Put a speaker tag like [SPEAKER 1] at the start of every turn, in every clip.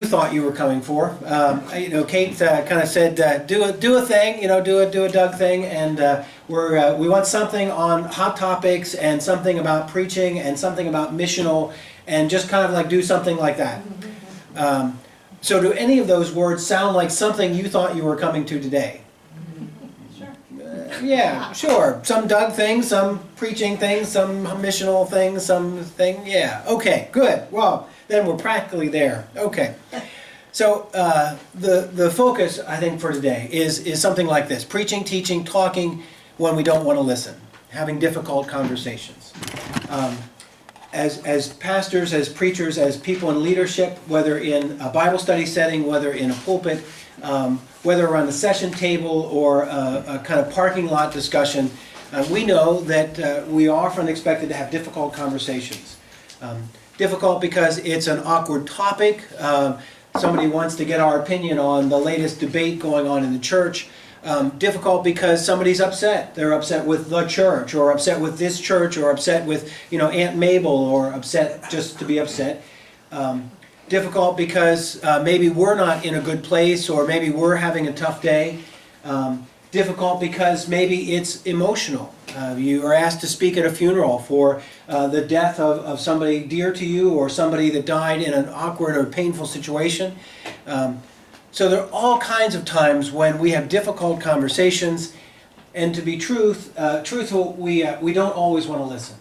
[SPEAKER 1] thought you were coming for. Kate kind of said, do a thing, do a Doug thing, and we want something on hot topics and something about preaching and something about missional, and just kind of like do something like that. So do any of those words sound like something you thought you were coming to today?
[SPEAKER 2] Sure.
[SPEAKER 1] Yeah, sure. Some Doug things, some preaching things, some missional things, something. Yeah. Okay. Good. Well, then we're practically there. Okay. So the focus, I think, for today is something like this: preaching, teaching, talking when we don't want to listen, having difficult conversations. As pastors, as preachers, as people in leadership, whether in a Bible study setting, whether in a pulpit, whether around the session table or a kind of parking lot discussion, we know that we are often expected to have difficult conversations. Difficult because it's an awkward topic. Somebody wants to get our opinion on the latest debate going on in the church. Difficult because somebody's upset. They're upset with the church, or upset with this church, or upset with Aunt Mabel, or upset just to be upset. Difficult because maybe we're not in a good place, or maybe we're having a tough day. Difficult because maybe it's emotional. You are asked to speak at a funeral for the death of somebody dear to you, or somebody that died in an awkward or painful situation. So there are all kinds of times when we have difficult conversations, and to be truthful, we don't always want to listen.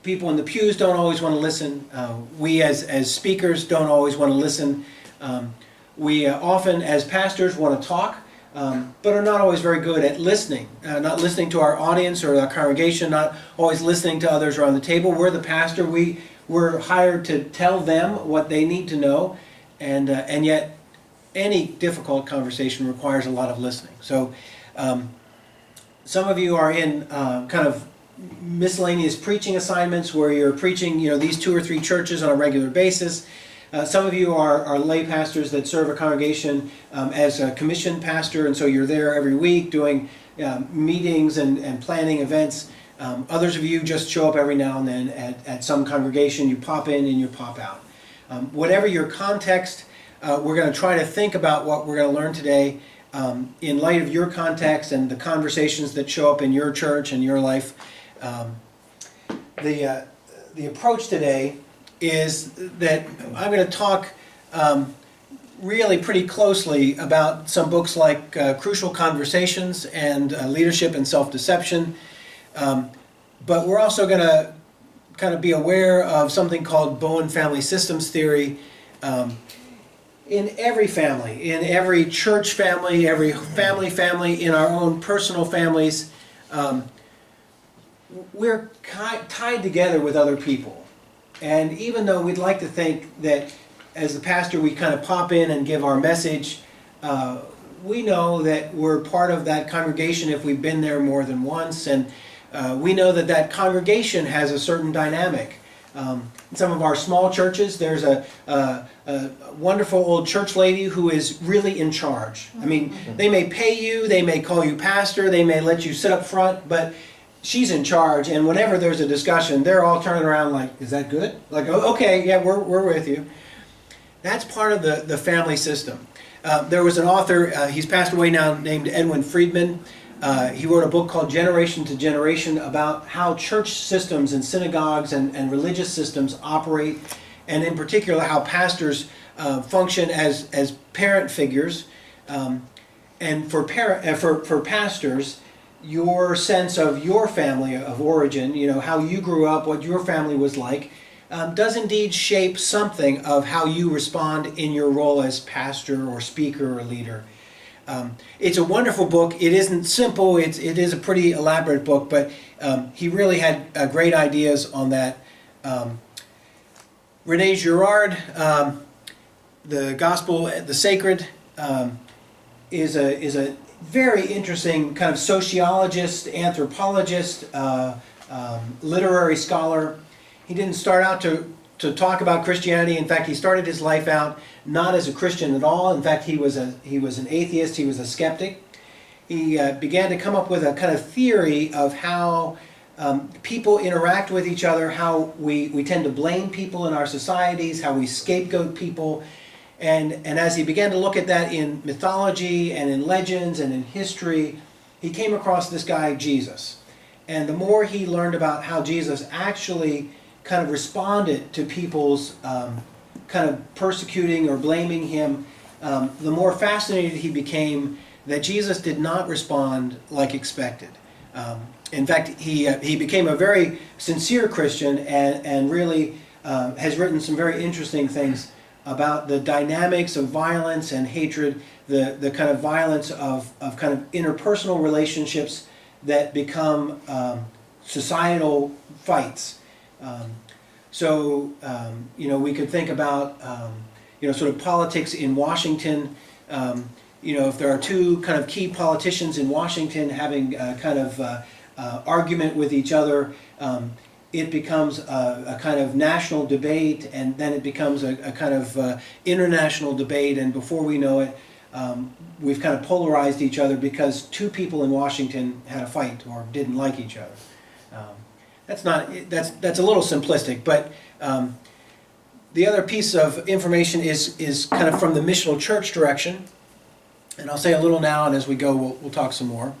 [SPEAKER 1] People in the pews don't always want to listen. We as speakers don't always want to listen. We often, as pastors, want to talk, but are not always very good at listening. Not listening to our audience or our congregation, not always listening to others around the table. We're the pastor. We're hired to tell them what they need to know, and yet any difficult conversation requires a lot of listening. So some of you are in kind of miscellaneous preaching assignments where you're preaching these 2 or 3 churches on a regular basis. Some of you are lay pastors that serve a congregation as a commissioned pastor, and so you're there every week doing meetings and planning events. Others of you just show up every now and then at some congregation. You pop in and you pop out. Whatever your context, we're going to try to think about what we're going to learn today in light of your context and the conversations that show up in your church and your life. The approach today is that I'm going to talk really pretty closely about some books like Crucial Conversations and Leadership and Self-Deception. But we're also going to kind of be aware of something called Bowen Family Systems Theory. In every family, in every church family, every family, in our own personal families, we're tied together with other people. And even though we'd like to think that as the pastor we kind of pop in and give our message, we know that we're part of that congregation if we've been there more than once, and we know that that congregation has a certain dynamic. In some of our small churches, there's a wonderful old church lady who is really in charge. I mean, they may pay you, they may call you pastor, they may let you sit up front, but she's in charge, and whenever there's a discussion, they're all turning around like, is that good? Like, oh, okay, yeah, we're with you. That's part of the family system. There was an author, he's passed away now, named Edwin Friedman. He wrote a book called Generation to Generation about how church systems and synagogues and religious systems operate, and in particular how pastors function as parent figures. And for pastors, your sense of your family of origin, how you grew up, what your family was like, does indeed shape something of how you respond in your role as pastor or speaker or leader. It's a wonderful book. It isn't simple. It is a pretty elaborate book, but he really had great ideas on that. René Girard, The Gospel, the Sacred, is a very interesting kind of sociologist, anthropologist, literary scholar. He didn't start out to talk about Christianity. In fact, he started his life out not as a Christian at all. In fact, he was an atheist. He was a skeptic. He began to come up with a kind of theory of how people interact with each other, how we tend to blame people in our societies, how we scapegoat people. And as he began to look at that in mythology and in legends and in history, he came across this guy, Jesus. And the more he learned about how Jesus actually kind of responded to people's kind of persecuting or blaming him, the more fascinated he became that Jesus did not respond like expected. In fact, he became a very sincere Christian and really has written some very interesting things about the dynamics of violence and hatred, the kind of violence of kind of interpersonal relationships that become societal fights. We could think about sort of politics in Washington. If there are two kind of key politicians in Washington having kind of argument with each other, it becomes a kind of national debate, and then it becomes a kind of international debate, and before we know it, we've kind of polarized each other because two people in Washington had a fight or didn't like each other. That's a little simplistic, but the other piece of information is kind of from the missional church direction, and I'll say a little now, and as we go, we'll talk some more.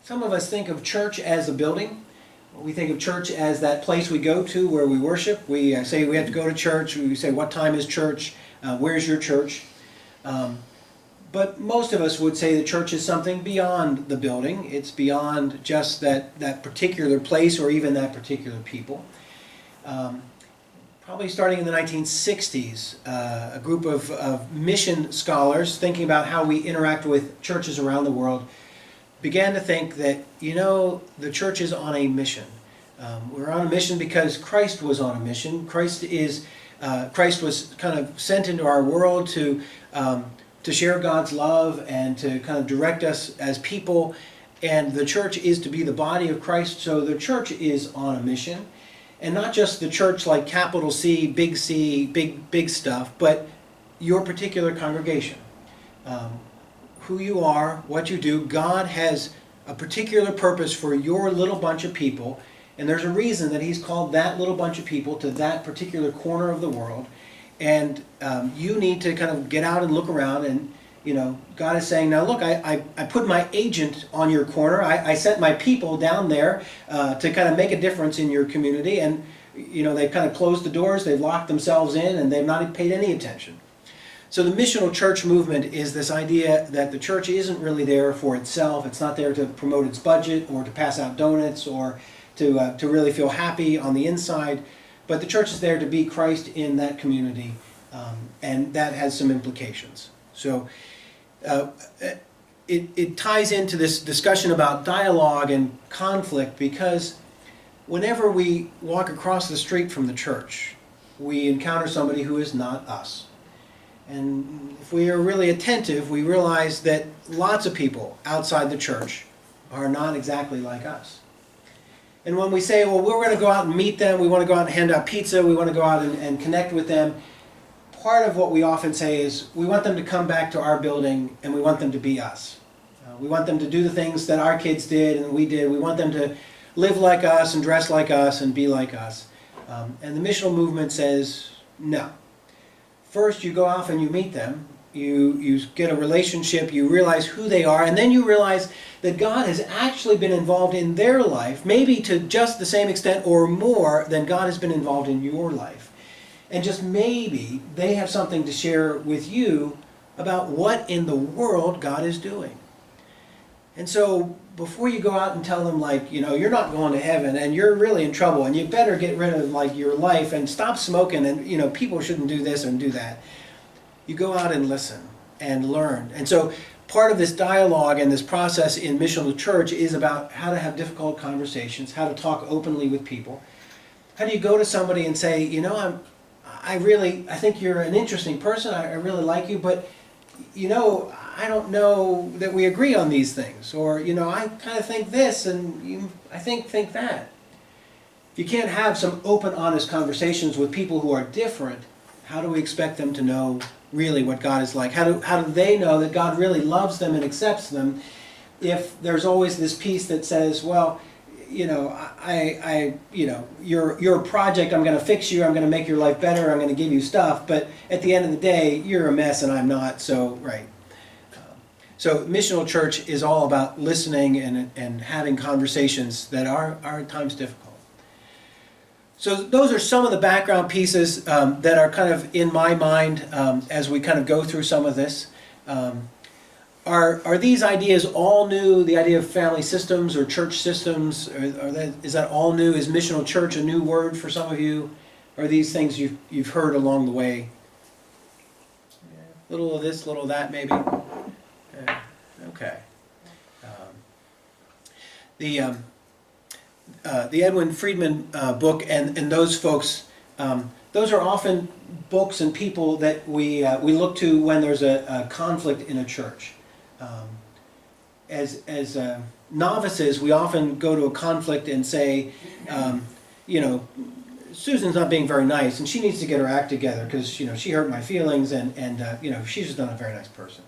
[SPEAKER 1] Some of us think of church as a building. We think of church as that place we go to where we worship. We say we have to go to church. We say, what time is church? Where's your church? But most of us would say the church is something beyond the building. It's beyond just that particular place or even that particular people. Probably starting in the 1960s, a group of mission scholars thinking about how we interact with churches around the world began to think that, the church is on a mission. We're on a mission because Christ was on a mission. Christ was kind of sent into our world to share God's love and to kind of direct us as people. And the church is to be the body of Christ. So the church is on a mission. And not just the church like capital C, big stuff, but your particular congregation. Who you are, what you do. God has a particular purpose for your little bunch of people, and there's a reason that He's called that little bunch of people to that particular corner of the world, and you need to kind of get out and look around, and God is saying, now look, I put my agent on your corner, I sent my people down there to kind of make a difference in your community, and they've kind of closed the doors, they've locked themselves in, and they've not paid any attention. So the missional church movement is this idea that the church isn't really there for itself. It's not there to promote its budget or to pass out donuts or to really feel happy on the inside. But the church is there to be Christ in that community, and that has some implications. So it ties into this discussion about dialogue and conflict, because whenever we walk across the street from the church, we encounter somebody who is not us. And if we are really attentive, we realize that lots of people outside the church are not exactly like us. And when we say, well, we're going to go out and meet them, we want to go out and hand out pizza, we want to go out and connect with them, part of what we often say is we want them to come back to our building and we want them to be us. We want them to do the things that our kids did and we did. We want them to live like us and dress like us and be like us. And the missional movement says, no. First, you go off and you meet them, you get a relationship, you realize who they are, and then you realize that God has actually been involved in their life, maybe to just the same extent or more than God has been involved in your life. And just maybe they have something to share with you about what in the world God is doing. And so before you go out and tell them, like, you're not going to heaven and you're really in trouble and you better get rid of like your life and stop smoking and people shouldn't do this and do that, you go out and listen and learn. And so part of this dialogue and this process in missional church is about how to have difficult conversations, how to talk openly with people. How do you go to somebody and say, I think you're an interesting person, I really like you, but I don't know that we agree on these things, or I kind of think this and I think that. If you can't have some open, honest conversations with people who are different, how do we expect them to know really what God is like? How do they know that God really loves them and accepts them if there's always this piece that says, well, you're a project, I'm going to fix you, I'm going to make your life better, I'm going to give you stuff, but at the end of the day, you're a mess and I'm not, so, right. So missional church is all about listening and having conversations that are at times difficult. So those are some of the background pieces that are kind of in my mind as we kind of go through some of this. Are these ideas all new? The idea of family systems or church systems, is that all new? Is missional church a new word for some of you? Are these things you've heard along the way? Little of this, little of that, maybe. Okay. The Edwin Friedman book and those folks, those are often books and people that we look to when there's a conflict in a church. As novices, we often go to a conflict and say, Susan's not being very nice, and she needs to get her act together because she hurt my feelings, and she's just not a very nice person.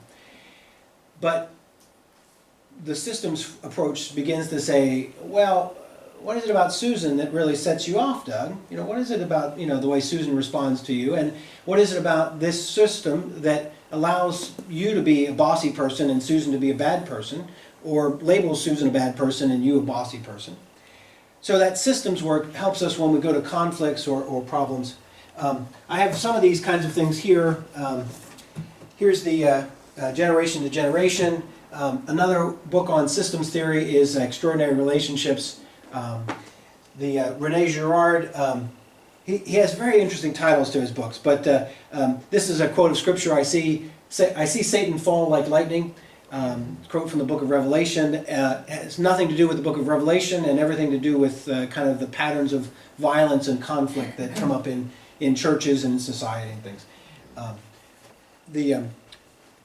[SPEAKER 1] But the systems approach begins to say, well, what is it about Susan that really sets you off, Doug? What is it about the way Susan responds to you, and what is it about this system that allows you to be a bossy person and Susan to be a bad person, or labels Susan a bad person and you a bossy person? So that systems work helps us when we go to conflicts or problems. I have some of these kinds of things here. Here's the Generation to Generation. Another book on systems theory is Extraordinary Relationships. Rene Girard, he has very interesting titles to his books, but this is a quote of scripture. I see Satan fall like lightning. Quote from the book of Revelation. It has nothing to do with the book of Revelation and everything to do with kind of the patterns of violence and conflict that come up in churches and in society and things.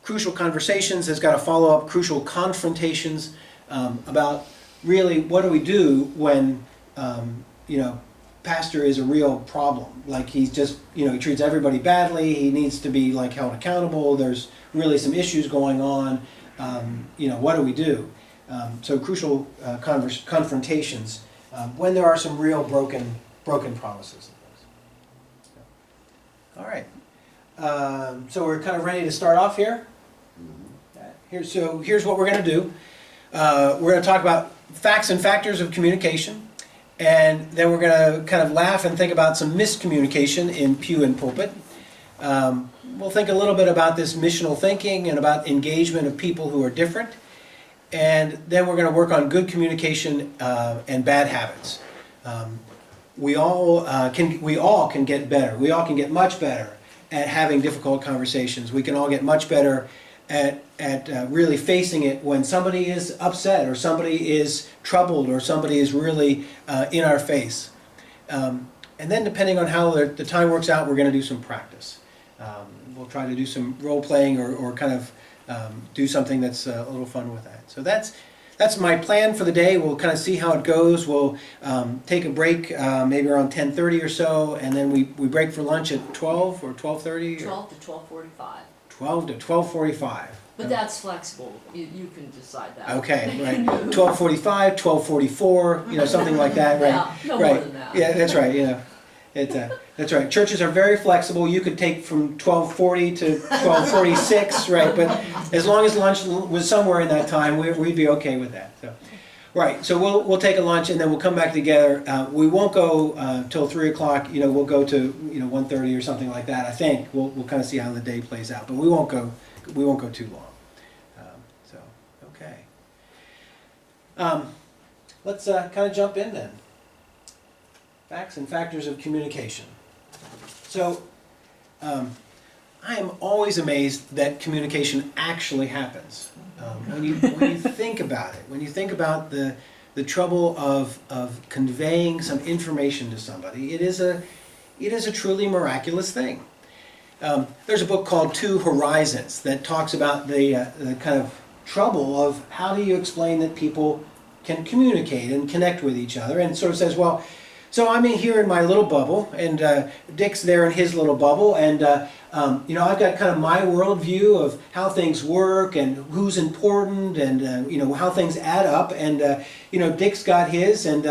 [SPEAKER 1] Crucial Conversations has got a follow-up, Crucial Confrontations, about really what do we do when pastor is a real problem. Like he's just, he treats everybody badly, he needs to be like held accountable, there's really some issues going on, what do we do? So Crucial Confrontations, when there are some real broken promises. All right. So we're kind of ready to start off here. Here's what we're going to do. We're going to talk about facts and factors of communication, and then we're going to kind of laugh and think about some miscommunication in pew and pulpit. We'll think a little bit about this missional thinking and about engagement of people who are different, and then we're going to work on good communication and bad habits. We all can get better. We all can get much better at having difficult conversations. We can all get much better at really facing it when somebody is upset or somebody is troubled or somebody is really in our face. And then depending on how the time works out, we're going to do some practice. We'll try to do some role playing or kind of do something that's a little fun with that. So that's my plan for the day. We'll kind of see how it goes. We'll take a break maybe around 10:30 or so, and then we break for lunch at 12 or 12:30?
[SPEAKER 2] 12 to 12:45.
[SPEAKER 1] 12 to 12:45.
[SPEAKER 2] But that's flexible. You can decide that.
[SPEAKER 1] Okay, right. 12:45, 12:44, something like that, right?
[SPEAKER 2] Yeah, no
[SPEAKER 1] right.
[SPEAKER 2] more than that.
[SPEAKER 1] Yeah, that's right. That's right. Churches are very flexible. You could take from 12:40 to 12:46, right? But as long as lunch was somewhere in that time, we'd be okay with that. So, right. So we'll take a lunch and then we'll come back together. We won't go till 3 o'clock. We'll go to 1:30 or something like that. I think we'll kind of see how the day plays out, but we won't go too long. Okay. Let's kind of jump in then. Facts and factors of communication. So, I am always amazed that communication actually happens. When you think about it, when you think about the trouble of conveying some information to somebody, it is a truly miraculous thing. There's a book called Two Horizons that talks about the kind of trouble of how do you explain that people can communicate and connect with each other, and sort of says, well, so I'm in here in my little bubble, and Dick's there in his little bubble, and I've got kind of my worldview of how things work and who's important and, how things add up. And, Dick's got his, and,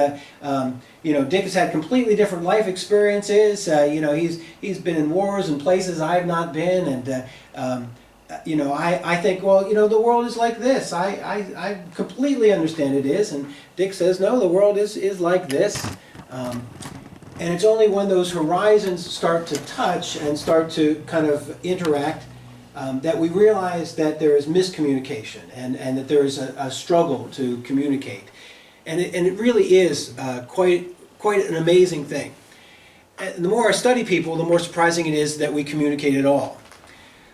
[SPEAKER 1] Dick has had completely different life experiences. He's been in wars and places I've not been. And, I think, well, the world is like this. I completely understand it is. And Dick says, no, the world is like this. And it's only when those horizons start to touch and start to kind of interact that we realize that there is miscommunication and that there is a struggle to communicate. And it really is quite an amazing thing. And the more I study people, the more surprising it is that we communicate at all.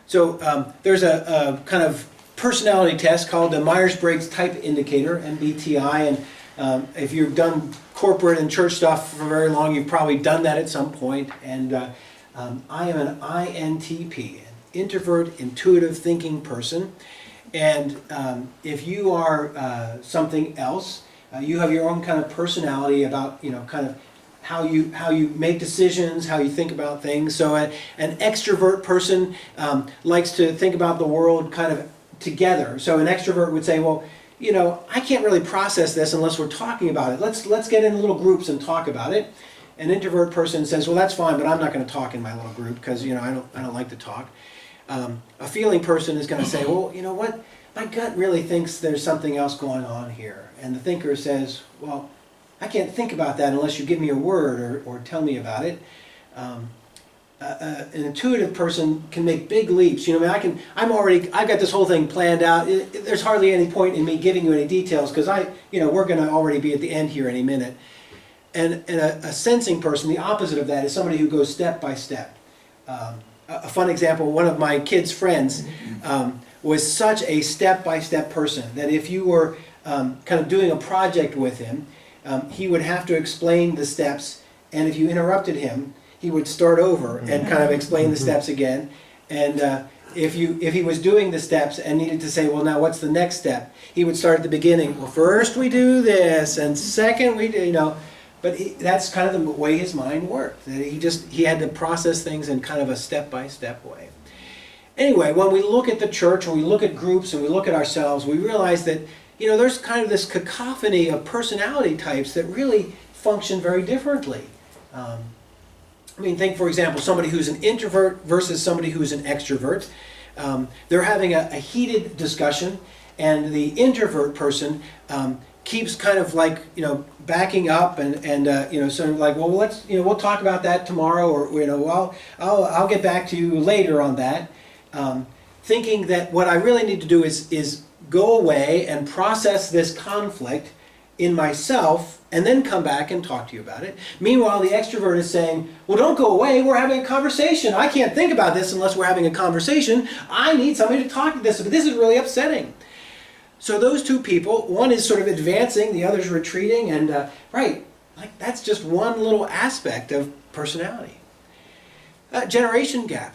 [SPEAKER 1] So there's a kind of personality test called the Myers-Briggs Type Indicator, MBTI, and if you've done corporate and church stuff for very long, you've probably done that at some point. And I am an INTP, an introvert, intuitive thinking person. And if you are something else, you have your own kind of personality about, kind of how you make decisions, how you think about things. So an extrovert person likes to think about the world kind of together. So an extrovert would say, well, I can't really process this unless we're talking about it. Let's get in little groups and talk about it. An introvert person says, well, that's fine, but I'm not going to talk in my little group because I don't like to talk. A feeling person is going to say, well, you know what? My gut really thinks there's something else going on here. And the thinker says, well, I can't think about that unless you give me a word or tell me about it. An intuitive person can make big leaps. I've got this whole thing planned out. There's hardly any point in me giving you any details because we're going to already be at the end here any minute. And a sensing person, the opposite of that, is somebody who goes step by step. A fun example, one of my kids' friends was such a step-by-step person that if you were kind of doing a project with him, he would have to explain the steps, and if you interrupted him, he would start over and kind of explain the steps again. And if he was doing the steps and needed to say, well, now what's the next step? He would start at the beginning. Well, first we do this, and second we do, But that's kind of the way his mind worked. That he had to process things in kind of a step-by-step way. Anyway, when we look at the church, when we look at groups, and we look at ourselves, we realize that there's kind of this cacophony of personality types that really function very differently. Think, for example, somebody who's an introvert versus somebody who's an extrovert. They're having a heated discussion, and the introvert person keeps kind of like, backing up and sort of like, well, let's, we'll talk about that tomorrow, or, well, I'll get back to you later on that. Thinking that what I really need to do is go away and process this conflict in myself and then come back and talk to you about it. Meanwhile, the extrovert is saying, well, don't go away, we're having a conversation. I can't think about this unless we're having a conversation. I need somebody to talk to this, but this is really upsetting. So those two people, one is sort of advancing, the other's retreating, and that's just one little aspect of personality. Generation gap.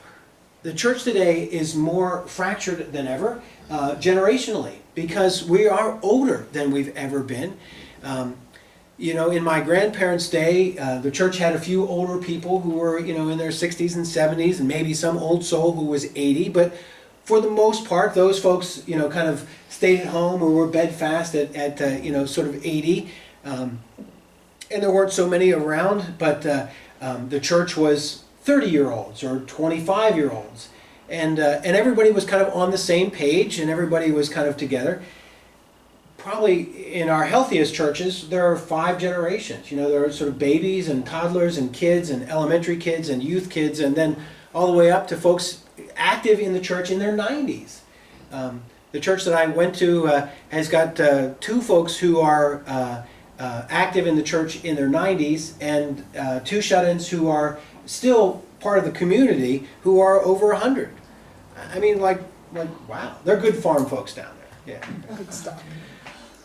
[SPEAKER 1] The church today is more fractured than ever, generationally, because we are older than we've ever been. In my grandparents' day, the church had a few older people who were, in their 60s and 70s, and maybe some old soul who was 80, but for the most part, those folks, kind of stayed at home or were bedfast at sort of 80. And there weren't so many around, but the church was 30-year-olds or 25-year-olds. And everybody was kind of on the same page, and everybody was kind of together. Probably in our healthiest churches, there are 5 generations. There are sort of babies and toddlers and kids and elementary kids and youth kids, and then all the way up to folks active in the church in their 90s. The church that I went to has got 2 folks who are active in the church in their 90s, and 2 shut-ins who are still part of the community who are over 100. Wow, they're good farm folks down there. Yeah.
[SPEAKER 3] Good stuff.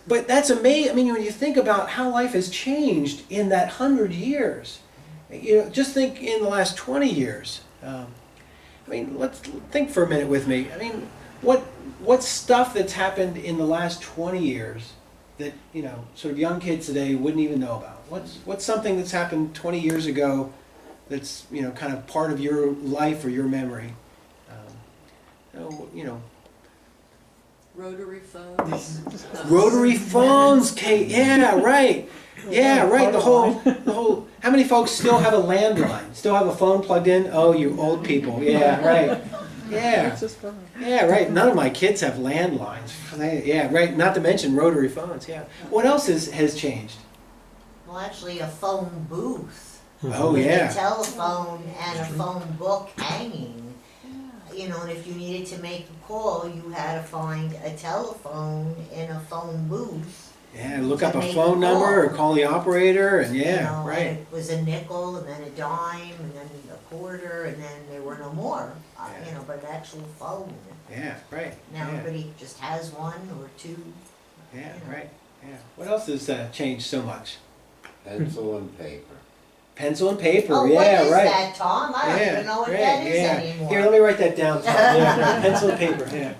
[SPEAKER 1] But that's amazing. When you think about how life has changed in that 100 years, just think in the last 20 years. Let's think for a minute with me. What stuff that's happened in the last 20 years that, sort of young kids today wouldn't even know about? What's something that's happened 20 years ago that's, kind of part of your life or your memory? Oh, you know,
[SPEAKER 2] Rotary phones.
[SPEAKER 1] rotary phones, Kate. Yeah, right. Yeah, right. The whole. How many folks still have a landline? Still have a phone plugged in? Oh, you old people. Yeah, right. Yeah. Yeah, right. None of my kids have landlines. Yeah, right. Not to mention rotary phones. Yeah. What else has changed?
[SPEAKER 3] Well, actually, a phone booth.
[SPEAKER 1] Oh,
[SPEAKER 3] With
[SPEAKER 1] yeah.
[SPEAKER 3] a telephone and a phone book hanging. You know, and if you needed to make a call, you had to find a telephone in a phone booth.
[SPEAKER 1] Yeah, look up
[SPEAKER 3] To
[SPEAKER 1] a
[SPEAKER 3] make
[SPEAKER 1] phone
[SPEAKER 3] a
[SPEAKER 1] number or
[SPEAKER 3] call.
[SPEAKER 1] call the operator, and
[SPEAKER 3] You
[SPEAKER 1] yeah,
[SPEAKER 3] know, and
[SPEAKER 1] right.
[SPEAKER 3] it was a nickel, and then a dime, and then a quarter, and then there were no more.
[SPEAKER 1] Yeah.
[SPEAKER 3] You know, but an actual phone.
[SPEAKER 1] Yeah, right.
[SPEAKER 3] Now
[SPEAKER 1] Yeah,
[SPEAKER 3] everybody just has one or two.
[SPEAKER 1] yeah, right. Yeah. What else has changed so much?
[SPEAKER 4] Pencil and paper.
[SPEAKER 1] Pencil and paper.
[SPEAKER 3] Oh,
[SPEAKER 1] yeah,
[SPEAKER 3] what is
[SPEAKER 1] right.
[SPEAKER 3] that, Tom? I don't even know what
[SPEAKER 1] great,
[SPEAKER 3] that is
[SPEAKER 1] yeah.
[SPEAKER 3] anymore.
[SPEAKER 1] Here, let me write that down, Tom. Yeah, right. Pencil and paper. Yeah.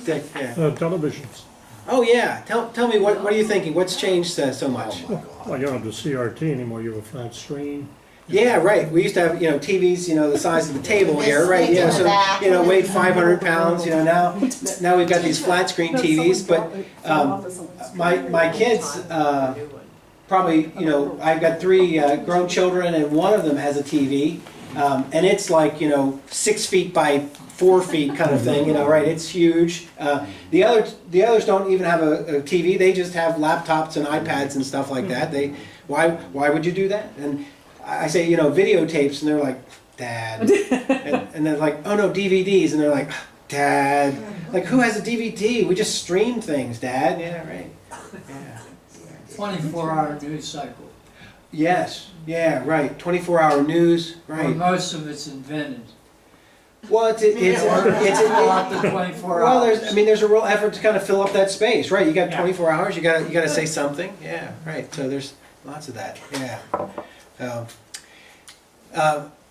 [SPEAKER 1] Yeah.
[SPEAKER 5] Televisions.
[SPEAKER 1] Oh yeah. Tell me what are you thinking? What's changed so much?
[SPEAKER 4] Oh my God.
[SPEAKER 5] Well, you don't have the CRT anymore, you have a flat screen.
[SPEAKER 1] Yeah, right. We used to have TVs the size of the table here, right?
[SPEAKER 3] This
[SPEAKER 1] So
[SPEAKER 3] back.
[SPEAKER 1] weighed 500 pounds. Now we've got these flat screen TVs, but my kids. Probably, I've got 3 grown children, and one of them has a TV, and it's like, 6 feet by 4 feet kind of thing, right? It's huge. The others don't even have a TV. They just have laptops and iPads and stuff like that. Why would you do that? And I say, videotapes, and they're like, Dad, and they're like, oh no, DVDs, and they're like, Dad, like who has a DVD? We just stream things, Dad. Yeah, right. Yeah.
[SPEAKER 6] 24-hour news cycle.
[SPEAKER 1] Yes, yeah, right. 24-hour news,
[SPEAKER 6] Where
[SPEAKER 1] right.
[SPEAKER 6] most of it's invented.
[SPEAKER 1] Well, it's
[SPEAKER 6] Fill out the 24
[SPEAKER 1] well,
[SPEAKER 6] hours.
[SPEAKER 1] there's a real effort to kind of fill up that space, right? You got
[SPEAKER 6] Yeah.
[SPEAKER 1] 24 hours, you got to say something. Yeah, right. So there's lots of that. Yeah.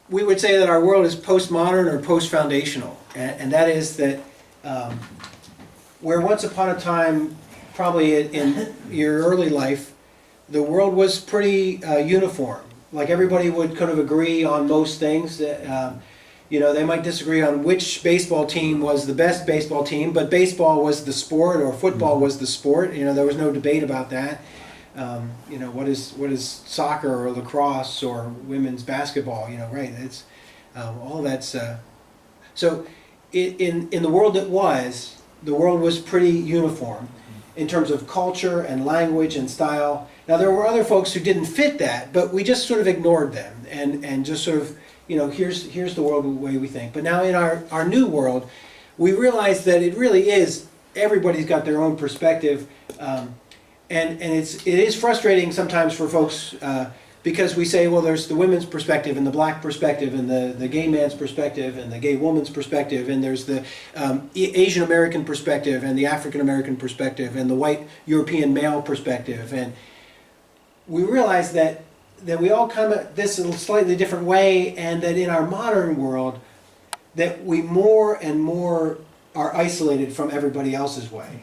[SPEAKER 1] We would say that our world is postmodern or post-foundational, and that is that where once upon a time, probably in your early life, the world was pretty uniform. Like everybody would kind of agree on most things. They might disagree on which baseball team was the best baseball team, but baseball was the sport, or football was the sport. There was no debate about that. What is soccer or lacrosse or women's basketball? Right? It's all that's. So, in the world that was, the world was pretty uniform in terms of culture and language and style. Now there were other folks who didn't fit that, but we just sort of ignored them and just sort of, here's the world the way we think. But now in our new world, we realize that it really is, everybody's got their own perspective, and it is frustrating sometimes for folks because we say, well, there's the women's perspective and the black perspective and the gay man's perspective and the gay woman's perspective, and there's the Asian American perspective and the African American perspective and the white European male perspective. And we realize that we all come at this in a slightly different way, and that in our modern world, that we more and more are isolated from everybody else's way.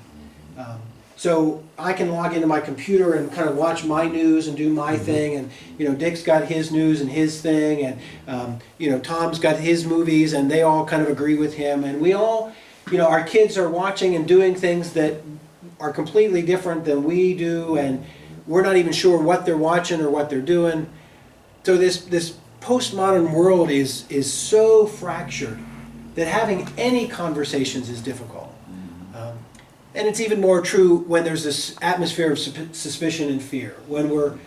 [SPEAKER 1] So I can log into my computer and kind of watch my news and do my thing, and Dick's got his news and his thing, and Tom's got his movies, and they all kind of agree with him, and we all, our kids are watching and doing things that are completely different than we do, and we're not even sure what they're watching or what they're doing. So this postmodern world is so fractured that having any conversations is difficult. And it's even more true when there's this atmosphere of suspicion and fear. When we're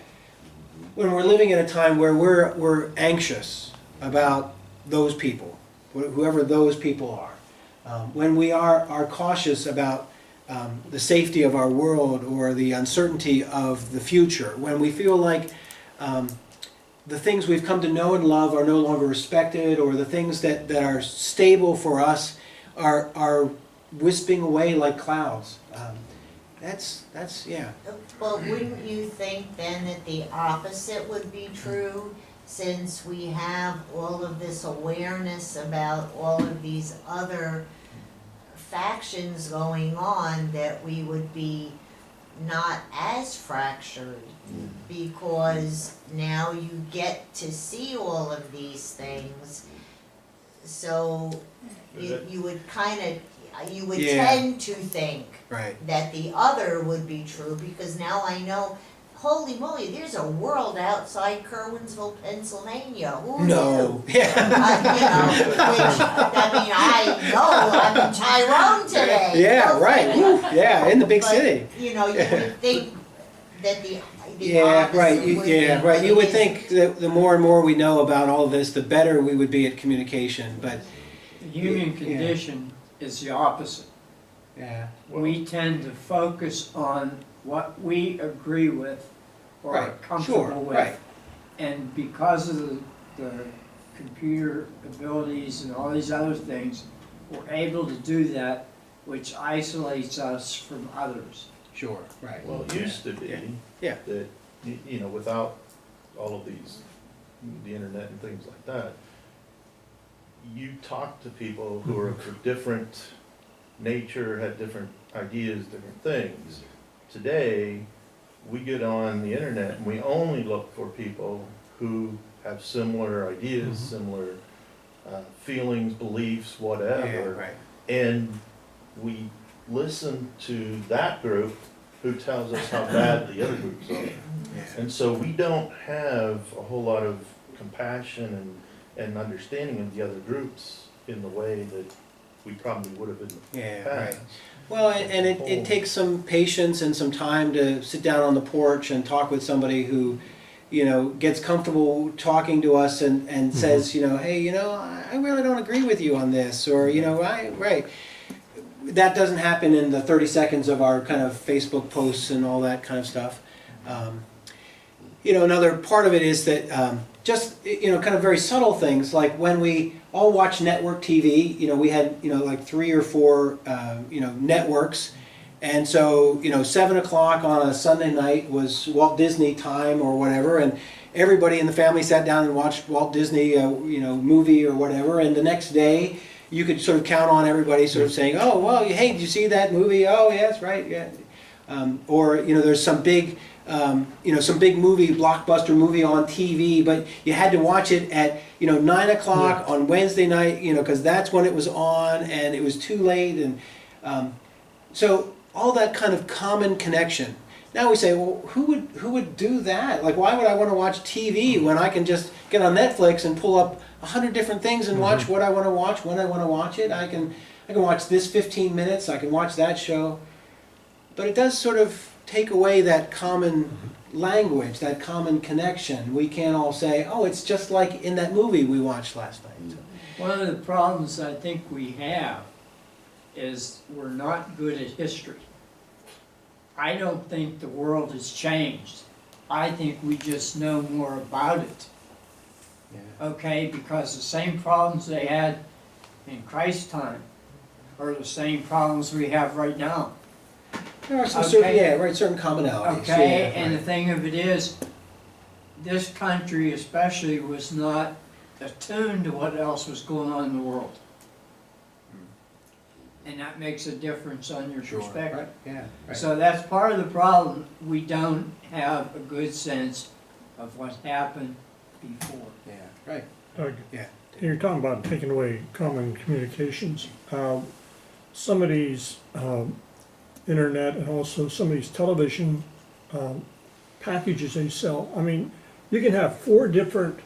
[SPEAKER 1] living in a time where we're anxious about those people, whoever those people are. When we are cautious about the safety of our world or the uncertainty of the future. When we feel like the things we've come to know and love are no longer respected, or the things that are stable for us are wisping away like clouds. That's yeah.
[SPEAKER 3] But wouldn't you think then that the opposite would be true, since we have all of this awareness about all of these other factions going on, that we would be not as fractured, because now you get to see all of these things, So you would you would
[SPEAKER 1] Yeah.
[SPEAKER 3] tend to think
[SPEAKER 1] Right.
[SPEAKER 3] that the other would be true, because now I know, holy moly, there's a world outside Kerwinsville, Pennsylvania, who knew?
[SPEAKER 1] No, yeah,
[SPEAKER 3] You know, which, I mean, I know, I'm in Tyrone today.
[SPEAKER 1] yeah,
[SPEAKER 3] No
[SPEAKER 1] right,
[SPEAKER 3] kidding.
[SPEAKER 1] woo, yeah, in the big
[SPEAKER 3] But,
[SPEAKER 1] city.
[SPEAKER 3] you know, you would think that the
[SPEAKER 1] Yeah,
[SPEAKER 3] opposite
[SPEAKER 1] right,
[SPEAKER 3] would be,
[SPEAKER 1] yeah, right,
[SPEAKER 3] but
[SPEAKER 1] you
[SPEAKER 3] it
[SPEAKER 1] would
[SPEAKER 3] isn't.
[SPEAKER 1] think that the more and more we know about all of this, the better we would be at communication, but,
[SPEAKER 6] The human
[SPEAKER 1] Yeah.
[SPEAKER 6] condition is the opposite.
[SPEAKER 1] yeah.
[SPEAKER 6] We tend to focus on what we agree with or are
[SPEAKER 1] Right, sure,
[SPEAKER 6] comfortable with.
[SPEAKER 1] right.
[SPEAKER 6] And because of the computer abilities and all these other things, we're able to do that, which isolates us from others.
[SPEAKER 1] Sure, right.
[SPEAKER 7] Well, it used to be
[SPEAKER 1] Yeah.
[SPEAKER 7] that, you know, without all of these, the internet and things like that, you talk to people who are of a different nature, had different ideas, different things. Today, we get on the internet and we only look for people who have similar ideas, similar feelings, beliefs,
[SPEAKER 1] Yeah,
[SPEAKER 7] whatever.
[SPEAKER 1] right.
[SPEAKER 7] And we listen to that group who tells us how bad the other groups are.
[SPEAKER 1] Yeah.
[SPEAKER 7] And so we don't have a whole lot of compassion and understanding of the other groups in the way that we probably would have in the
[SPEAKER 1] Yeah,
[SPEAKER 7] past.
[SPEAKER 1] right. Well, and it takes some patience and some time to sit down on the porch and talk with somebody who, you know, gets comfortable talking to us and says, you know, hey, you know, I really don't agree with you on this, or, you know, right. That doesn't happen in the 30 seconds of our kind of Facebook posts and all that kind of stuff. You know, another part of it is that just, you know, kind of very subtle things, like when we all watch network TV, you know, we had, you know, like 3 or 4, you know, networks. And so, you know, 7 o'clock on a Sunday night was Walt Disney time or whatever, and everybody in the family sat down and watched Walt Disney, you know, movie or whatever, and the next day you could sort of count on everybody sort of saying, oh, well, hey, did you see that movie? Oh, yes, right, yeah. Or, you know, there's some big, you know, some big movie, blockbuster movie on TV, but you had to watch it at, you know, 9 o'clock on Wednesday night, you know, because that's when it was on, and it was too late, and so all that kind of common connection. Now we say, well, who would do that? Like, why would I want to watch TV when I can just get on Netflix and pull up 100 different things and watch what I want to watch when I want to watch it? I can watch this 15 minutes. I can watch that show. But it does sort of take away that common language, that common connection. We can't all say, oh, it's just like in that movie we watched last night.
[SPEAKER 6] One of the problems I think we have is we're not good at history. I don't think the world has changed. I think we just know more about it. Okay, because the same problems they had in Christ's time are the same problems we have right now.
[SPEAKER 1] There are some
[SPEAKER 6] Okay.
[SPEAKER 1] certain, yeah, right, certain commonalities.
[SPEAKER 6] Okay,
[SPEAKER 1] yeah,
[SPEAKER 6] and the
[SPEAKER 1] right.
[SPEAKER 6] thing of it is, this country especially was not attuned to what else was going on in the world. And that makes a difference on your
[SPEAKER 1] Sure,
[SPEAKER 6] perspective.
[SPEAKER 1] right, yeah, right.
[SPEAKER 6] So that's part of the problem. We don't have a good sense of what happened before.
[SPEAKER 1] Yeah, right.
[SPEAKER 5] Doug,
[SPEAKER 1] Yeah.
[SPEAKER 5] you're talking about taking away common communications. Some of these internet and also some of these television packages they sell, I mean, you can have 4 different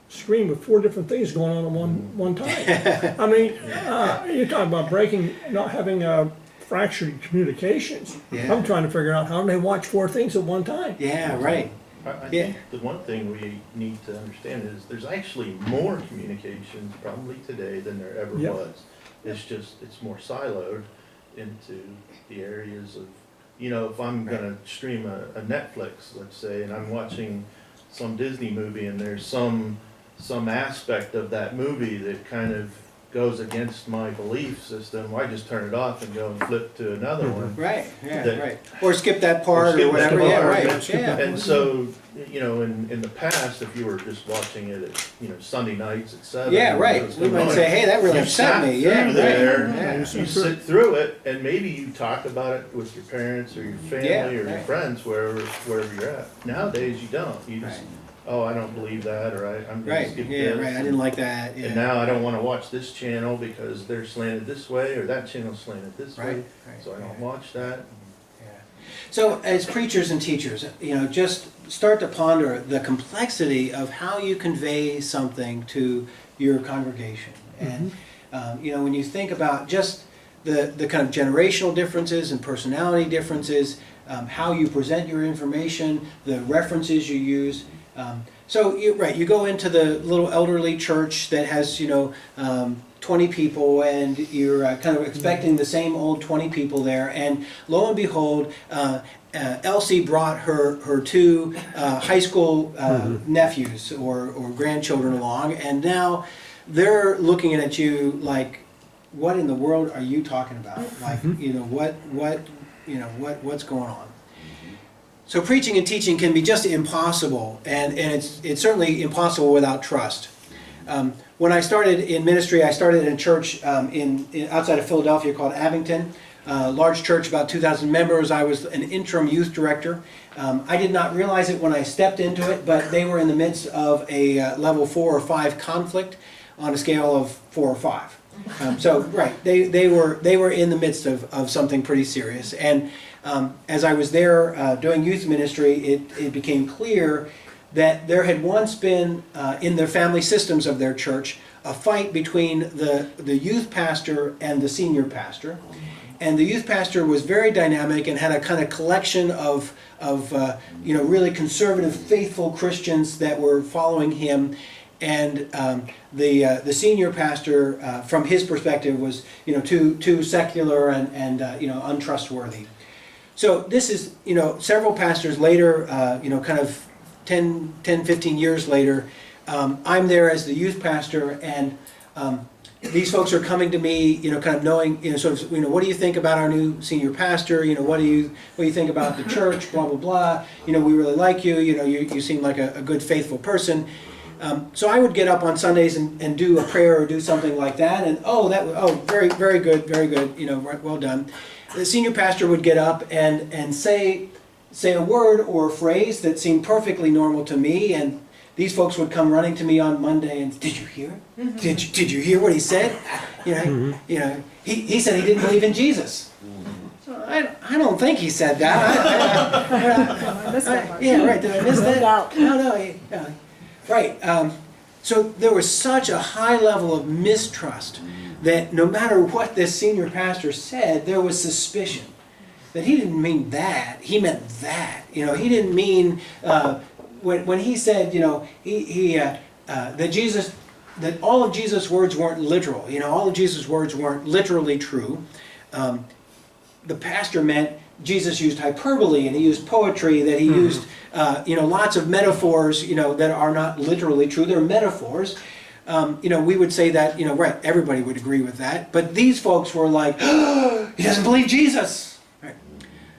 [SPEAKER 5] screen with 4 different things going on at one time. I mean, you're talking about not having fractured communications.
[SPEAKER 1] Yeah.
[SPEAKER 5] I'm trying to figure out how do they watch 4 things at one time?
[SPEAKER 1] Yeah, right.
[SPEAKER 7] I
[SPEAKER 1] Yeah.
[SPEAKER 7] think the one thing we need to understand is there's actually more communications probably today than there ever
[SPEAKER 5] Yeah.
[SPEAKER 7] was. It's just, it's more siloed into the areas of, you know, if I'm gonna stream a Netflix, let's say, and I'm watching some Disney movie and there's some aspect of that movie that kind of goes against my belief system, I just turn it off and go and flip to another one.
[SPEAKER 1] Right, yeah,
[SPEAKER 7] That-
[SPEAKER 1] right. Or skip that part
[SPEAKER 7] skip
[SPEAKER 1] or
[SPEAKER 7] that
[SPEAKER 1] whatever, yeah,
[SPEAKER 7] part,
[SPEAKER 1] right,
[SPEAKER 7] yeah,
[SPEAKER 5] skip
[SPEAKER 1] yeah.
[SPEAKER 5] that
[SPEAKER 7] And so, you know, in the past, if you were just watching it at, you know, Sunday nights at 7.
[SPEAKER 1] Yeah,
[SPEAKER 7] or
[SPEAKER 1] right.
[SPEAKER 7] whatever
[SPEAKER 1] We
[SPEAKER 7] was
[SPEAKER 1] might
[SPEAKER 7] going
[SPEAKER 1] say,
[SPEAKER 7] on,
[SPEAKER 1] hey, that really
[SPEAKER 7] you
[SPEAKER 1] upset
[SPEAKER 7] sat
[SPEAKER 1] me, yeah,
[SPEAKER 7] through there,
[SPEAKER 1] right, yeah.
[SPEAKER 7] you sit through it, and maybe you talk about it with your parents or your family
[SPEAKER 1] Yeah,
[SPEAKER 7] or your
[SPEAKER 1] right.
[SPEAKER 7] friends, wherever you're at. Nowadays, you don't. You just
[SPEAKER 1] Right.
[SPEAKER 7] oh, I don't believe that, or I'm gonna
[SPEAKER 1] Right,
[SPEAKER 7] skip
[SPEAKER 1] yeah,
[SPEAKER 7] this.
[SPEAKER 1] right, I didn't like that,
[SPEAKER 7] And
[SPEAKER 1] yeah.
[SPEAKER 7] now I don't wanna watch this channel because they're slanted this way, or that channel's slanted this
[SPEAKER 1] Right,
[SPEAKER 7] way,
[SPEAKER 1] right,
[SPEAKER 7] so I don't
[SPEAKER 1] yeah.
[SPEAKER 7] watch that.
[SPEAKER 1] Yeah. So as preachers and teachers, just start to ponder the complexity of how you convey something to your congregation. And, when you think about just the kind of generational differences and personality differences, how you present your information, the references you use. You go into the little elderly church that has, 20 people, and you're kind of expecting the same old 20 people there, and lo and behold, Elsie brought her two high school nephews or grandchildren along, and now they're looking at you like, what in the world are you talking about? Like, what's going on? So preaching and teaching can be just impossible, and it's certainly impossible without trust. When I started in ministry, I started in a church outside of Philadelphia called Abington, large church, about 2,000 members. I was an interim youth director. I did not realize it when I stepped into it, but they were in the midst of a level 4 or 5 conflict on a scale of 4 or 5. They were in the midst of something pretty serious. And as I was there doing youth ministry, it became clear that there had once been, in the family systems of their church, a fight between the youth pastor and the senior pastor. And the youth pastor was very dynamic and had a kind of collection of really conservative, faithful Christians that were following him. And the senior pastor, from his perspective, was too secular and untrustworthy. So this is several pastors later, kind of 10, 15 years later, I'm there as the youth pastor, and these folks are coming to me, kind of knowing, what do you think about our new senior pastor? What do you think about the church? Blah blah blah. We really like you. You seem like a good, faithful person. So I would get up on Sundays and do a prayer or do something like that, and very very good, very good. Well done. The senior pastor would get up and say a word or a phrase that seemed perfectly normal to me, and these folks would come running to me on Monday and, did you hear it? Did you hear what he said? He said he didn't believe in Jesus. So I don't think he said that.
[SPEAKER 8] I missed that part.
[SPEAKER 1] Yeah, right. Did I miss that?
[SPEAKER 8] doubt.
[SPEAKER 1] No. Right. So there was such a high level of mistrust that no matter what this senior pastor said, there was suspicion that he didn't mean that. He meant that. He didn't mean when he said, that all of Jesus' words weren't literal. All of Jesus' words weren't literally true. The pastor meant Jesus used hyperbole, and he used poetry, that he used lots of metaphors that are not literally true. They're metaphors. We would say that, right, everybody would agree with that. But these folks were like, oh, he doesn't believe Jesus. Right.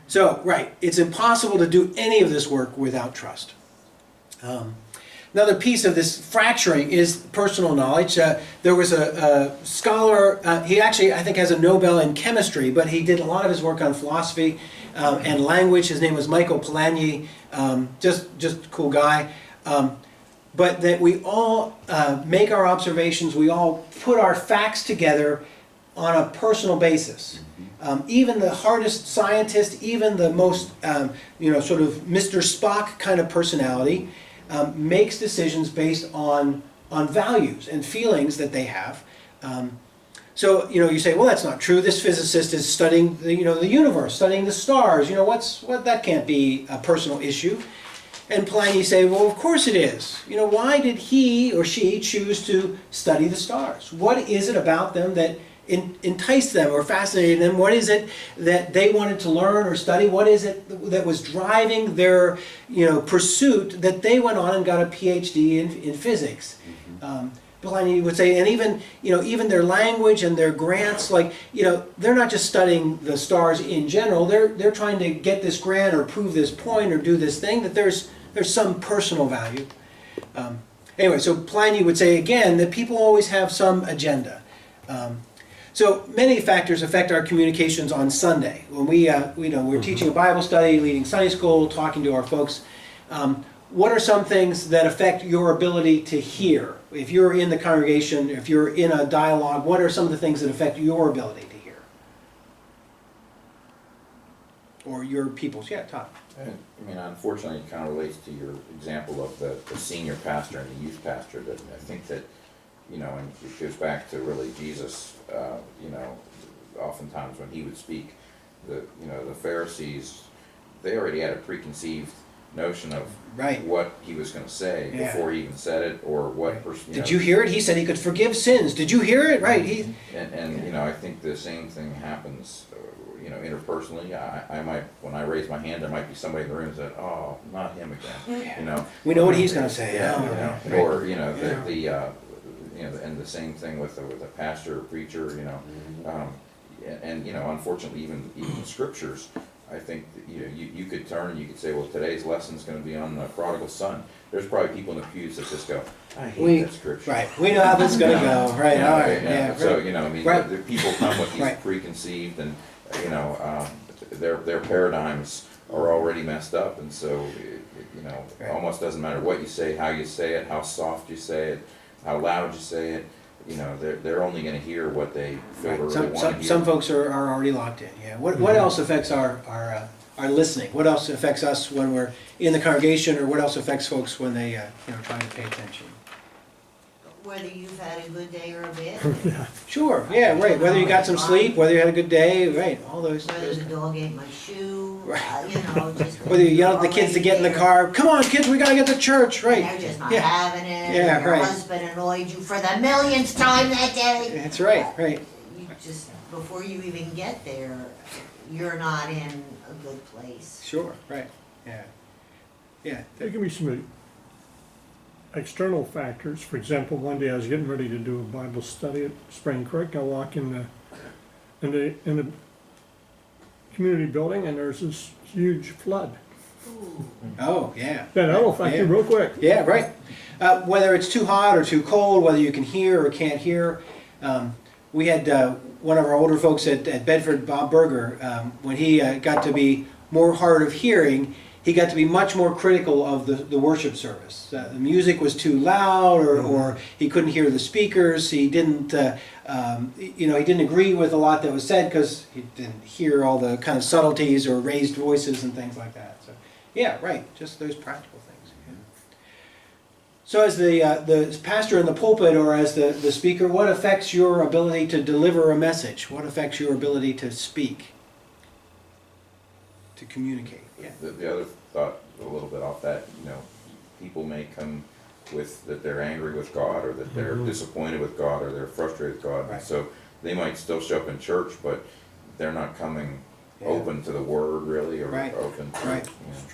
[SPEAKER 1] So, right, it's impossible to do any of this work without trust. Another piece of this fracturing is personal knowledge. There was a scholar, he actually, I think, has a Nobel in chemistry, but he did a lot of his work on philosophy and language. His name was Michael Polanyi, just a cool guy. But that we all make our observations, we all put our facts together on a personal basis. Even the hardest scientist, even the most, sort of Mr. Spock kind of personality, makes decisions based on values and feelings that they have. So you say, well, that's not true. This physicist is studying the universe, studying the stars. That can't be a personal issue. And Polanyi say, well, of course it is. Why did he or she choose to study the stars? What is it about them that enticed them or fascinated them? What is it that they wanted to learn or study? What is it that was driving their pursuit that they went on and got a PhD in physics? Polanyi would say, and even their language and their grants, they're not just studying the stars in general. They're trying to get this grant or prove this point or do this thing, that there's some personal value. Anyway, so Polanyi would say again that people always have some agenda. So many factors affect our communications on Sunday. When we're teaching a Bible study, leading Sunday school, talking to our folks, what are some things that affect your ability to hear? If you're in the congregation, if you're in a dialogue, what are some of the things that affect your ability to hear? Or your people's, yeah, Todd.
[SPEAKER 9] I mean, unfortunately, it kind of relates to your example of the senior pastor and the youth pastor, that I think that, you know, and it goes back to really Jesus, you know, oftentimes when he would speak, you know, the Pharisees, they already had a preconceived notion of
[SPEAKER 1] Right.
[SPEAKER 9] what he was going to say
[SPEAKER 1] Yeah.
[SPEAKER 9] before he even said it, or what person.
[SPEAKER 1] Did you hear it? He said he could forgive sins. Did you hear it? Right. He.
[SPEAKER 9] And you know, I think the same thing happens, you know, interpersonally. I might, when I raise my hand, there might be somebody in the room that said, "Oh, not him again," you know.
[SPEAKER 1] We know what he's going to say.
[SPEAKER 9] Yeah,
[SPEAKER 1] Oh,
[SPEAKER 9] you
[SPEAKER 1] right.
[SPEAKER 9] know, or you know,
[SPEAKER 1] Yeah.
[SPEAKER 9] you know, and the same thing with a pastor or preacher, you know, and you know, unfortunately, even the scriptures. I think that, you know, you could turn and you could say, well, today's lesson is going to be on the prodigal son. There's probably people in the pews that just go, I hate that scripture.
[SPEAKER 1] Right. We know how this is going to go. Right.
[SPEAKER 9] Yeah,
[SPEAKER 1] All right.
[SPEAKER 9] yeah.
[SPEAKER 1] Yeah.
[SPEAKER 9] So,
[SPEAKER 1] Right.
[SPEAKER 9] you know, I mean,
[SPEAKER 1] Right.
[SPEAKER 9] the people come with these
[SPEAKER 1] Right.
[SPEAKER 9] preconceived and, you know, their paradigms are already messed up. And so, you know,
[SPEAKER 1] Right.
[SPEAKER 9] almost doesn't matter what you say, how you say it, how soft you say it, how loud you say it. You know, they're only going to hear what they feel
[SPEAKER 1] Right.
[SPEAKER 9] they really
[SPEAKER 1] Some,
[SPEAKER 9] want to
[SPEAKER 1] some,
[SPEAKER 9] hear.
[SPEAKER 1] some folks are already locked in. Yeah. What else affects our listening? What else affects us when we're in the congregation, or what else affects folks when they you know, trying to pay attention?
[SPEAKER 3] Whether you've had a good day or a bad,
[SPEAKER 1] Sure. Yeah. Right. Whether you got some sleep, whether you had a good day. Right. All those.
[SPEAKER 3] whether the dog ate my shoe,
[SPEAKER 1] Right.
[SPEAKER 3] you know, just.
[SPEAKER 1] Whether you yell at the kids to get in the car. Come on, kids. We gotta get to church.
[SPEAKER 3] And
[SPEAKER 1] Right.
[SPEAKER 3] they're just not
[SPEAKER 1] Yeah.
[SPEAKER 3] having it.
[SPEAKER 1] Yeah,
[SPEAKER 3] and your
[SPEAKER 1] right.
[SPEAKER 3] husband annoyed you for the millionth time that day.
[SPEAKER 1] That's right. Right.
[SPEAKER 3] You just, before you even get there, you're not in a good place.
[SPEAKER 1] Sure. Right. Yeah. Yeah.
[SPEAKER 5] There can be some external factors. For example, one day I was getting ready to do a Bible study at Spring Creek. I walk in the community building, and there's this huge flood.
[SPEAKER 1] Oh, yeah.
[SPEAKER 5] Yeah, that'll affect you
[SPEAKER 1] Yeah.
[SPEAKER 5] real quick.
[SPEAKER 1] Yeah, right. Whether it's too hot or too cold, whether you can hear or can't hear. We had one of our older folks at Bedford, Bob Berger, when he got to be more hard of hearing, he got to be much more critical of the worship service. The music was too loud, or he couldn't hear the speakers. He didn't, you know, he didn't agree with a lot that was said because he didn't hear all the kind of subtleties or raised voices and things like that. So, yeah, right. Just those practical things. Yeah. So, as the pastor in the pulpit, or as the speaker, what affects your ability to deliver a message? What affects your ability to speak, to communicate? Yeah.
[SPEAKER 9] The other thought, a little bit off that, you know, people may come with that they're angry with God, or that they're disappointed with God, or they're frustrated with God.
[SPEAKER 1] Right.
[SPEAKER 9] So they might still show up in church, but they're not coming
[SPEAKER 1] Yeah.
[SPEAKER 9] open to the Word really, or
[SPEAKER 1] Right.
[SPEAKER 9] open to,
[SPEAKER 1] Right.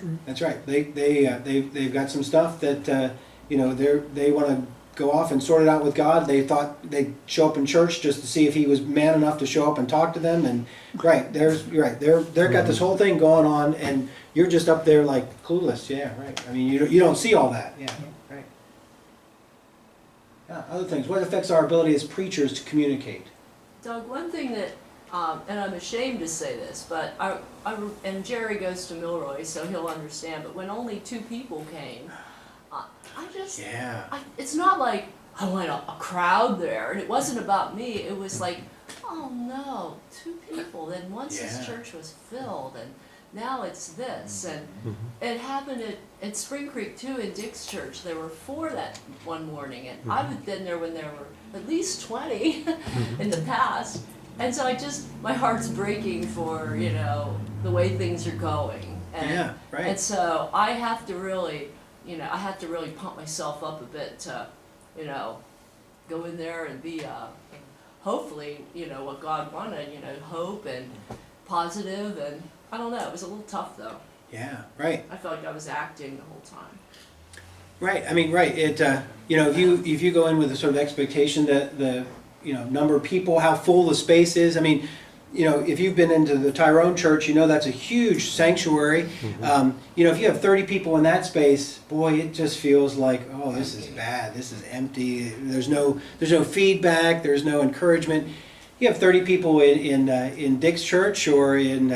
[SPEAKER 9] you know.
[SPEAKER 1] That's right. They've got some stuff that you know, they want to go off and sort it out with God. They thought they'd show up in church just to see if He was man enough to show up and talk to them. And you're right. They've got this whole thing going on, and you're just up there like clueless. Yeah, right. I mean, you don't see all that. Yeah, right. Yeah, other things. What affects our ability as preachers to communicate?
[SPEAKER 2] Doug, one thing that, and I'm ashamed to say this, but and Jerry goes to Milroy, so he'll understand, but when only 2 people came,
[SPEAKER 1] Yeah.
[SPEAKER 2] it's not like I want a crowd there, and it wasn't about me, it was like, oh no, 2 people, then once
[SPEAKER 1] Yeah.
[SPEAKER 2] this church was filled, and now it's this, and it happened at Spring Creek too, in Dick's church, there were 4 that one morning, and I've been there when there were at least 20 in the past, and so my heart's breaking for, you know, the way things are going, and,
[SPEAKER 1] Yeah. Right.
[SPEAKER 2] and so I have to really, you know, I have to really pump myself up a bit to, you know, go in there and be, hopefully, you know, what God wanted, you know, hope and positive, and I don't know, it was a little tough though.
[SPEAKER 1] Yeah. Right.
[SPEAKER 2] I felt like I was acting the whole time.
[SPEAKER 1] Right. I mean, right. It you know, if you go in with a sort of expectation that the you know number of people, how full the space is. I mean, you know, if you've been into the Tyrone Church, you know that's a huge sanctuary. You know, if you have 30 people in that space, boy, it just feels like, oh, this is bad. This is empty. There's no feedback. There's no encouragement. you have 30 people in Dick's church or in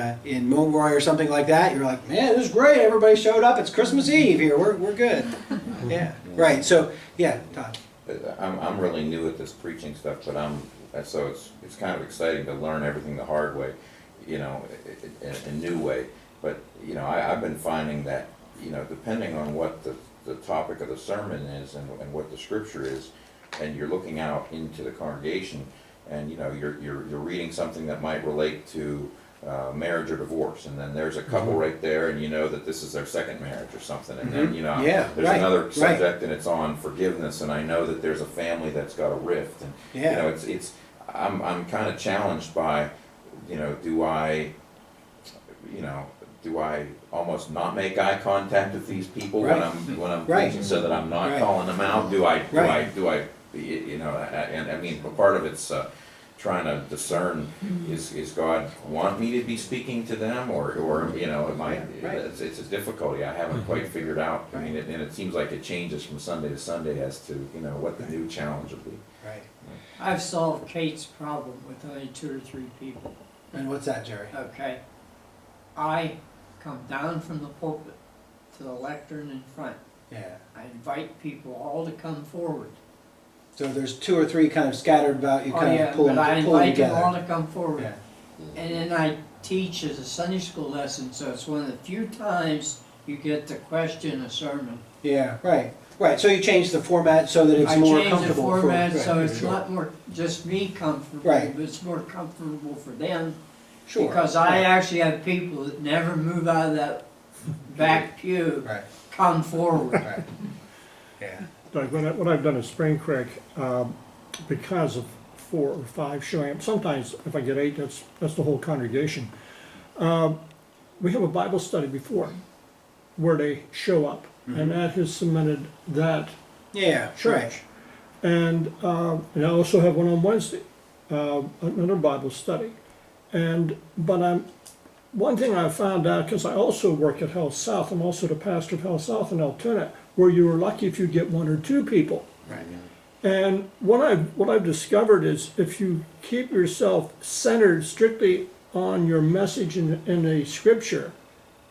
[SPEAKER 1] Milroy or something like that, you're like, man, this is great, everybody showed up, it's Christmas Eve here, we're good. Yeah, right, so, yeah, Todd.
[SPEAKER 9] I'm really new at this preaching stuff, but so it's kind of exciting to learn everything the hard way, you know, in a new way. But, you know, I've been finding that, you know, depending on what the topic of the sermon is and what the scripture is, and you're looking out into the congregation, and, you know, you're reading something that might relate to marriage or divorce, and then there's a couple right there, and you know that this is their second marriage or something, and then, you know,
[SPEAKER 1] Yeah,
[SPEAKER 9] there's
[SPEAKER 1] right,
[SPEAKER 9] another
[SPEAKER 1] right.
[SPEAKER 9] subject and it's on forgiveness, and I know that there's a family that's got a rift, and, you
[SPEAKER 1] Yeah.
[SPEAKER 9] know, I'm kind of challenged by, you know, do I almost not make eye contact with these people when I'm
[SPEAKER 1] Right.
[SPEAKER 9] preaching, so that I'm not
[SPEAKER 1] Right.
[SPEAKER 9] calling them out? Do I,
[SPEAKER 1] Right.
[SPEAKER 9] you know, and I mean, part of it's trying to discern, is God want me to be speaking to them, or you know, am I,
[SPEAKER 1] Right.
[SPEAKER 9] it's a difficulty I haven't quite figured out. I mean, and it seems like it changes from Sunday to Sunday as to, you know, what the new challenge will be.
[SPEAKER 1] Right.
[SPEAKER 6] I've solved Kate's problem with only 2 or 3 people,
[SPEAKER 1] And what's that, Jerry?
[SPEAKER 6] okay? I come down from the pulpit to the lectern in front.
[SPEAKER 1] Yeah.
[SPEAKER 6] I invite people all to come forward.
[SPEAKER 1] So there's 2 or 3 kind of scattered about, you
[SPEAKER 6] Oh,
[SPEAKER 1] kind
[SPEAKER 6] yeah,
[SPEAKER 1] of pull
[SPEAKER 6] but I
[SPEAKER 1] them
[SPEAKER 6] invite them all
[SPEAKER 1] together.
[SPEAKER 6] to come forward.
[SPEAKER 1] Yeah.
[SPEAKER 6] And then I teach as a Sunday school lesson, so it's one of the few times you get to question a sermon.
[SPEAKER 1] Yeah, right, right, so you change the format so that it's more
[SPEAKER 6] I change the
[SPEAKER 1] comfortable for.
[SPEAKER 6] format, so
[SPEAKER 1] right,
[SPEAKER 6] it's
[SPEAKER 1] sure.
[SPEAKER 6] not more just me comfortable,
[SPEAKER 1] Right.
[SPEAKER 6] but it's more comfortable for them.
[SPEAKER 1] Sure.
[SPEAKER 6] Because I
[SPEAKER 1] right,
[SPEAKER 6] actually have people that never move out of that back pew,
[SPEAKER 1] Right,
[SPEAKER 6] come forward.
[SPEAKER 1] right. Yeah.
[SPEAKER 5] Like what I've done at Spring Creek, because of 4 or 5 showing up, sometimes if I get 8, that's the whole congregation. We have a Bible study before where they show up, and that has cemented that
[SPEAKER 1] Yeah, right.
[SPEAKER 5] church. And I also have one on Wednesday, another Bible study. One thing I found out, because I also work at Health South, I'm also the pastor of Health South in Altoona, where you were lucky if you get 1 or 2 people.
[SPEAKER 1] Right.
[SPEAKER 5] And what I've discovered is if you keep yourself centered strictly on your message in the scripture,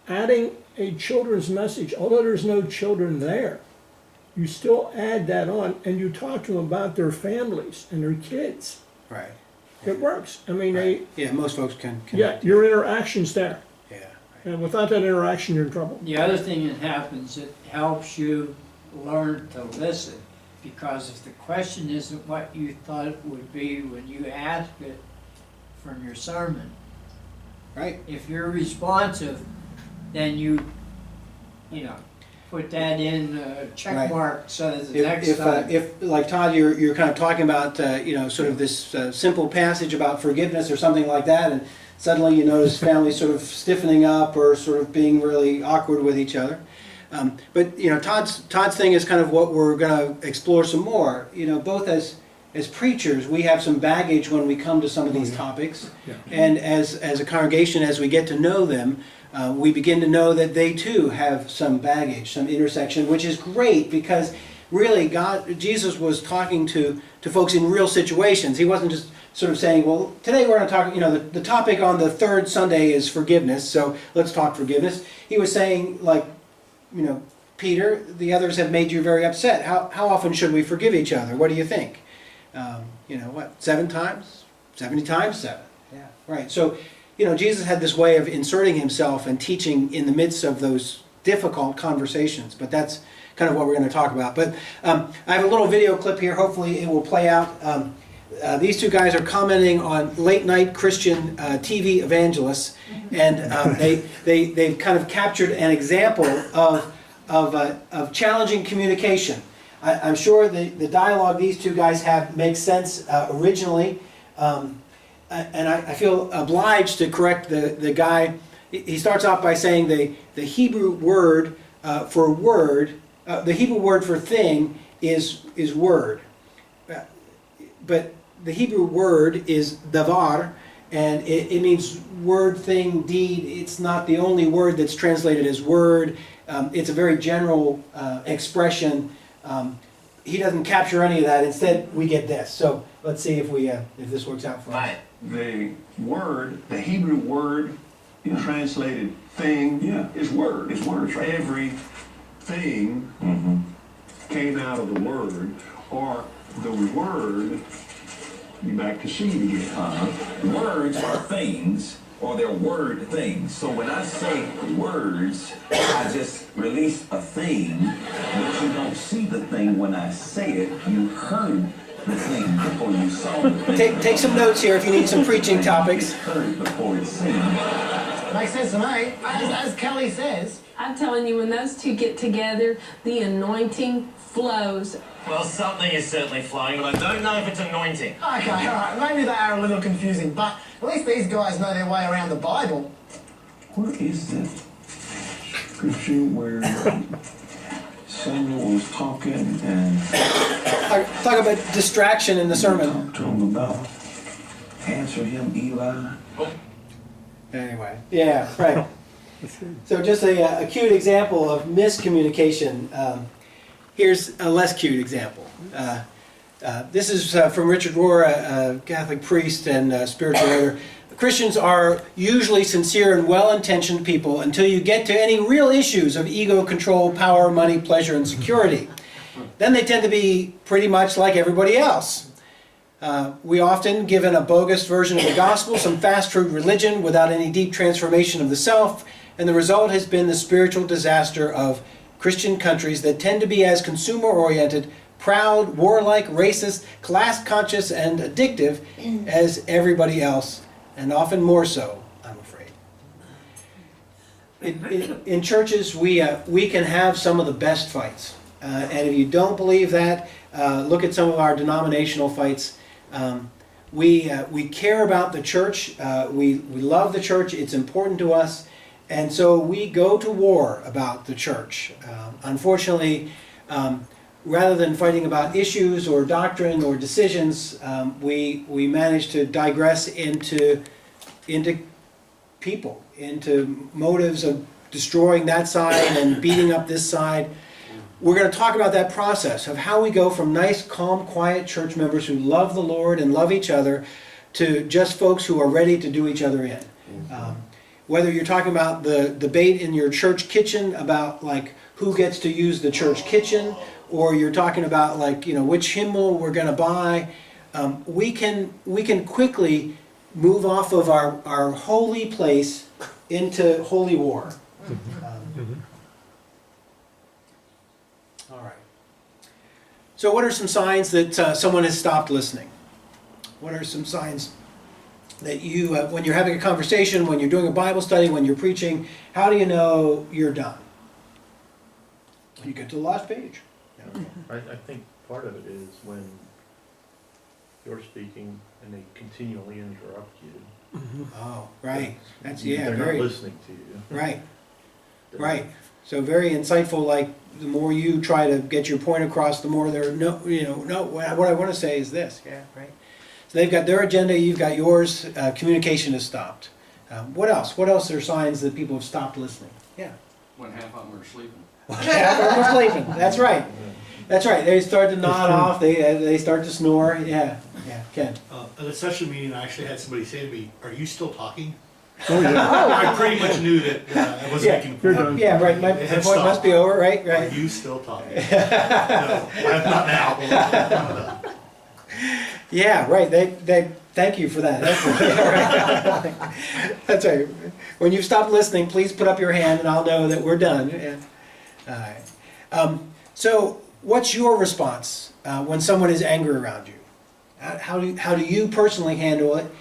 [SPEAKER 5] adding a children's message, although there's no children there, you still add that on and you talk to them about their families and their kids.
[SPEAKER 1] Right.
[SPEAKER 5] It works. I mean,
[SPEAKER 1] Yeah, most folks can.
[SPEAKER 5] yeah, your interaction's there.
[SPEAKER 1] Yeah.
[SPEAKER 5] And without that interaction, you're in trouble.
[SPEAKER 6] The other thing that happens, it helps you learn to listen, because if the question isn't what you thought it would be when you asked it from your sermon,
[SPEAKER 1] Right.
[SPEAKER 6] if you're responsive, then you know, put that in check
[SPEAKER 1] Right.
[SPEAKER 6] mark so that the next
[SPEAKER 1] If,
[SPEAKER 6] time.
[SPEAKER 1] if, like Todd, you're kind of talking about, you know, sort of this simple passage about forgiveness or something like that, and suddenly you notice families sort of stiffening up or sort of being really awkward with each other. But, you know, Todd's thing is kind of what we're going to explore some more. You know, both as preachers, we have some baggage when we come to some of these topics.
[SPEAKER 5] Yeah.
[SPEAKER 1] And as a congregation, as we get to know them, we begin to know that they too have some baggage, some intersection, which is great because really Jesus was talking to folks in real situations. He wasn't just sort of saying, well, today we're going to talk, you know, the topic on the 3rd Sunday is forgiveness, so let's talk forgiveness. He was saying, like, you know, Peter, the others have made you very upset. How often should we forgive each other? What do you think? You know, what, 7 times? 70 times 7. Yeah, right. So, you know, Jesus had this way of inserting himself and teaching in the midst of those difficult conversations. But that's kind of what we're going to talk about. But I have a little video clip here. Hopefully it will play out. These 2 guys are commenting on late night Christian TV evangelists, and they've kind of captured an example of challenging communication. I'm sure the dialogue these 2 guys have makes sense originally, and I feel obliged to correct the guy. He starts off by saying the Hebrew word for word, the Hebrew word for thing is word, but the Hebrew word is davar, and it means word, thing, deed. It's not the only word that's translated as word. It's a very general expression. he doesn't capture any of that. Instead, we get this. So let's see if this works out for us.
[SPEAKER 10] Right. The word, the Hebrew word, translated thing, is word. It's words, right? Everything came out of the word, or the word, you back to seed again.
[SPEAKER 11] Words are things, or they're word things. So when I say words, I just release a thing, but you don't see the thing when I say it. You heard the thing before you saw the thing.
[SPEAKER 1] Take some notes here if you need some preaching topics.
[SPEAKER 11] Heard before it's seen.
[SPEAKER 12] Makes sense to me. As Kelly says.
[SPEAKER 13] I'm telling you, when those two get together, the anointing flows.
[SPEAKER 14] Well, something is certainly flowing, but I don't know if it's anointing.
[SPEAKER 12] Okay, alright, maybe they are a little confusing, but at least these guys know their way around the Bible.
[SPEAKER 10] What is that scripture where Samuel was talking and
[SPEAKER 1] Talk about distraction in the sermon.
[SPEAKER 10] talked to him about answer him, Eli?
[SPEAKER 1] Anyway, yeah, right. So just a cute example of miscommunication. Here's a less cute example. This is from Richard Rohr, a Catholic priest and spiritual leader. Christians are usually sincere and well-intentioned people until you get to any real issues of ego, control, power, money, pleasure, and security. Then they tend to be pretty much like everybody else. We often given a bogus version of the gospel, some fast food religion without any deep transformation of the self, and the result has been the spiritual disaster of Christian countries that tend to be as consumer-oriented, proud, warlike, racist, class-conscious, and addictive as everybody else, and often more so, I'm afraid. In churches, we can have some of the best fights. And if you don't believe that, look at some of our denominational fights. We care about the church. We love the church. It's important to us. And so we go to war about the church. Unfortunately, rather than fighting about issues or doctrine or decisions, we manage to digress into people, into motives of destroying that side and beating up this side. We're going to talk about that process of how we go from nice, calm, quiet church members who love the Lord and love each other to just folks who are ready to do each other in. Whether you're talking about the debate in your church kitchen about like who gets to use the church kitchen, or you're talking about like, you know, which hymnal we're going to buy, we can quickly move off of our holy place into holy war. All right. So what are some signs that someone has stopped listening? What are some signs that you, when you're having a conversation, when you're doing a Bible study, when you're preaching, how do you know you're done? You get to the last page.
[SPEAKER 7] I think part of it is when you're speaking and they continually interrupt you.
[SPEAKER 1] Oh, right. That's,
[SPEAKER 7] They're
[SPEAKER 1] very,
[SPEAKER 7] not listening to you.
[SPEAKER 1] right, right. So very insightful, like the more you try to get your point across, the more they're, no, what I want to say is this, yeah, right. So they've got their agenda, you've got yours, communication is stopped. What else? What else are signs that people have stopped listening? Yeah.
[SPEAKER 15] When half of them are sleeping.
[SPEAKER 1] Half of them are sleeping, that's right. That's right, they start to nod off, they start to snore, yeah, Ken.
[SPEAKER 16] At a session meeting, I actually had somebody say to me, "Are you still talking?"
[SPEAKER 5] Oh, yeah.
[SPEAKER 16] I pretty much knew that I wasn't making a
[SPEAKER 5] you're
[SPEAKER 16] point.
[SPEAKER 5] done.
[SPEAKER 1] Yeah, right, my
[SPEAKER 16] It had
[SPEAKER 1] point must
[SPEAKER 16] stopped.
[SPEAKER 1] be over, right,
[SPEAKER 16] Are
[SPEAKER 1] right.
[SPEAKER 16] you still talking? No, not now.
[SPEAKER 1] Yeah, right, they, thank you for that. That's right. When you've stopped listening, please put up your hand and I'll know that we're done. Yeah. All right. So what's your response when someone is angry around you? How do you personally handle it?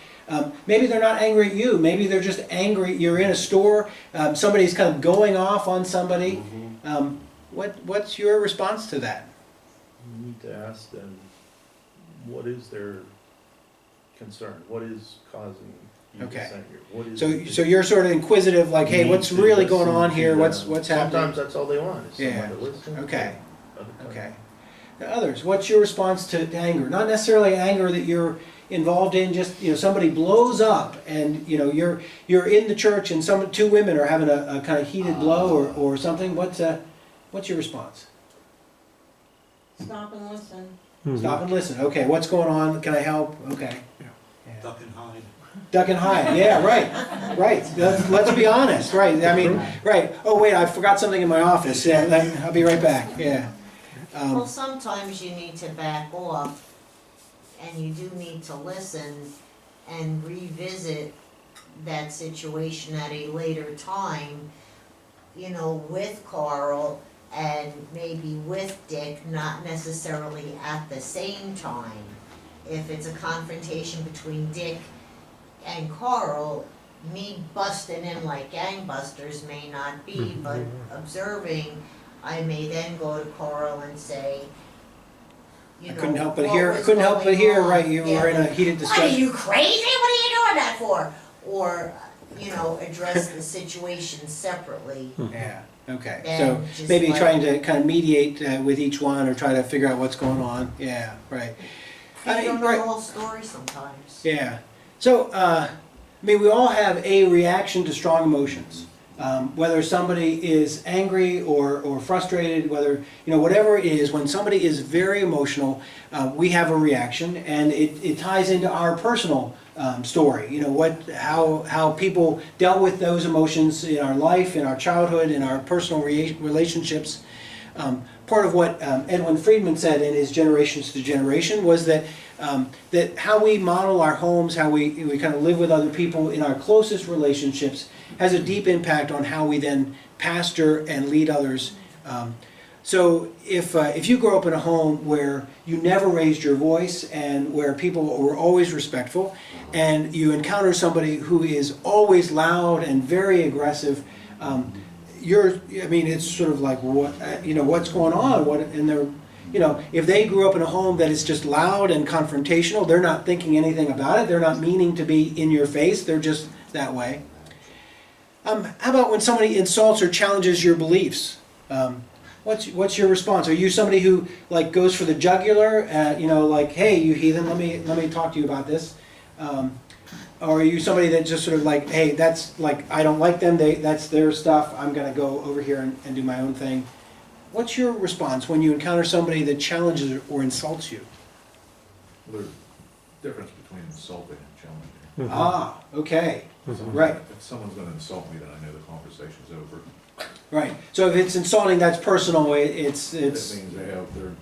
[SPEAKER 1] Maybe they're not angry at you. Maybe they're just angry. You're in a store. Somebody's kind of going off on somebody. What's your response to that?
[SPEAKER 7] You need to ask them, what is their concern? What is causing you to
[SPEAKER 1] Okay.
[SPEAKER 7] say here? What is
[SPEAKER 1] So you're sort of inquisitive, like, hey,
[SPEAKER 7] You
[SPEAKER 1] what's
[SPEAKER 7] need to
[SPEAKER 1] really going
[SPEAKER 7] listen
[SPEAKER 1] on
[SPEAKER 7] to
[SPEAKER 1] here?
[SPEAKER 7] them.
[SPEAKER 1] What's happening?
[SPEAKER 7] Sometimes that's all they want, is
[SPEAKER 1] Yeah.
[SPEAKER 7] someone to listen.
[SPEAKER 1] Okay.
[SPEAKER 7] Other times-
[SPEAKER 1] Okay. Now, others, what's your response to anger? Not necessarily anger that you're involved in, just somebody blows up and you're in the church and two women are having a kind of heated blow or something. What's your response?
[SPEAKER 3] Stop and listen.
[SPEAKER 1] Stop and listen. Okay, what's going on? Can I help? Okay. Yeah.
[SPEAKER 16] Duck and hide.
[SPEAKER 1] Duck and hide. Yeah, right. Right. Let's be honest. Right. I mean, right. Oh wait, I forgot something in my office. Yeah, I'll be right back. Yeah.
[SPEAKER 3] Well, sometimes you need to back off, and you do need to listen and revisit that situation at a later time, you know, with Carl and maybe with Dick, not necessarily at the same time. If it's a confrontation between Dick and Carl, me busting in like gangbusters may not be, but observing, I may then go to Carl and say, you
[SPEAKER 1] I
[SPEAKER 3] know,
[SPEAKER 1] couldn't help but
[SPEAKER 3] what
[SPEAKER 1] hear.
[SPEAKER 3] was
[SPEAKER 1] Couldn't help but
[SPEAKER 3] going
[SPEAKER 1] hear.
[SPEAKER 3] on?
[SPEAKER 1] Right. You
[SPEAKER 3] Yeah,
[SPEAKER 1] were in a
[SPEAKER 3] like,
[SPEAKER 1] heated
[SPEAKER 3] What, are
[SPEAKER 1] discussion.
[SPEAKER 3] you crazy? What are you doing that for? Or, you know, address the situation separately.
[SPEAKER 1] Yeah. Okay.
[SPEAKER 3] And
[SPEAKER 1] So
[SPEAKER 3] just
[SPEAKER 1] maybe
[SPEAKER 3] like-
[SPEAKER 1] trying to kind of mediate with each one, or try to figure out what's going on. Yeah. Right.
[SPEAKER 3] You don't know
[SPEAKER 1] right.
[SPEAKER 3] the whole story sometimes.
[SPEAKER 1] Yeah. So, I mean, we all have a reaction to strong emotions. Whether somebody is angry or frustrated, whether, you know, whatever it is, when somebody is very emotional, we have a reaction, and it ties into our personal story. You know, how people dealt with those emotions in our life, in our childhood, in our personal relationships. Part of what Edwin Friedman said in his Generations to Generation was that that how we model our homes, how we kind of live with other people in our closest relationships, has a deep impact on how we then pastor and lead others. So if you grow up in a home where you never raised your voice and where people were always respectful, and you encounter somebody who is always loud and very aggressive, I mean, it's sort of like, what, you know, what's going on? And they're, you know, if they grew up in a home that is just loud and confrontational, they're not thinking anything about it. They're not meaning to be in your face. They're just that way. How about when somebody insults or challenges your beliefs? What's your response? Are you somebody who like goes for the jugular? You know, like, hey, you heathen, let me talk to you about this. Or are you somebody that just sort of like, hey, that's like, I don't like them, that's their stuff, I'm going to go over here and do my own thing? What's your response when you encounter somebody that challenges or insults you?
[SPEAKER 16] There's a difference between insulting and challenging.
[SPEAKER 1] Ah, okay, right.
[SPEAKER 16] If someone's gonna insult me, then I know the conversation's over.
[SPEAKER 1] Right, so if it's insulting, that's personal, it's
[SPEAKER 16] That means they have their.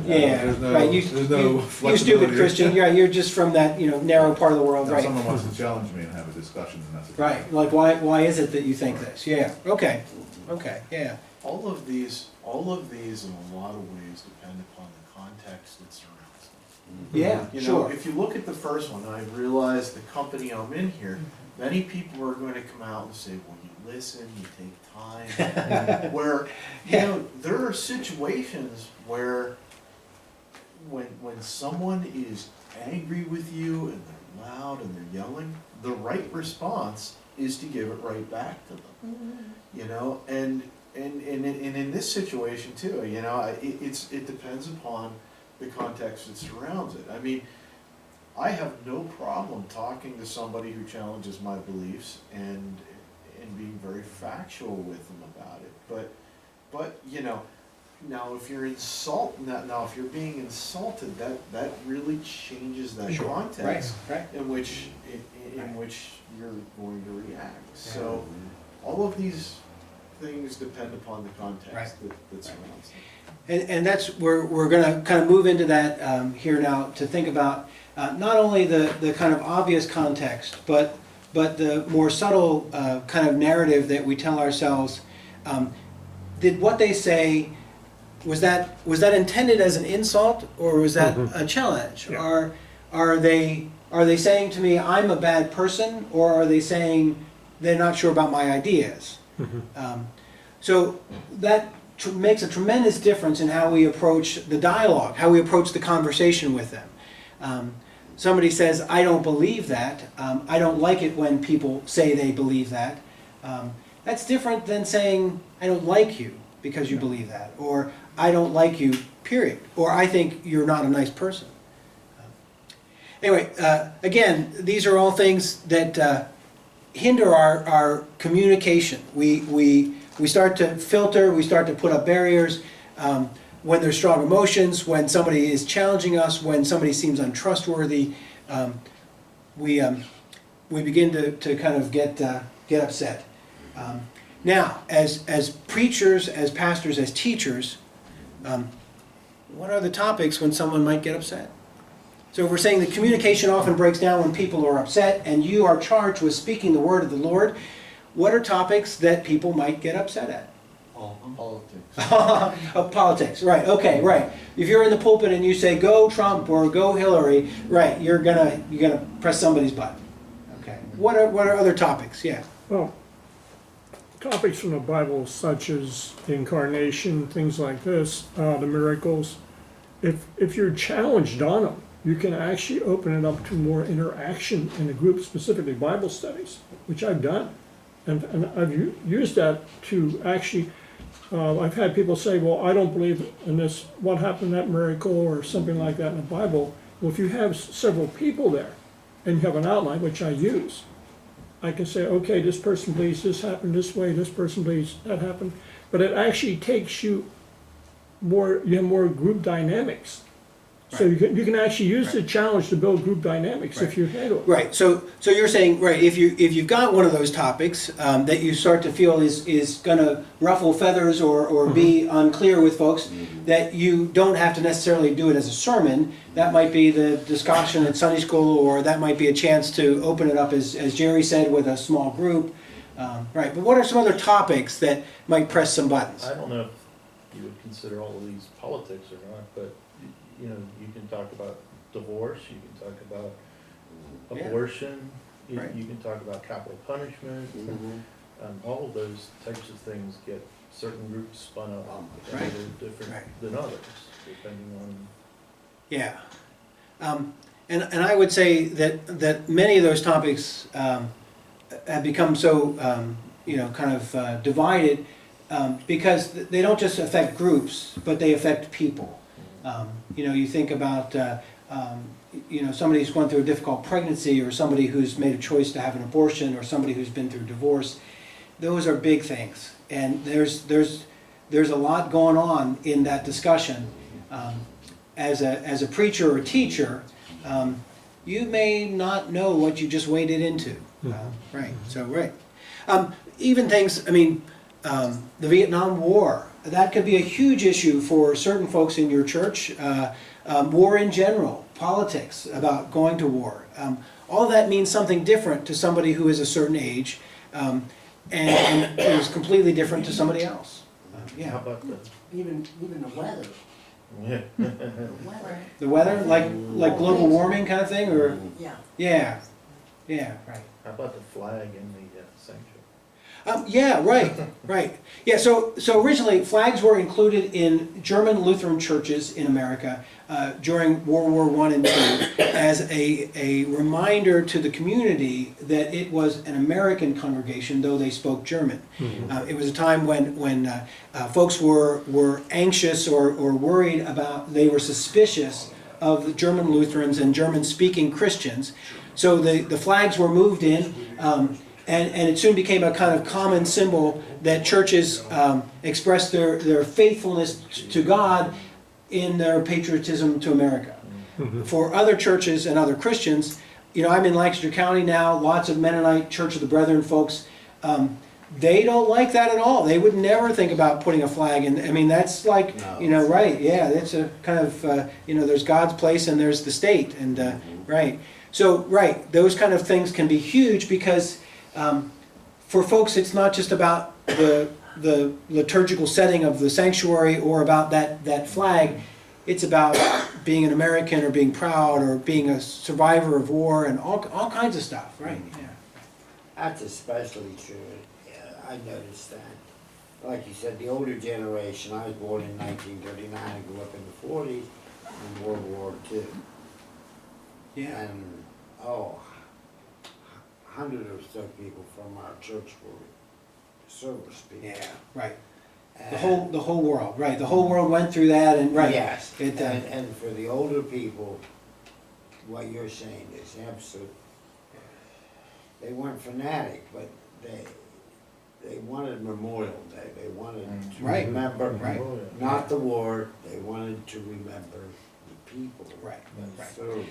[SPEAKER 1] yeah,
[SPEAKER 16] There's no-
[SPEAKER 1] right, you
[SPEAKER 16] there's no
[SPEAKER 1] stupid
[SPEAKER 16] flexibility.
[SPEAKER 1] Christian, you're just from that, you know, narrow part of the world,
[SPEAKER 16] Now,
[SPEAKER 1] right?
[SPEAKER 16] someone wants to challenge me and have a discussion, and that's.
[SPEAKER 1] Right, like why is it that you think this? Yeah, okay, yeah.
[SPEAKER 7] All of these in a lot of ways depend upon the context that surrounds them.
[SPEAKER 1] Yeah,
[SPEAKER 7] You know,
[SPEAKER 1] sure.
[SPEAKER 7] if you look at the first one, I realize the company I'm in here, many people are going to come out and say, well, you listen, you take time. Where, you know, there are situations where when someone is angry with you and they're loud and they're yelling, the right response is to give it right back to them. You know, and in this situation too, you know, it depends upon the context that surrounds it. I mean, I have no problem talking to somebody who challenges my beliefs and being very factual with them about it. But you know, now if you're if you're being insulted, that really changes that
[SPEAKER 1] Sure.
[SPEAKER 7] context
[SPEAKER 1] Right.
[SPEAKER 7] in which you're going to react. So all of these things depend upon the context that surrounds them.
[SPEAKER 1] And that's where we're going to kind of move into that here now, to think about not only the kind of obvious context, but the more subtle kind of narrative that we tell ourselves. Did what they say, was that intended as an insult, or was that a challenge?
[SPEAKER 5] Yeah.
[SPEAKER 1] Are they saying to me, I'm a bad person, or are they saying they're not sure about my ideas? So that makes a tremendous difference in how we approach the dialogue, how we approach the conversation with them. Somebody says, I don't believe that. I don't like it when people say they believe that. That's different than saying, I don't like you because you believe that. Or, I don't like you, period. Or, I think you're not a nice person. Anyway, again, these are all things that hinder our communication. We start to filter, we start to put up barriers. when there's strong emotions, when somebody is challenging us, when somebody seems untrustworthy, we begin to kind of get upset. Now, as preachers, as pastors, as teachers, what are the topics when someone might get upset? So we're saying that communication often breaks down when people are upset, and you are charged with speaking the word of the Lord. What are topics that people might get upset at?
[SPEAKER 16] Politics.
[SPEAKER 1] Of politics, right, okay, right. If you're in the pulpit and you say, go Trump or go Hillary, right, you're gonna press somebody's button. Okay. What are other topics? Yeah.
[SPEAKER 5] Well, topics from the Bible such as the incarnation, things like this, the miracles, if you're challenged on them, you can actually open it up to more interaction in a group, specifically Bible studies, which I've done. And I've used that to actually, I've had people say, well, I don't believe in this, what happened, that miracle, or something like that in the Bible. Well, if you have several people there, and you have an outline, which I use, I can say, okay, this person believes this happened this way, this person believes that happened. But it actually takes you more, you have more group dynamics. So you can actually use the challenge to build group dynamics if you handle it.
[SPEAKER 1] Right. So you're saying, right, if you've got one of those topics that you start to feel is going to ruffle feathers or be unclear with folks, that you don't have to necessarily do it as a sermon. That might be the discussion at Sunday school, or that might be a chance to open it up, as Jerry said, with a small group. Right. But what are some other topics that might press some buttons?
[SPEAKER 7] I don't know if you would consider all of these politics or not, but you know, you can talk about divorce, you can talk about abortion,
[SPEAKER 1] Right.
[SPEAKER 7] you can talk about capital punishment. All of those types of things get certain groups spun up that
[SPEAKER 1] Right.
[SPEAKER 7] are different
[SPEAKER 1] Right.
[SPEAKER 7] than others, depending on.
[SPEAKER 1] Yeah. And I would say that many of those topics have become so, kind of divided because they don't just affect groups, but they affect people. You think about, somebody who's going through a difficult pregnancy, or somebody who's made a choice to have an abortion, or somebody who's been through divorce. Those are big things. And there's a lot going on in that discussion. As a preacher or teacher, you may not know what you just waded into. Right. So, right. Even things, the Vietnam War, that could be a huge issue for certain folks in your church. War in general, politics about going to war. All that means something different to somebody who is a certain age, and is completely different to somebody else.
[SPEAKER 7] How about the,
[SPEAKER 12] Even the weather.
[SPEAKER 1] The weather, like global warming kind of thing, or
[SPEAKER 12] Yeah.
[SPEAKER 1] yeah, right.
[SPEAKER 7] how about the flag in the sanctuary?
[SPEAKER 1] Yeah, right. Yeah, so originally flags were included in German Lutheran churches in America during World War I and II as a reminder to the community that it was an American congregation, though they spoke German. It was a time when folks were anxious or worried about, they were suspicious of the German Lutherans and German-speaking Christians. So the flags were moved in. And it soon became a kind of common symbol that churches expressed their faithfulness to God in their patriotism to America. For other churches and other Christians, I'm in Lancaster County now, lots of Mennonite Church of the Brethren folks, they don't like that at all. They would never think about putting a flag in. That's like, right, yeah, it's a kind of, there's God's place and there's the state, and right. So, right, those kind of things can be huge because for folks, it's not just about the liturgical setting of the sanctuary or about that flag. It's about being an American or being proud or being a survivor of war and all kinds of stuff, right? Yeah.
[SPEAKER 4] That's especially true. Yeah, I noticed that. Like you said, the older generation, I was born in 1939, I grew up in the 40s, in World War II.
[SPEAKER 1] Yeah.
[SPEAKER 4] And, 100 or so people from our church were service people.
[SPEAKER 1] Yeah, right. The whole world, right? The whole world went through that, and right.
[SPEAKER 4] Yes, and for the older people, what you're saying is absolute. They weren't fanatic, but they wanted Memorial Day, they wanted to
[SPEAKER 1] Right,
[SPEAKER 4] remember,
[SPEAKER 1] right.
[SPEAKER 4] not the war, they wanted to remember the people.
[SPEAKER 1] Right, right.
[SPEAKER 4] So,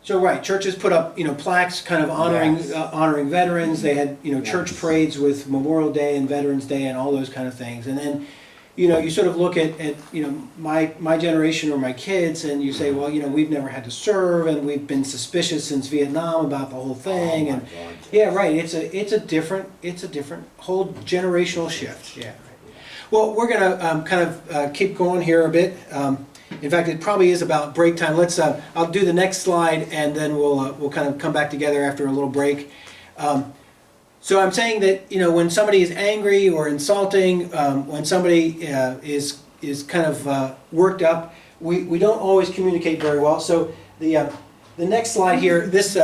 [SPEAKER 1] So, right, churches put up, plaques kind of honoring,
[SPEAKER 4] Yes.
[SPEAKER 1] honoring veterans. They had, church
[SPEAKER 4] Yes.
[SPEAKER 1] parades with Memorial Day and Veterans Day and all those kind of things. And then, you sort of look at my generation or my kids and you say, well, we've never had to serve and we've been suspicious since Vietnam about the whole thing.
[SPEAKER 4] oh my
[SPEAKER 1] And
[SPEAKER 4] God.
[SPEAKER 1] yeah, right, it's a different whole generational shift, yeah. Well, we're gonna kind of keep going here a bit. In fact, it probably is about break time. Let's. I'll do the next slide, and then we'll kind of come back together after a little break. So I'm saying that when somebody is angry or insulting, when somebody is kind of worked up, we don't always communicate very well. So the next slide here. This.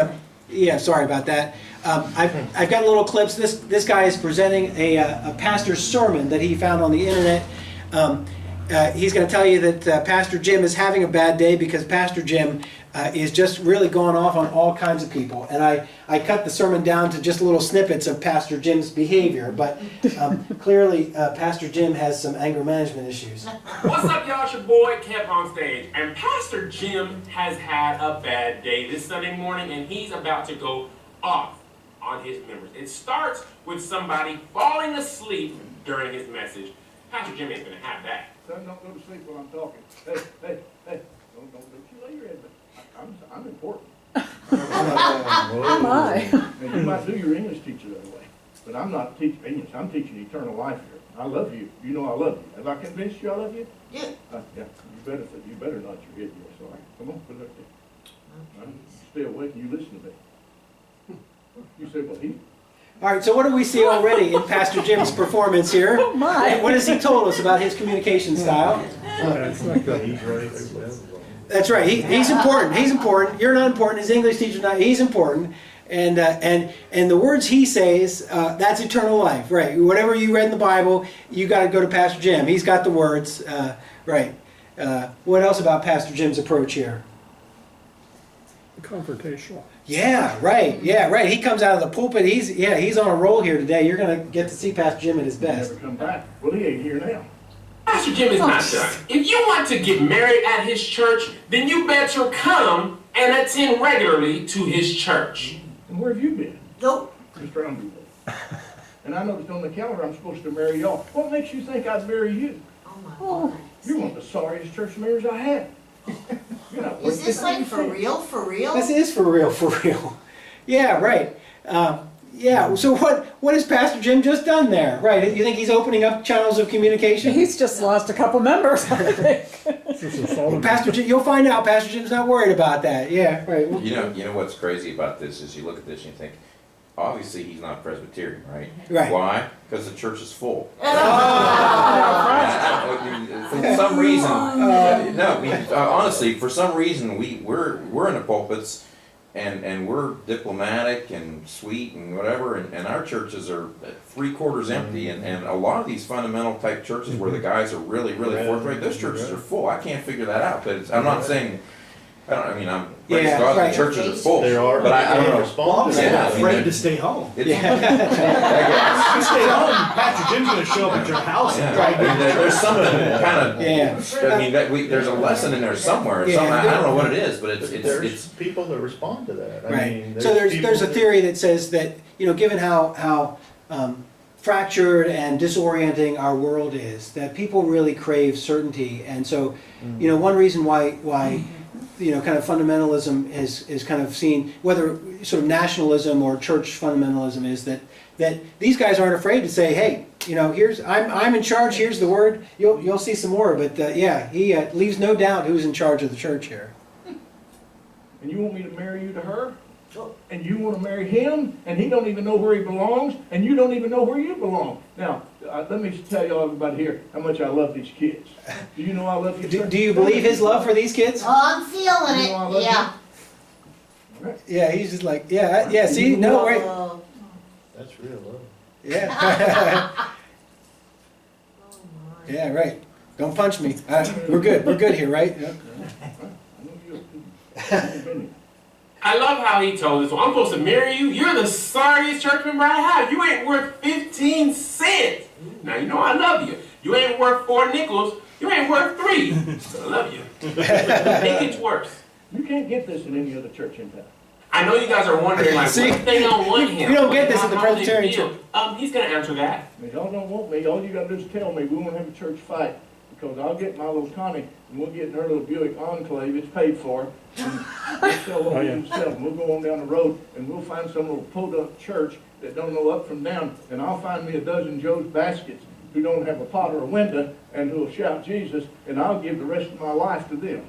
[SPEAKER 1] Yeah, sorry about that. I've got little clips. This guy is presenting a pastor's sermon that he found on the internet. He's going to tell you that Pastor Jim is having a bad day because Pastor Jim is just really going off on all kinds of people. And I cut the sermon down to just little snippets of Pastor Jim's behavior, but clearly Pastor Jim has some anger management issues.
[SPEAKER 17] What's up, y'all? It's your boy, Kev on stage. And Pastor Jim has had a bad day this Sunday morning, and he's about to go off on his members. It starts with somebody falling asleep during his message. Pastor Jim ain't gonna have that.
[SPEAKER 10] Son, don't go to sleep while I'm talking. Hey, don't you lay your head down. I'm important.
[SPEAKER 8] Am I?
[SPEAKER 10] Now, you might do your English teacher that way, but I'm not teaching English. I'm teaching eternal life here. I love you. You know I love you. Have I convinced you I love you?
[SPEAKER 3] Yeah.
[SPEAKER 10] Yeah. You better nod your head yes. All right. Come on, put it up there. Stay awake and you listen to me. You say, well, he.
[SPEAKER 1] All right, so what do we see already in Pastor Jim's performance here?
[SPEAKER 8] Oh my.
[SPEAKER 1] What has he told us about his communication style?
[SPEAKER 7] He's right.
[SPEAKER 1] That's right. He's important. He's important. You're not important. His English teacher's not. He's important. And the words he says, that's eternal life. Right. Whatever you read in the Bible, you got to go to Pastor Jim. He's got the words. Right. What else about Pastor Jim's approach here?
[SPEAKER 5] Confrontational.
[SPEAKER 1] Yeah. Right. Yeah. Right. He comes out of the pulpit. He's on a roll here today. You're going to get to see Pastor Jim at his best.
[SPEAKER 10] Never come back. Well, he ain't here now.
[SPEAKER 17] Pastor Jim is not done. If you want to get married at his church, then you better come and attend regularly to his church.
[SPEAKER 10] And where have you been?
[SPEAKER 3] Nope.
[SPEAKER 10] Just around me. And I noticed on the calendar I'm supposed to marry y'all. What makes you think I'd marry you?
[SPEAKER 3] Oh my God.
[SPEAKER 10] You're one of the sorriest church members I had. You're not
[SPEAKER 3] Is this like for real? For real?
[SPEAKER 1] This is for real. For real. Yeah. Right. Yeah. So what has Pastor Jim just done there? Right. You think he's opening up channels of communication?
[SPEAKER 8] He's just lost a couple members, I think.
[SPEAKER 1] Pastor Jim, you'll find out. Pastor Jim's not worried about that. Yeah. Right.
[SPEAKER 9] You know what's crazy about this is you look at this and you think, obviously he's not Presbyterian, right?
[SPEAKER 1] Right.
[SPEAKER 9] Why? Because the church is full.
[SPEAKER 1] Oh.
[SPEAKER 9] For some reason, honestly, for some reason we're in the pulpits and we're diplomatic and sweet and whatever, and our churches are 3/4 empty, and a lot of these fundamental type churches where the guys are really forthright, those churches are full. I can't figure that out, but I'm not saying. I'm praise God,
[SPEAKER 1] right.
[SPEAKER 9] the churches are full.
[SPEAKER 7] They are,
[SPEAKER 9] but I don't know.
[SPEAKER 16] Bob's afraid to stay home.
[SPEAKER 9] It's,
[SPEAKER 16] If you stay home, Pastor Jim's going to show up at your house.
[SPEAKER 9] Yeah.
[SPEAKER 16] And try to
[SPEAKER 9] I mean, there's something kind of.
[SPEAKER 1] Yeah.
[SPEAKER 9] I mean, there's a lesson in there somewhere.
[SPEAKER 1] Yeah.
[SPEAKER 9] I don't know what it is, but it's
[SPEAKER 7] there's people that respond to that. I
[SPEAKER 1] Right.
[SPEAKER 7] mean,
[SPEAKER 1] So there's a
[SPEAKER 7] people-
[SPEAKER 1] theory that says that given how fractured and disorienting our world is, that people really crave certainty, and so one reason why kind of fundamentalism is kind of seen, whether sort of nationalism or church fundamentalism, is that these guys aren't afraid to say, hey, here's I'm in charge. Here's the word. You'll see some more, but he leaves no doubt who's in charge of the church here.
[SPEAKER 10] And you want me to marry you to her? And you want to marry him? And he don't even know where he belongs? And you don't even know where you belong? Now, let me tell y'all everybody here how much I love these kids. Do you know I love you?
[SPEAKER 1] Do you believe his love for these kids?
[SPEAKER 3] Oh, I'm feeling
[SPEAKER 10] You know I
[SPEAKER 3] it.
[SPEAKER 10] love
[SPEAKER 3] Yeah.
[SPEAKER 10] Right.
[SPEAKER 1] Yeah, he's just like, yeah. See, no, right?
[SPEAKER 3] Oh,
[SPEAKER 7] That's real love.
[SPEAKER 1] Yeah.
[SPEAKER 3] oh my.
[SPEAKER 1] Yeah, right. Don't punch me. We're good. We're good here, right? Yep.
[SPEAKER 10] I know you're a
[SPEAKER 17] I love how he told us, well, I'm supposed to marry you? You're the sorriest church member I have. You ain't worth 15 cents. Now, you know I love you. You ain't worth 4 nickels. You ain't worth 3. But I love you. I think it's worse.
[SPEAKER 10] You can't get this in any other church in town.
[SPEAKER 17] I know you guys are wondering, like,
[SPEAKER 1] See?
[SPEAKER 17] what if they don't want him?
[SPEAKER 1] We don't get this at the
[SPEAKER 17] How do they
[SPEAKER 1] Presbyterian
[SPEAKER 17] feel?
[SPEAKER 1] church.
[SPEAKER 17] He's going to answer that.
[SPEAKER 10] If y'all don't want me, all you gotta do is tell me, we won't have a church fight. Because I'll get my little Connie, and we'll get in her little Buick Enclave, it's paid for. And we'll sell what we can sell, and we'll go on down the road, and we'll find some little podunk church that don't know up from down, and I'll find me a dozen Joe's baskets who don't have a pot or a window, and who'll shout Jesus, and I'll give the rest of my life to them.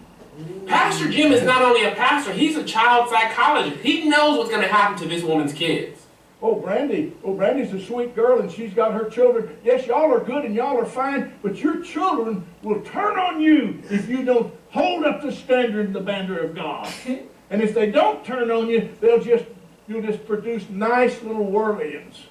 [SPEAKER 17] Pastor Jim is not only a pastor, he's a child psychologist. He knows what's going to happen to this woman's kids.
[SPEAKER 10] Brandy's a sweet girl and she's got her children. Yes, y'all are good and y'all are fine, but your children will turn on you if you don't hold up the standard and the banner of God. And if they don't turn on you, you'll just produce nice little whirlians.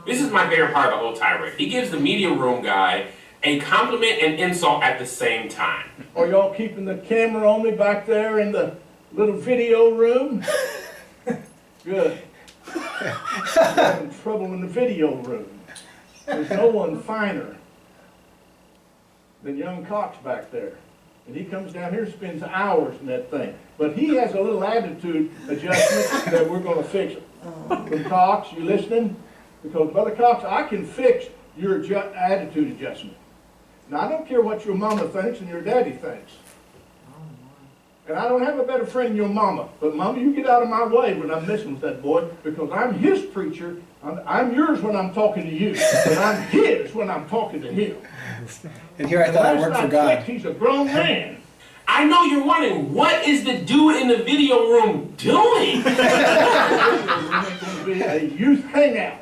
[SPEAKER 17] This is my favorite part of the whole tirade. He gives the media room guy a compliment and insult at the same time.
[SPEAKER 10] Are y'all keeping the camera on me back there in the little video room? Good. I'm having trouble in the video room. There's no one finer than young Cox back there. And he comes down here and spends hours in that thing. But he has a little attitude adjustment that we're going to fix. From Cox, you listening? Because Brother Cox, I can fix your attitude adjustment. Now, I don't care what your mama thinks and your daddy thinks. And I don't have a better friend than your mama. But mama, you get out of my way when I'm messing with that boy, because I'm his preacher. I'm yours when I'm talking to you. But I'm his when I'm talking to him.
[SPEAKER 1] And here I thought I worked for God.
[SPEAKER 10] He's a grown man.
[SPEAKER 17] I know you're wondering, what is the dude in the video room doing?
[SPEAKER 10] It's going to be a youth hangout.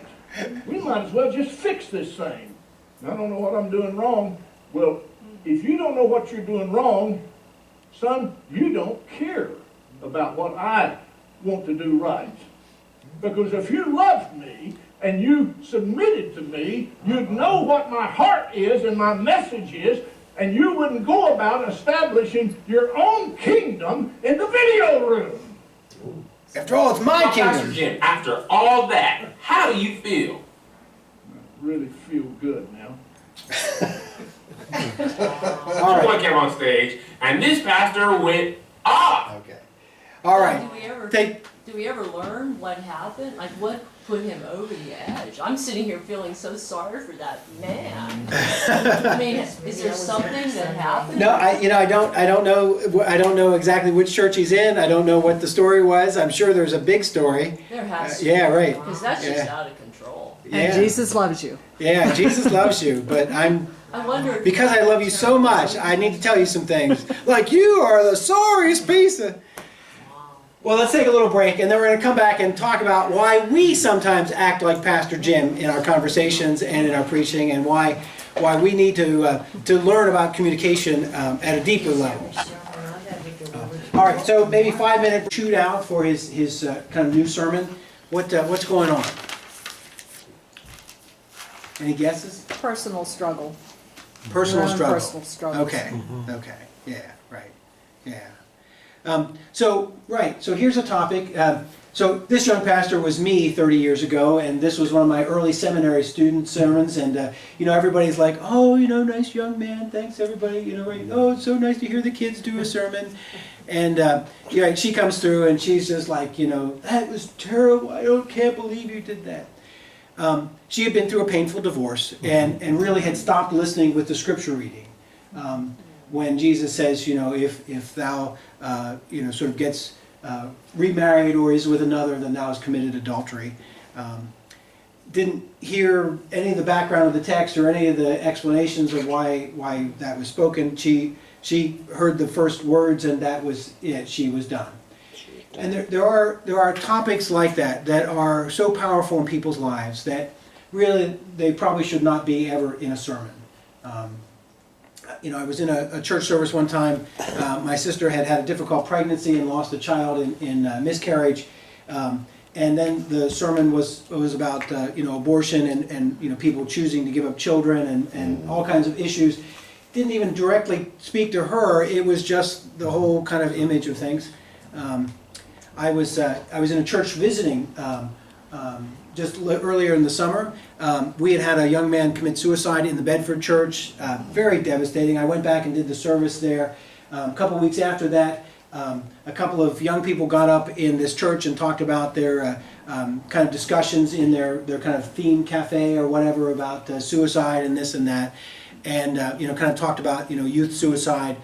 [SPEAKER 10] We might as well just fix this thing. I don't know what I'm doing wrong. Well, if you don't know what you're doing wrong, son, you don't care about what I want to do right. Because if you loved me and you submitted to me, you'd know what my heart is and my message is, and you wouldn't go about establishing your own kingdom in the video room.
[SPEAKER 1] After all, it's my
[SPEAKER 17] Pastor
[SPEAKER 1] kingdom.
[SPEAKER 17] Jim, after all that, how do you feel?
[SPEAKER 10] I really feel good now.
[SPEAKER 1] All right.
[SPEAKER 17] Someone came on stage, and this pastor went off.
[SPEAKER 1] Okay. All right.
[SPEAKER 2] Do we ever learn what happened? Like, what put him over the edge? I'm sitting here feeling so sorry for that man. I mean, is there something that happened?
[SPEAKER 1] No, I don't know exactly which church he's in. I don't know what the story was. I'm sure there's a big story.
[SPEAKER 2] There has to.
[SPEAKER 1] Yeah, right.
[SPEAKER 2] Because that's just out of control.
[SPEAKER 1] Yeah.
[SPEAKER 8] And Jesus loves you.
[SPEAKER 1] Yeah, Jesus loves you, but
[SPEAKER 2] I wonder if
[SPEAKER 1] because I love you so much, I need to tell you some things. Like, you are the sorriest piece of... Well, let's take a little break, and then we're going to come back and talk about why we sometimes act like Pastor Jim in our conversations and in our preaching, and why we need to learn about communication at a deeper level. All right, so maybe 5-minute shootout for his kind of new sermon. What's going on? Any guesses?
[SPEAKER 8] Personal struggle.
[SPEAKER 1] Personal
[SPEAKER 8] Your own
[SPEAKER 1] struggle.
[SPEAKER 8] personal struggles.
[SPEAKER 1] Okay. Okay. Yeah. Right. Yeah. So here's a topic. So this young pastor was me 30 years ago, and this was one of my early seminary student sermons. And everybody's like, "Oh, nice young man. Thanks, everybody. Right? Oh, it's so nice to hear the kids do a sermon." And she comes through, and she's just like, "That was terrible. I can't believe you did that." She had been through a painful divorce, and really had stopped listening with the scripture reading. When Jesus says, if thou, sort of gets remarried or is with another, then thou hast committed adultery. Didn't hear any of the background of the text or any of the explanations of why that was spoken. She heard the first words, and that was it. She was done. And there are topics like that are so powerful in people's lives that really they probably should not be ever in a sermon. I was in a church service one time. My sister had a difficult pregnancy and lost a child in miscarriage. And then the sermon was about abortion and people choosing to give up children and all kinds of issues. Didn't even directly speak to her. It was just the whole kind of image of things. I was in a church visiting earlier in the summer. We had a young man commit suicide in the Bedford church, very devastating. I went back and did the service there. A couple weeks after that, a couple of young people got up in this church and talked about their kind of discussions in their kind of theme cafe or whatever about suicide and this and that, and kind of talked about youth suicide.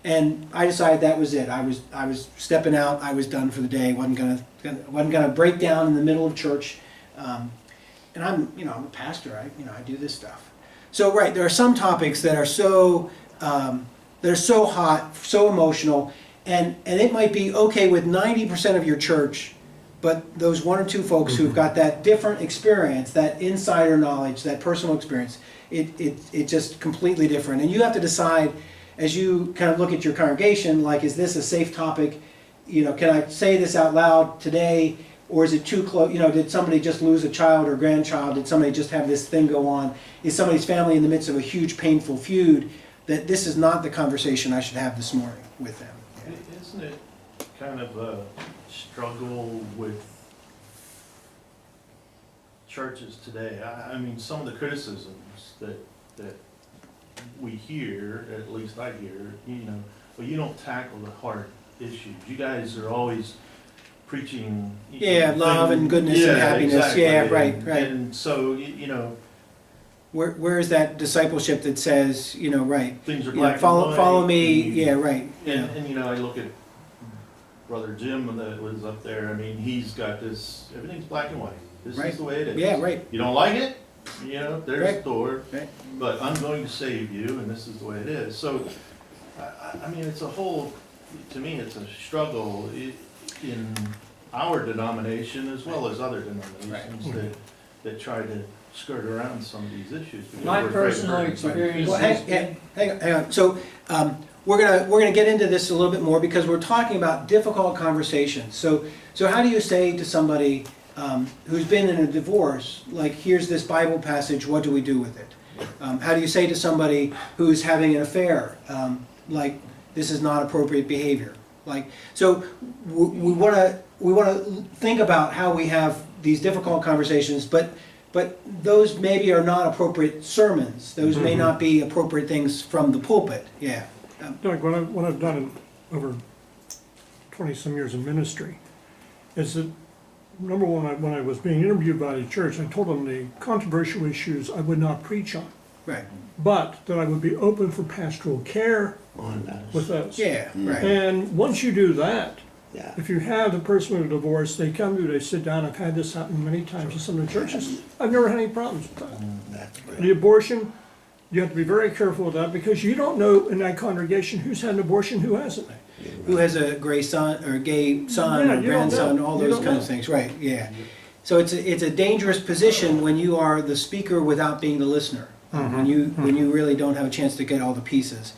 [SPEAKER 1] And I decided that was it. I was stepping out. I was done for the day. wasn't gonna break down in the middle of church. And I'm a pastor. I do this stuff. So right, there are some topics that are so hot, so emotional, and it might be okay with 90% of your church, but those one or two folks who've got that different experience, that insider knowledge, that personal experience, it's just completely different. And you have to decide, as you kind of look at your congregation, like, is this a safe topic? Can I say this out loud today, or is it too close? Did somebody just lose a child or grandchild? Did somebody just have this thing go on? Is somebody's family in the midst of a huge painful feud? That this is not the conversation I should have this morning with them.
[SPEAKER 7] Isn't it kind of a struggle with churches today? I mean, some of the criticisms that we hear, at least I hear, well, you don't tackle the hard issues. You guys are always preaching,
[SPEAKER 1] love and goodness and happiness.
[SPEAKER 7] Exactly.
[SPEAKER 1] Yeah, right.
[SPEAKER 7] And so,
[SPEAKER 1] where is that discipleship that says, right?
[SPEAKER 7] Things are black
[SPEAKER 1] follow,
[SPEAKER 7] and white.
[SPEAKER 1] follow me. Yeah, right.
[SPEAKER 7] And I look at Brother Jim that was up there. I mean, he's got this. Everything's black and white. This is the way it is.
[SPEAKER 1] Yeah, right.
[SPEAKER 7] You don't like it? There's
[SPEAKER 1] right.
[SPEAKER 7] the door.
[SPEAKER 1] Right.
[SPEAKER 7] But I'm going to save you, and this is the way it is. So, I mean, it's a whole. To me, it's a struggle in our denomination as well as other denominations that try to skirt around some of these issues.
[SPEAKER 6] My personal experience.
[SPEAKER 1] Well, hang on. So we're gonna get into this a little bit more because we're talking about difficult conversations. So how do you say to somebody who's been in a divorce, like, here's this Bible passage, what do we do with it? How do you say to somebody who's having an affair, like, this is not appropriate behavior? Like, so we want to think about how we have these difficult conversations, but those maybe are not appropriate sermons. Those may not be appropriate things from the pulpit. Yeah.
[SPEAKER 5] Doug, what I've done over 20-some years in ministry is that, number one, when I was being interviewed by the church, I told them the controversial issues I would not preach on.
[SPEAKER 1] Right.
[SPEAKER 5] But that I would be open for pastoral care with those.
[SPEAKER 1] Yeah, right.
[SPEAKER 5] And once you do that, if you have the person with a divorce, they come to you, they sit down. I've had this happen many times in some of the churches. I've never had any problems with that. The abortion, you have to be very careful with that because you don't know in that congregation who's had an abortion, who hasn't.
[SPEAKER 1] Who has a gay son or grandson, all those kind of things, right? Yeah. So it's a dangerous position when you are the speaker without being the listener. When you really don't have a chance to get all the pieces.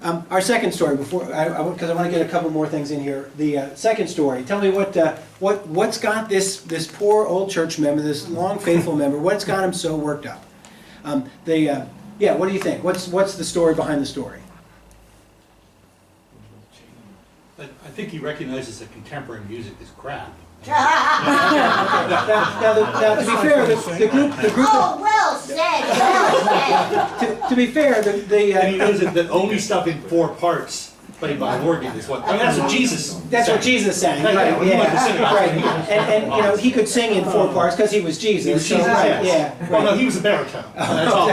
[SPEAKER 1] Our second story, because I want to get a couple more things in here. The second story. Tell me what's got this poor old church member, this long faithful member. What's got him so worked up? What do you think? What's the story behind the story?
[SPEAKER 18] I think he recognizes that contemporary music is crap.
[SPEAKER 1] Now, to be fair, the group.
[SPEAKER 3] Oh, well said.
[SPEAKER 1] To be fair,
[SPEAKER 18] and he knows that only stuff in 4 parts played by an organ is what. That's what Jesus.
[SPEAKER 1] That's what Jesus sang, right? Yeah, right. And he could sing in 4 parts because he was Jesus.
[SPEAKER 18] He was Jesus,
[SPEAKER 1] right,
[SPEAKER 18] yes.
[SPEAKER 1] Yeah.
[SPEAKER 18] Well, no, he was a baritone. That's all.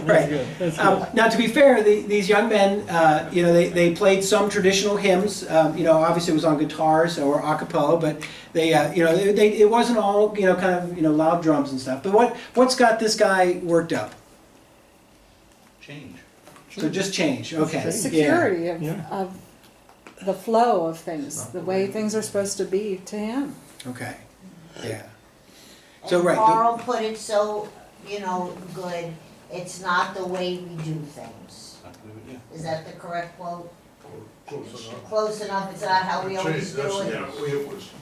[SPEAKER 1] Right. Now, to be fair, these young men, they played some traditional hymns. Obviously it was on guitars or a cappella, but it wasn't all kind of loud drums and stuff. But what's got this guy worked up?
[SPEAKER 18] Change.
[SPEAKER 1] So just change, okay.
[SPEAKER 8] The security of the flow of things, the way things are supposed to be to him.
[SPEAKER 1] Okay, yeah.
[SPEAKER 3] So right. Carl put it so, good. It's not the way we do things. Is that the correct quote?
[SPEAKER 16] Close enough.
[SPEAKER 3] Close enough. It's not how we always do it.
[SPEAKER 16] Yeah,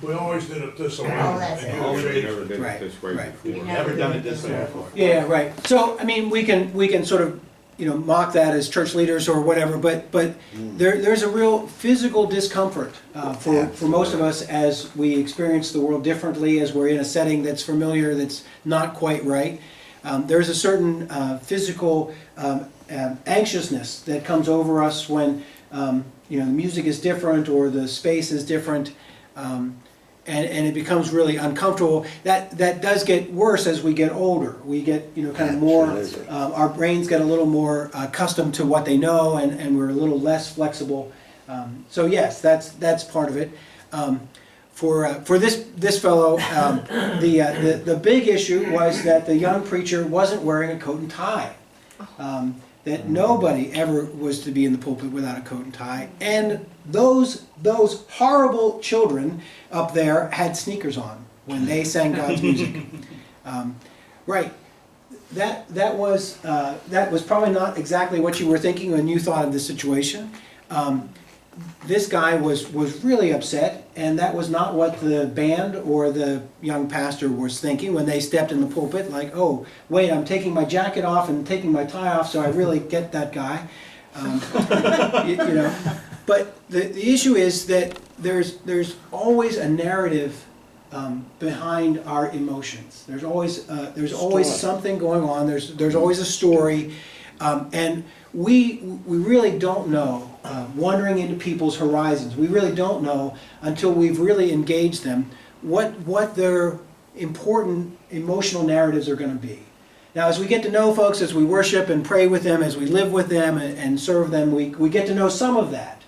[SPEAKER 16] we always did it this way.
[SPEAKER 3] Oh, that's it.
[SPEAKER 16] Never
[SPEAKER 1] did it this way
[SPEAKER 18] before. Never done it this way before.
[SPEAKER 1] Yeah, right. So I mean, we can sort of mock that as church leaders or whatever, but there's a real physical discomfort for most of us as we experience the world differently, as we're in a setting that's familiar, that's not quite right. There's a certain physical anxiousness that comes over us when the music is different or the space is different. And it becomes really uncomfortable. That does get worse as we get older. We get, kind of more, our brains get a little more accustomed to what they know, and we're a little less flexible. So yes, that's part of it. For this fellow, the big issue was that the young preacher wasn't wearing a coat and tie. That nobody ever was to be in the pulpit without a coat and tie, and those horrible children up there had sneakers on when they sang God's music. Right, that was probably not exactly what you were thinking when you thought of the situation. This guy was really upset, and that was not what the band or the young pastor was thinking when they stepped in the pulpit, like, oh, wait, I'm taking my jacket off and taking my tie off so I really get that guy. But the issue is that there's always a narrative behind our emotions. There's always something going on. There's always a story, and we really don't know. Wandering into people's horizons, we really don't know until we've really engaged them what their important emotional narratives are going to be. Now, as we get to know folks, as we worship and pray with them, as we live with them and serve them, we get to know some of that.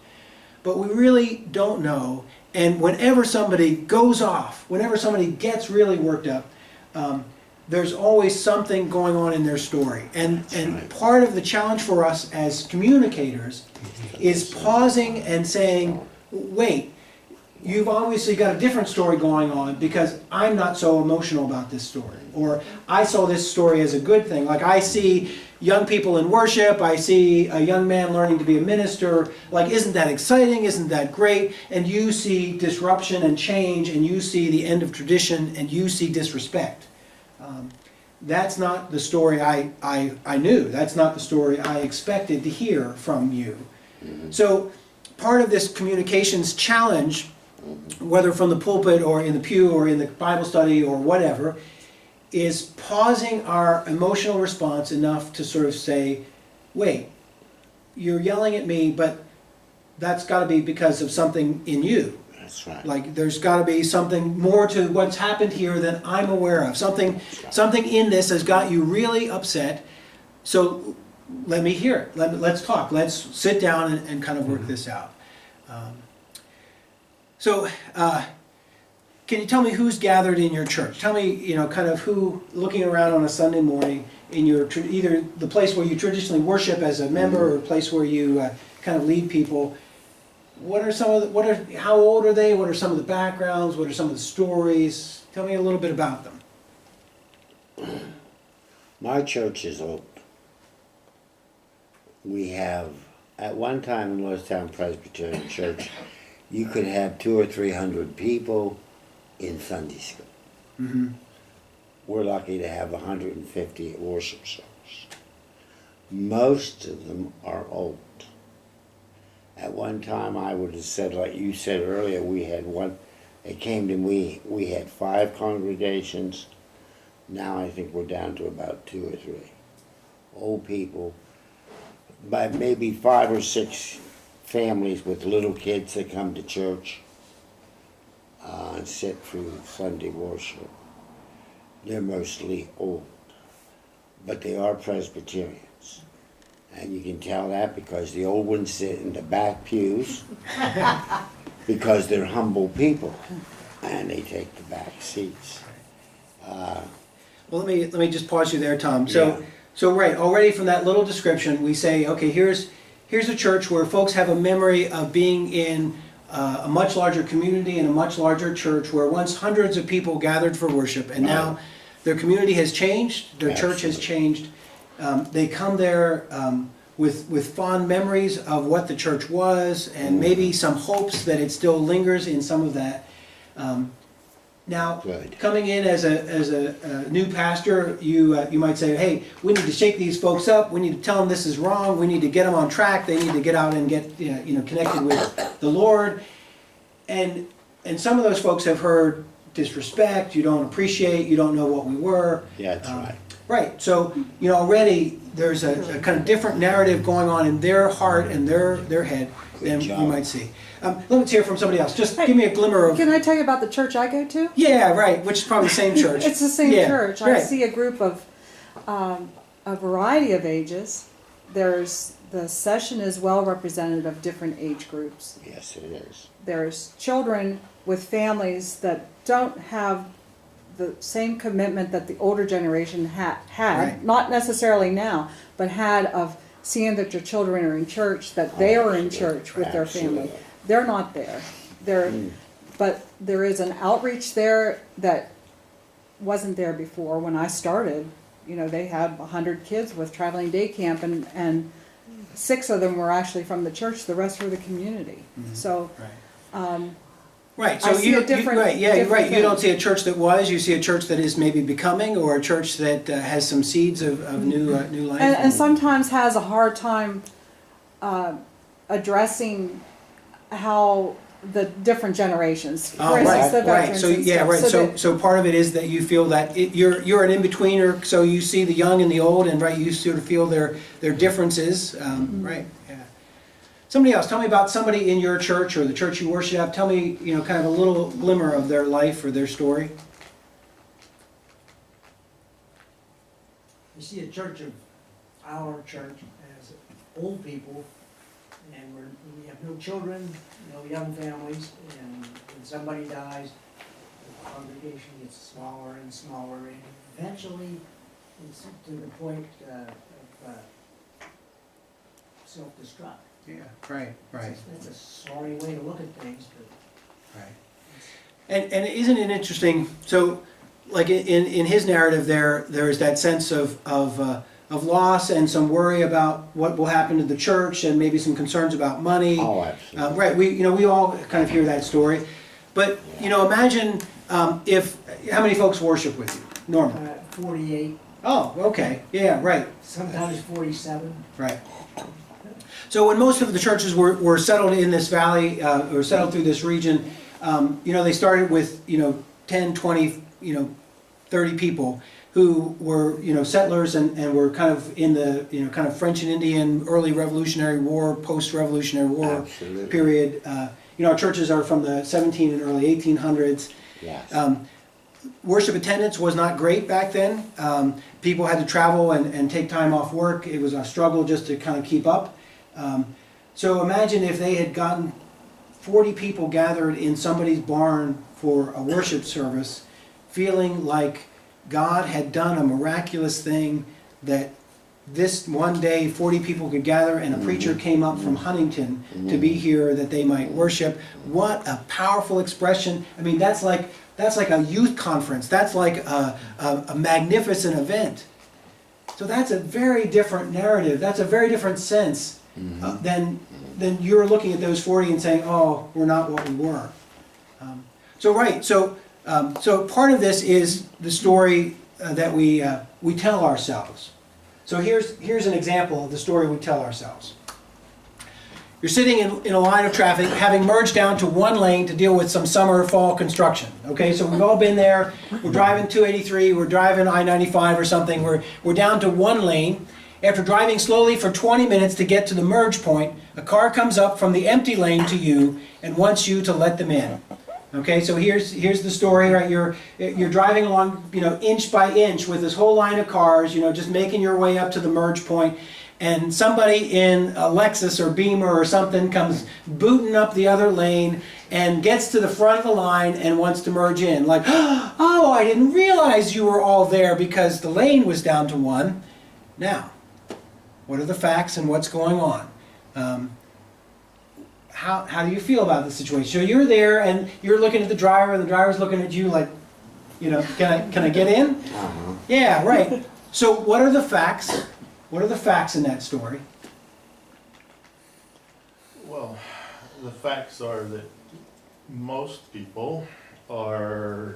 [SPEAKER 1] But we really don't know. And whenever somebody goes off, whenever somebody gets really worked up, there's always something going on in their story. And part of the challenge for us as communicators is pausing and saying, wait, you've obviously got a different story going on because I'm not so emotional about this story. Or I saw this story as a good thing. Like I see young people in worship, I see a young man learning to be a minister. Like, isn't that exciting? Isn't that great? And you see disruption and change, and you see the end of tradition, and you see disrespect. That's not the story I knew. That's not the story I expected to hear from you. So part of this communications challenge, whether from the pulpit or in the pew or in the Bible study or whatever, is pausing our emotional response enough to sort of say, wait, you're yelling at me, but that's got to be because of something in you.
[SPEAKER 4] That's right.
[SPEAKER 1] Like there's got to be something more to what's happened here than I'm aware of. Something in this has got you really upset. So let me hear it. Let's talk. Let's sit down and kind of work this out. Can you tell me who's gathered in your church? Tell me, kind of who, looking around on a Sunday morning in your either the place where you traditionally worship as a member or a place where you kind of lead people. What are some of the, how old are they? What are some of the backgrounds? What are some of the stories? Tell me a little bit about them.
[SPEAKER 4] My church is old. We have, at one time in Lordstown Presbyterian Church, you could have 200 or 300 people in Sunday school.
[SPEAKER 1] Mm-hmm.
[SPEAKER 4] We're lucky to have 150 at worship service. Most of them are old. At one time, I would have said, like you said earlier, we had one, it came to me, we had 5 congregations. Now I think we're down to about 2 or 3. Old people, but maybe 5 or 6 families with little kids that come to church and sit through Sunday worship. They're mostly old, but they are Presbyterians. And you can tell that because the old ones sit in the back pews because they're humble people and they take the back seats.
[SPEAKER 1] Well, let me just pause you there, Tom. So right, already from that little description, we say, okay, here's a church where folks have a memory of being in a much larger community and a much larger church where once hundreds of people gathered for worship, and now their community has changed, their church has changed. They come there with fond memories of what the church was, and maybe some hopes that it still lingers in some of that. Now,
[SPEAKER 4] Good.
[SPEAKER 1] coming in as a new pastor, you might say, hey, we need to shake these folks up. We need to tell them this is wrong. We need to get them on track. They need to get out and get connected with the Lord. And some of those folks have heard disrespect. You don't appreciate. You don't know what we were.
[SPEAKER 4] Yeah, that's right.
[SPEAKER 1] Right. So already there's a kind of different narrative going on in their heart and their head than you might see. Let's hear from somebody else. Just give me a glimmer of.
[SPEAKER 8] Can I tell you about the church I go to?
[SPEAKER 1] Yeah, right. Which is probably the same church.
[SPEAKER 8] It's the same
[SPEAKER 1] Yeah,
[SPEAKER 8] church. I
[SPEAKER 1] right.
[SPEAKER 8] see a group of a variety of ages. The session is well represented of different age groups.
[SPEAKER 4] Yes, it is.
[SPEAKER 8] There's children with families that don't have the same commitment that the older generation had,
[SPEAKER 1] Right.
[SPEAKER 8] not necessarily now, but had of seeing that your children are in church, that they are in church with their family.
[SPEAKER 4] Absolutely.
[SPEAKER 8] They're not there. But there is an outreach there that wasn't there before. When I started, they had 100 kids with traveling day camp, and 6 of them were actually from the church. The rest were the community. So.
[SPEAKER 1] Right. So
[SPEAKER 8] I see a different-
[SPEAKER 1] right. Yeah, you're
[SPEAKER 8] different
[SPEAKER 1] right. You don't
[SPEAKER 8] thing.
[SPEAKER 1] see a church that was. You see a church that is maybe becoming, or a church that has some seeds of new life.
[SPEAKER 8] And sometimes has a hard time addressing how the different generations,
[SPEAKER 1] Oh,
[SPEAKER 8] for instance, the
[SPEAKER 1] right.
[SPEAKER 8] veterans
[SPEAKER 1] So
[SPEAKER 8] and
[SPEAKER 1] yeah,
[SPEAKER 8] stuff.
[SPEAKER 1] right.
[SPEAKER 8] that-
[SPEAKER 1] So part of it is that you feel that you're an in-betweener. So you see the young and the old, and right, you sort of feel their differences. Right. Yeah. Somebody else, tell me about somebody in your church or the church you worship at. Tell me, kind of a little glimmer of their life or their story.
[SPEAKER 19] You see a church of our church as old people, and we have no children, no young families, and when somebody dies, the congregation gets smaller and smaller, and eventually it's to the point of self-destruct.
[SPEAKER 1] Yeah. Right. Right.
[SPEAKER 19] That's a sorry way to look at things, but.
[SPEAKER 1] Right. And isn't it interesting? So, like in his narrative, there is that sense of loss and some worry about what will happen to the church, and maybe some concerns about money.
[SPEAKER 4] Oh, absolutely.
[SPEAKER 1] Right. We all kind of hear that story, but imagine if how many folks worship with you normally?
[SPEAKER 19] 48,
[SPEAKER 1] Oh, okay. Yeah. Right.
[SPEAKER 19] sometimes 47.
[SPEAKER 1] Right. So when most of the churches were settled in this valley, or settled through this region, they started with 10, 20, 30 people who were settlers and were kind of in the kind of French and Indian early Revolutionary War, post-Revolutionary War
[SPEAKER 4] Absolutely.
[SPEAKER 1] period. Our churches are from the 17 and early 1800s.
[SPEAKER 4] Yes.
[SPEAKER 1] Worship attendance was not great back then. People had to travel and take time off work. It was a struggle just to kind of keep up. So imagine if they had gotten 40 people gathered in somebody's barn for a worship service, feeling like God had done a miraculous thing, that this one day 40 people could gather and a preacher came up from Huntington to be here that they might worship. What a powerful expression. I mean, that's like a youth conference. That's like a magnificent event. So that's a very different narrative. That's a very different sense than you're looking at those 40 and saying, oh, we're not what we were. So part of this is the story that we tell ourselves. So here's an example of the story we tell ourselves. You're sitting in a line of traffic, having merged down to one lane to deal with some summer, fall construction. Okay, so we've all been there. We're driving 283, we're driving I-95 or something. We're down to one lane. After driving slowly for 20 minutes to get to the merge point, a car comes up from the empty lane to you and wants you to let them in. Okay, so here's the story, right? You're driving along, inch by inch with this whole line of cars, just making your way up to the merge point, and somebody in a Lexus or Beamer or something comes booting up the other lane and gets to the front of the line and wants to merge in. Like, oh, I didn't realize you were all there because the lane was down to one. Now, what are the facts and what's going on? How do you feel about the situation? So you're there and you're looking at the driver and the driver's looking at you like, can I get in?
[SPEAKER 4] Uh-huh.
[SPEAKER 1] Yeah, right. So what are the facts? What are the facts in that story?
[SPEAKER 7] Well, the facts are that most people are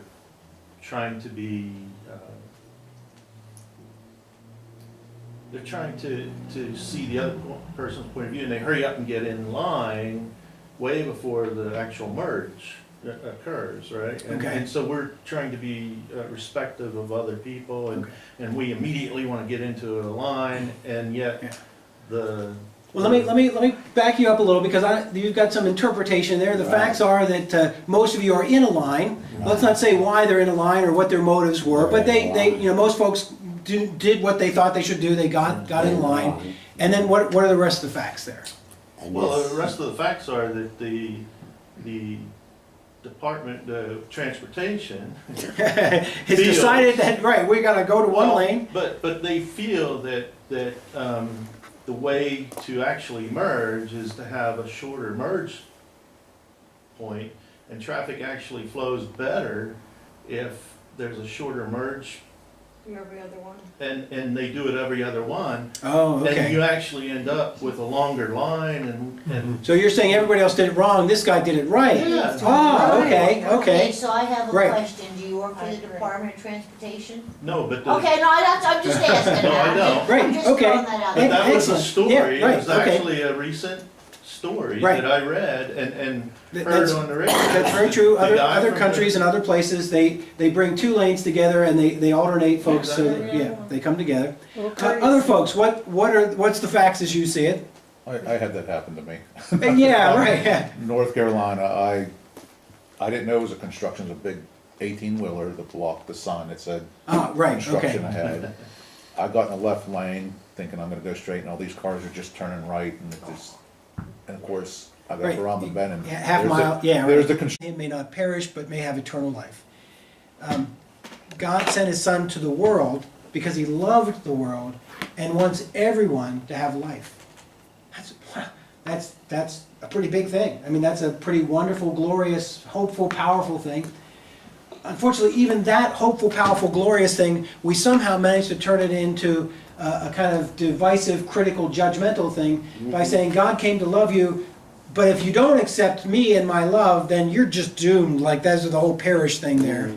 [SPEAKER 7] trying to be, they're trying to see the other person's point of view, and they hurry up and get in line way before the actual merge occurs, right?
[SPEAKER 1] Okay.
[SPEAKER 7] And so we're trying to be respectful of other people, and we immediately want to get into a line, and yet the...
[SPEAKER 1] Well, let me back you up a little, because you've got some interpretation there. The facts are that most of you are in a line. Let's not say why they're in a line or what their motives were, but they most folks did what they thought they should do. They got in line. And then what are the rest of the facts there?
[SPEAKER 7] Well, the rest of the facts are that the Department of Transportation
[SPEAKER 1] has decided that, right, we gotta go to one lane.
[SPEAKER 7] But they feel that the way to actually merge is to have a shorter merge point, and traffic actually flows better if there's a shorter merge.
[SPEAKER 2] Every other one.
[SPEAKER 7] And they do it every other one.
[SPEAKER 1] Oh, okay.
[SPEAKER 7] And you actually end up with a longer line and
[SPEAKER 1] So you're saying everybody else did it wrong, this guy did it right?
[SPEAKER 7] Yeah.
[SPEAKER 1] Oh, okay.
[SPEAKER 3] Okay, so I have a
[SPEAKER 1] Right.
[SPEAKER 3] question. Do you work for the Department of Transportation?
[SPEAKER 7] No, but
[SPEAKER 3] Okay, no, I'm just asking.
[SPEAKER 7] No, I don't.
[SPEAKER 1] Right,
[SPEAKER 3] I'm just
[SPEAKER 1] okay.
[SPEAKER 3] throwing that out
[SPEAKER 7] But
[SPEAKER 3] there.
[SPEAKER 7] that was a
[SPEAKER 1] Excellent.
[SPEAKER 7] story,
[SPEAKER 1] Yeah,
[SPEAKER 7] it
[SPEAKER 1] right,
[SPEAKER 7] was
[SPEAKER 1] okay.
[SPEAKER 7] actually a recent story
[SPEAKER 1] Right.
[SPEAKER 7] that I read and heard
[SPEAKER 1] That's-
[SPEAKER 7] on the radio.
[SPEAKER 1] That's very true.
[SPEAKER 7] The guy
[SPEAKER 1] Other
[SPEAKER 7] from
[SPEAKER 1] countries and other places, they bring two lanes together and they alternate folks, so that,
[SPEAKER 2] Exactly.
[SPEAKER 1] yeah, they come together.
[SPEAKER 8] Okay.
[SPEAKER 1] Other folks, what's the facts as you see it?
[SPEAKER 16] I had that happen to me.
[SPEAKER 1] Yeah, right, yeah.
[SPEAKER 16] North Carolina, I didn't know it was a construction, it was a big 18-wheeler that blocked the sign that said
[SPEAKER 1] Right,
[SPEAKER 16] construction
[SPEAKER 1] okay.
[SPEAKER 16] ahead. I got in the left lane thinking I'm gonna go straight, and all these cars are just turning right, and of course, I got
[SPEAKER 1] Right.
[SPEAKER 16] to Rama Ben, and
[SPEAKER 1] Yeah, half
[SPEAKER 16] there's
[SPEAKER 1] mile,
[SPEAKER 16] the-
[SPEAKER 1] yeah,
[SPEAKER 16] there's
[SPEAKER 1] right.
[SPEAKER 16] the
[SPEAKER 1] He may not perish, but may have eternal life. God sent his son to the world because he loved the world and wants everyone to have life. That's a pretty big thing. I mean, that's a pretty wonderful, glorious, hopeful, powerful thing. Unfortunately, even that hopeful, powerful, glorious thing, we somehow managed to turn it into a kind of divisive, critical, judgmental thing by saying God came to love you, but if you don't accept me and my love, then you're just doomed. Like that's the whole parish thing there.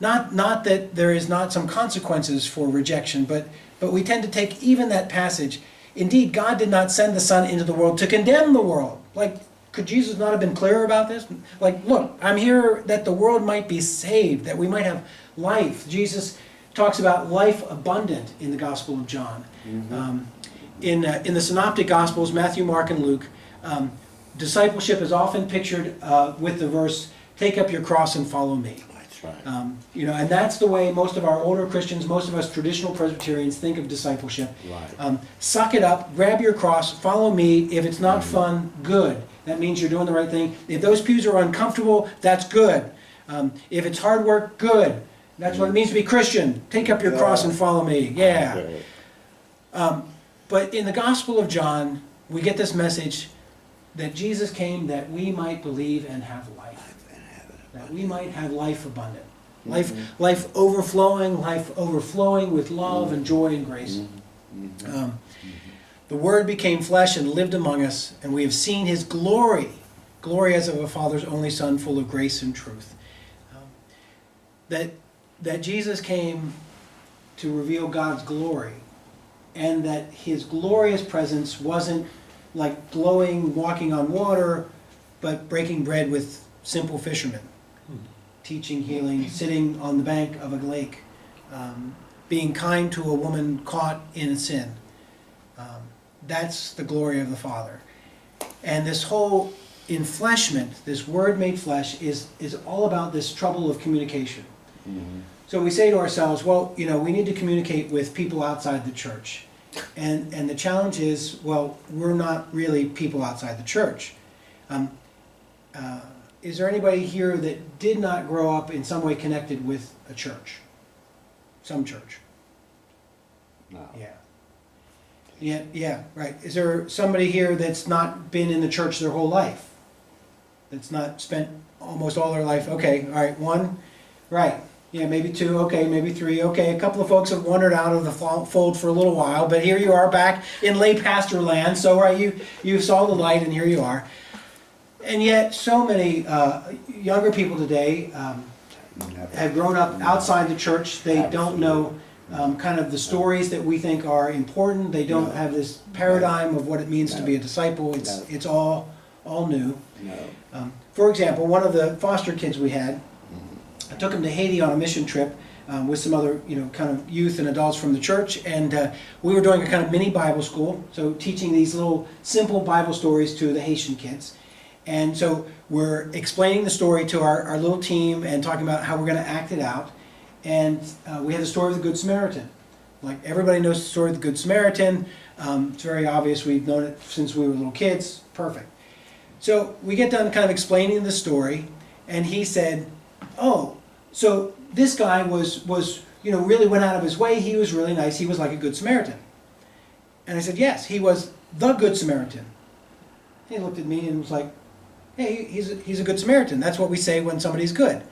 [SPEAKER 1] Not that there is not some consequences for rejection, but we tend to take even that passage. Indeed, God did not send the Son into the world to condemn the world. Like, could Jesus not have been clearer about this? Like, look, I'm here that the world might be saved, that we might have life. Jesus talks about life abundant in the Gospel of John. In the Synoptic Gospels, Matthew, Mark, and Luke, discipleship is often pictured with the verse, "Take up your cross and follow me."
[SPEAKER 4] That's right.
[SPEAKER 1] And that's the way most of our older Christians, most of us traditional Presbyterians think of discipleship.
[SPEAKER 4] Right.
[SPEAKER 1] Suck it up, grab your cross, follow me. If it's not fun, good. That means you're doing the right thing. If those pews are uncomfortable, that's good. If it's hard work, good. That's what it means to be Christian. Take up your cross and follow me. Yeah. But in the Gospel of John, we get this message that Jesus came that we might believe and have life. That we might have life abundant. Life overflowing with love and joy and grace. The Word became flesh and lived among us, and we have seen His glory as of a Father's only Son, full of grace and truth. That Jesus came to reveal God's glory, and that His glorious presence wasn't like glowing, walking on water, but breaking bread with simple fishermen, teaching, healing, sitting on the bank of a lake, being kind to a woman caught in sin. That's the glory of the Father. And this whole enfleshment, this Word made flesh, is all about this trouble of communication. So we say to ourselves, well, we need to communicate with people outside the church. And the challenge is, well, we're not really people outside the church. Is there anybody here that did not grow up in some way connected with a church? Some church?
[SPEAKER 4] No.
[SPEAKER 1] Yeah, right. Is there somebody here that's not been in the church their whole life? That's not spent almost all their life? Okay, all right, one. Right. Yeah, maybe two, okay, maybe three, okay. A couple of folks have wandered out of the fold for a little while, but here you are back in lay pastor land. So, right, you saw the light and here you are. And yet, so many younger people today have grown up outside the church. They don't know kind of the stories that we think are important. They don't have this paradigm of what it means to be a disciple. It's all new. For example, one of the foster kids we had, I took him to Haiti on a mission trip with some other, kind of youth and adults from the church, and we were doing a kind of mini Bible school, so teaching these little simple Bible stories to the Haitian kids. And so we're explaining the story to our little team and talking about how we're going to act it out. And we had the story of the Good Samaritan. Like, everybody knows the story of the Good Samaritan. It's very obvious. We've known it since we were little kids. Perfect. So we get done kind of explaining the story, and he said, oh, so this guy was really went out of his way. He was really nice. He was like a Good Samaritan. And I said, yes, he was the Good Samaritan. He looked at me and was like, hey, he's a Good Samaritan. That's what we say when somebody's good.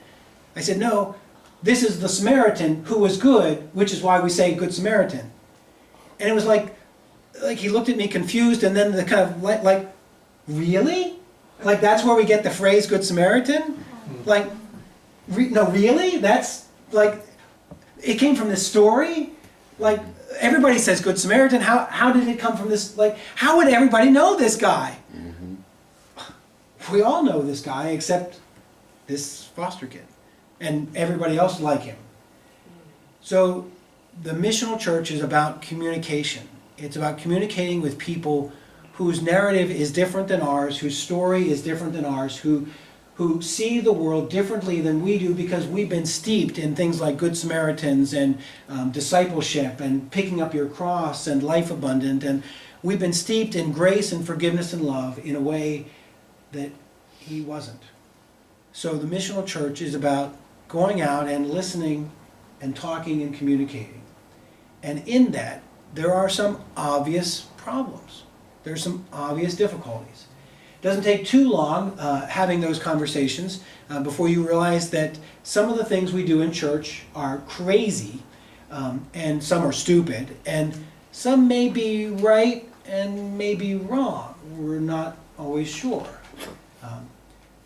[SPEAKER 1] I said, no, this is the Samaritan who was good, which is why we say Good Samaritan. And it was like he looked at me confused, and then the kind of like, really? Like, that's where we get the phrase Good Samaritan? Like, no, really? That's like, it came from this story? Like, everybody says Good Samaritan. How did it come from this? Like, how would everybody know this guy? We all know this guy except this foster kid and everybody else like him. So the missional church is about communication. It's about communicating with people whose narrative is different than ours, whose story is different than ours, who see the world differently than we do because we've been steeped in things like Good Samaritans and discipleship and picking up your cross and life abundant. And we've been steeped in grace and forgiveness and love in a way that he wasn't. So the missional church is about going out and listening and talking and communicating. And in that, there are some obvious problems. There's some obvious difficulties. It doesn't take too long having those conversations before you realize that some of the things we do in church are crazy, and some are stupid, and some may be right and may be wrong. We're not always sure.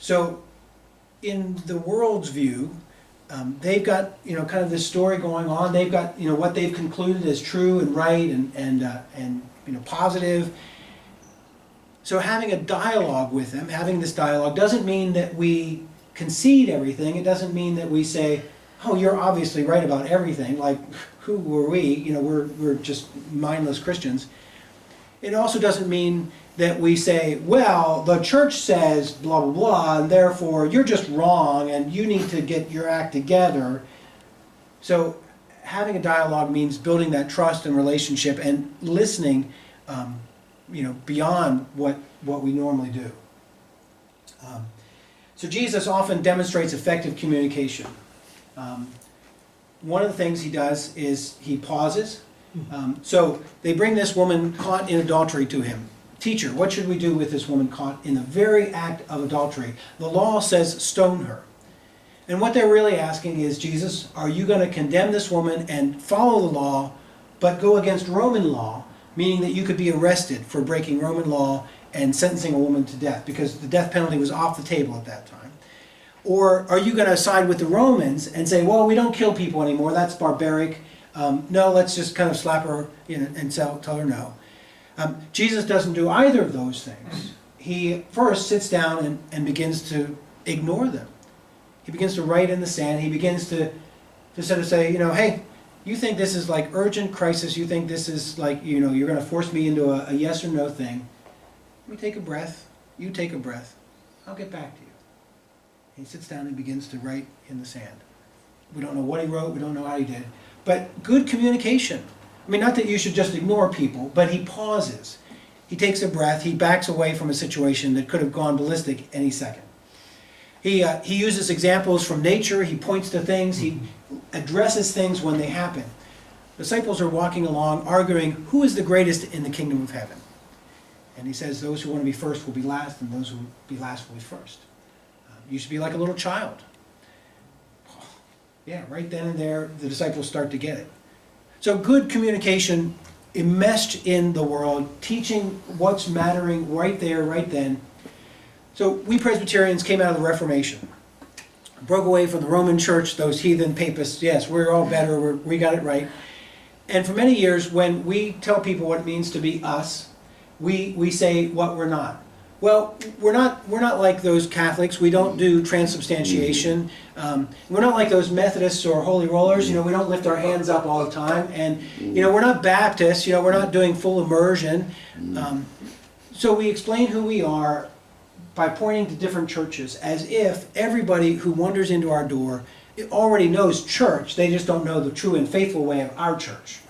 [SPEAKER 1] So in the world's view, they've got kind of this story going on. They've got what they've concluded as true and right and positive. So having a dialogue with them, having this dialogue, doesn't mean that we concede everything. It doesn't mean that we say, "Oh, you're obviously right about everything." Like, who were we? We're just mindless Christians. It also doesn't mean that we say, well, the church says blah, blah, blah, and therefore you're just wrong and you need to get your act together. So having a dialogue means building that trust and relationship and listening, beyond what we normally do. So Jesus often demonstrates effective communication. One of the things he does is he pauses. So they bring this woman caught in adultery to him. Teacher, what should we do with this woman caught in the very act of adultery? The law says stone her. And what they're really asking is, Jesus, are you going to condemn this woman and follow the law, but go against Roman law, meaning that you could be arrested for breaking Roman law and sentencing a woman to death, because the death penalty was off the table at that time? Or are you going to side with the Romans and say, well, we don't kill people anymore, that's barbaric. No, let's just kind of slap her and tell her no. Jesus doesn't do either of those things. He first sits down and begins to ignore them. He begins to write in the sand. He begins to sort of say, hey, you think this is like urgent crisis. You think this is like, you're going to force me into a yes or no thing. Let me take a breath. You take a breath. I'll get back to you. He sits down and begins to write in the sand. We don't know what he wrote. We don't know how he did. But good communication. I mean, not that you should just ignore people, but he pauses. He takes a breath. He backs away from a situation that could have gone ballistic any second. He uses examples from nature. He points to things. He addresses things when they happen. Disciples are walking along, arguing, who is the greatest in the kingdom of heaven? And he says, those who want to be first will be last, and those who will be last will be first. You should be like a little child. Yeah, right then and there, the disciples start to get it. So good communication, enmeshed in the world, teaching what's mattering right there, right then. So we Presbyterians came out of the Reformation. broke away from the Roman Church, those heathen papists. Yes, we're all better, we got it right. And for many years, when we tell people what it means to be us, we say what we're not. Well, we're not like those Catholics. We don't do transubstantiation. We're not like those Methodists or Holy Rollers. We don't lift our hands up all the time. And we're not Baptists. We're not doing full immersion. So we explain who we are by pointing to different churches, as if everybody who wanders into our door already knows church. They just don't know the true and faithful way of our church.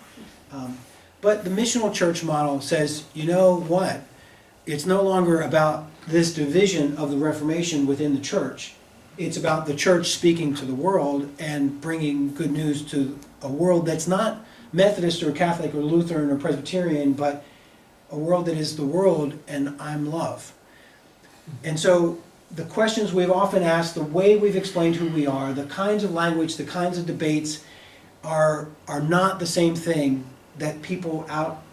[SPEAKER 1] But the missional church model says, you know what? It's no longer about this division of the Reformation within the church. It's about the church speaking to the world and bringing good news to a world that's not Methodist or Catholic or Lutheran or Presbyterian, but a world that is the world, and I'm love. And so the questions we've often asked, the way we've explained who we are, the kinds of language, the kinds of debates are not the same thing that people out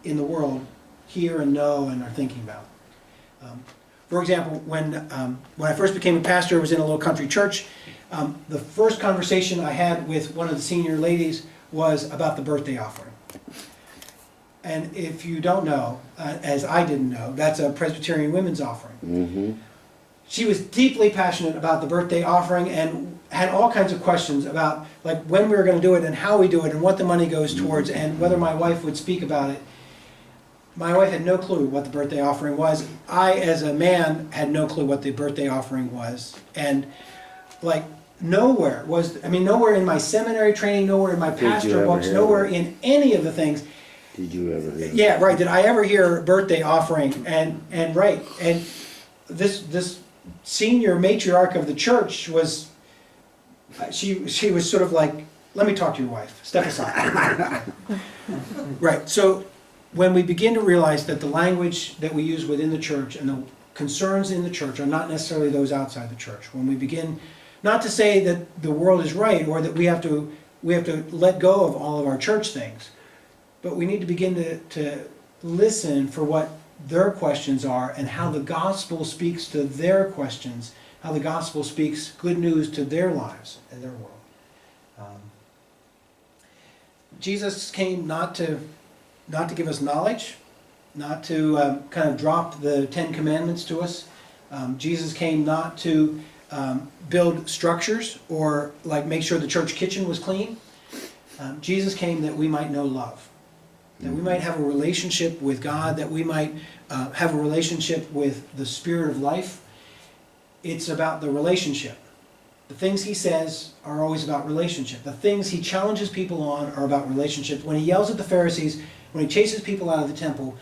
[SPEAKER 1] in the world hear and know and are thinking about. For example, when I first became a pastor, I was in a little country church. The first conversation I had with one of the senior ladies was about the birthday offering. And if you don't know, as I didn't know, that's a Presbyterian women's offering.
[SPEAKER 4] Mm-hmm.
[SPEAKER 1] She was deeply passionate about the birthday offering and had all kinds of questions about like when we were going to do it and how we do it and what the money goes towards and whether my wife would speak about it. My wife had no clue what the birthday offering was. I, as a man, had no clue what the birthday offering was. And like nowhere in my seminary training, nowhere in my pastor books, nowhere in any of the things.
[SPEAKER 4] Did you ever hear?
[SPEAKER 1] Yeah, right. Did I ever hear birthday offering? And this senior matriarch of the church was, she was sort of like, let me talk to your wife. Step aside. Right. So when we begin to realize that the language that we use within the church and the concerns in the church are not necessarily those outside the church, when we begin, not to say that the world is right or that we have to let go of all of our church things, but we need to begin to listen for what their questions are and how the gospel speaks to their questions, how the gospel speaks good news to their lives and their world. Jesus came not to give us knowledge, not to kind of drop the 10 Commandments to us. Jesus came not to build structures or like make sure the church kitchen was clean. Jesus came that we might know love, that we might have a relationship with God, that we might have a relationship with the Spirit of life. It's about the relationship. The things he says are always about relationship. The things he challenges people on are about relationships. When he yells at the Pharisees, when he chases people out of the temple,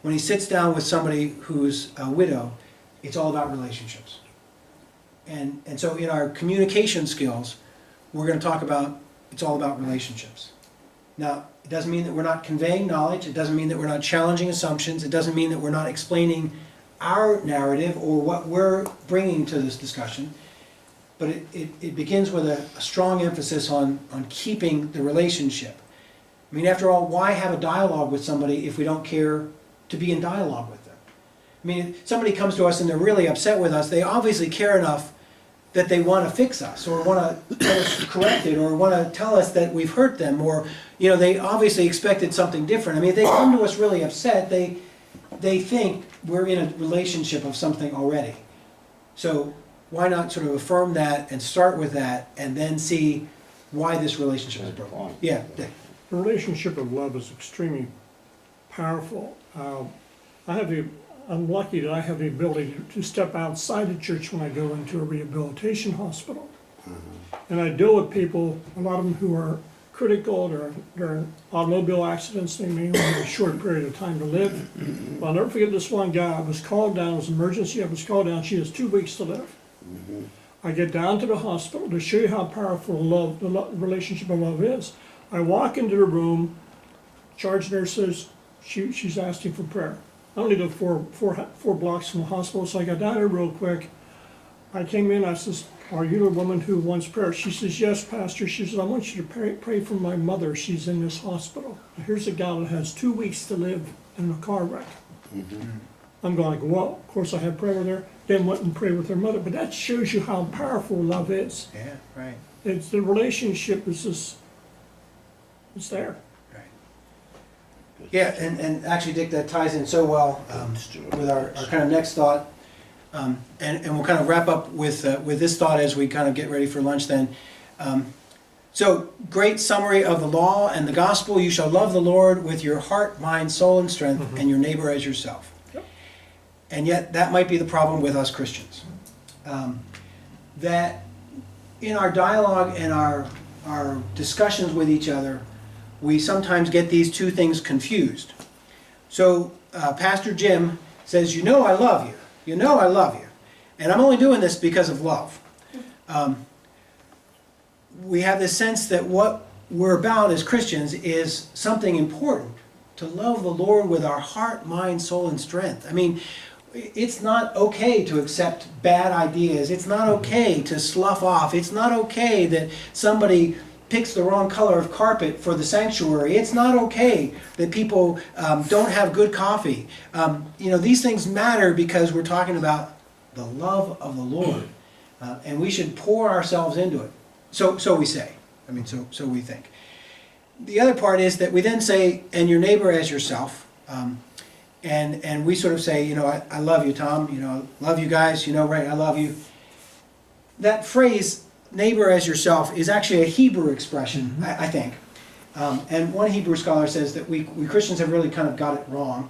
[SPEAKER 1] when he sits down with somebody who's a widow, it's all about relationships. And so in our communication skills, we're going to talk about, it's all about relationships. Now, it doesn't mean that we're not conveying knowledge. It doesn't mean that we're not challenging assumptions. It doesn't mean that we're not explaining our narrative or what we're bringing to this discussion. But it begins with a strong emphasis on keeping the relationship. I mean, after all, why have a dialogue with somebody if we don't care to be in dialogue with them? I mean, if somebody comes to us and they're really upset with us, they obviously care enough that they want to fix us or want to get us corrected or want to tell us that we've hurt them, or they obviously expected something different. I mean, if they come to us really upset, they think we're in a relationship of something already. So why not sort of affirm that and start with that and then see why this relationship is broken? Yeah.
[SPEAKER 5] The relationship of love is extremely powerful. I'm lucky that I have the ability to step outside the church when I go into a rehabilitation hospital. And I deal with people, a lot of them who are critical, they're in automobile accidents, they may only have a short period of time to live. But I'll never forget this one guy, I was called down, it was an emergency, I was called down, she has 2 weeks to live. I get down to the hospital to show you how powerful the relationship of love is. I walk into the room, charge nurse says, she's asking for prayer. I only live four blocks from the hospital, so I got down there real quick. I came in, I says, are you the woman who wants prayer? She says, yes, Pastor. She says, I want you to pray for my mother. She's in this hospital. Here's a gal that has 2 weeks to live in a car wreck. I'm going to go, well, of course I had prayer with her, then went and prayed with her mother, but that shows you how powerful love is.
[SPEAKER 1] Yeah, right.
[SPEAKER 5] It's the relationship is just, it's there.
[SPEAKER 1] Yeah, and actually, Dick, that ties in so well with our kind of next thought. And we'll kind of wrap up with this thought as we kind of get ready for lunch then. So, great summary of the law and the gospel. You shall love the Lord with your heart, mind, soul, and strength, and your neighbor as yourself.
[SPEAKER 5] Yep.
[SPEAKER 1] And yet, that might be the problem with us Christians. That in our dialogue and our discussions with each other, we sometimes get these two things confused. So, Pastor Jim says, you know I love you. You know I love you. And I'm only doing this because of love. We have this sense that what we're about as Christians is something important. To love the Lord with our heart, mind, soul, and strength. I mean, it's not okay to accept bad ideas. It's not okay to slough off. It's not okay that somebody picks the wrong color of carpet for the sanctuary. It's not okay that people don't have good coffee. These things matter because we're talking about the love of the Lord. And we should pour ourselves into it. So we say. I mean, so we think. The other part is that we then say, and your neighbor as yourself. And we sort of say, I love you, Tom. Love you guys. Right, I love you. That phrase, neighbor as yourself, is actually a Hebrew expression, I think. And one Hebrew scholar says that we Christians have really kind of got it wrong.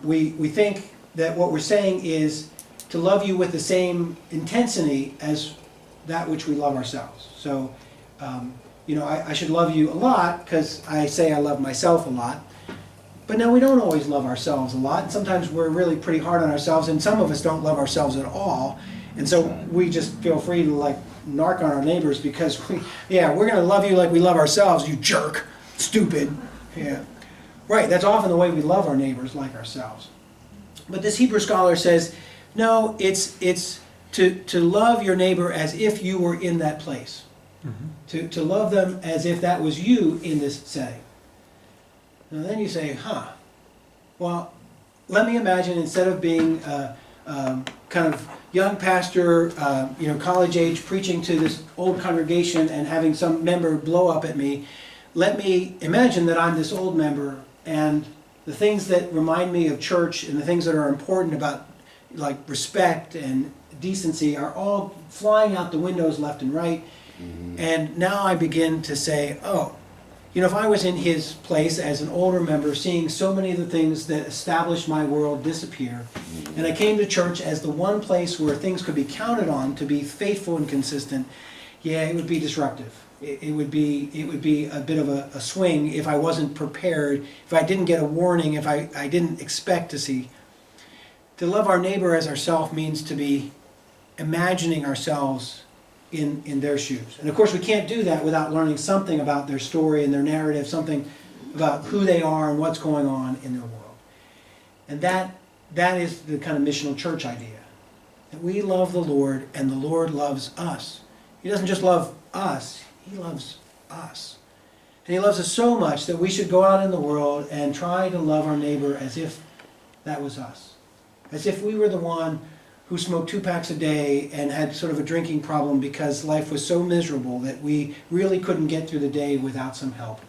[SPEAKER 1] We think that what we're saying is to love you with the same intensity as that which we love ourselves. So, I should love you a lot because I say I love myself a lot. But no, we don't always love ourselves a lot. And sometimes we're really pretty hard on ourselves, and some of us don't love ourselves at all. And so we just feel free to narc on our neighbors because we're going to love you like we love ourselves, you jerk, stupid. Yeah. Right, that's often the way we love our neighbors, like ourselves. But this Hebrew scholar says, no, it's to love your neighbor as if you were in that place. To love them as if that was you in this setting. Now then you say, well, let me imagine instead of being kind of young pastor, college age, preaching to this old congregation and having some member blow up at me, let me imagine that I'm this old member and the things that remind me of church and the things that are important about respect and decency are all flying out the windows left and right. And now I begin to say, if I was in his place as an older member, seeing so many of the things that established my world disappear, and I came to church as the one place where things could be counted on to be faithful and consistent, it would be disruptive. It would be a bit of a swing if I wasn't prepared, if I didn't get a warning, if I didn't expect to see. To love our neighbor as ourselves means to be imagining ourselves in their shoes. And of course we can't do that without learning something about their story and their narrative, something about who they are and what's going on in their world. And that is the kind of missional church idea. That we love the Lord and the Lord loves us. He doesn't just love us, He loves us. And He loves us so much that we should go out in the world and try to love our neighbor as if that was us. As if we were the one who smoked 2 packs a day and had sort of a drinking problem because life was so miserable that we really couldn't get through the day without some help.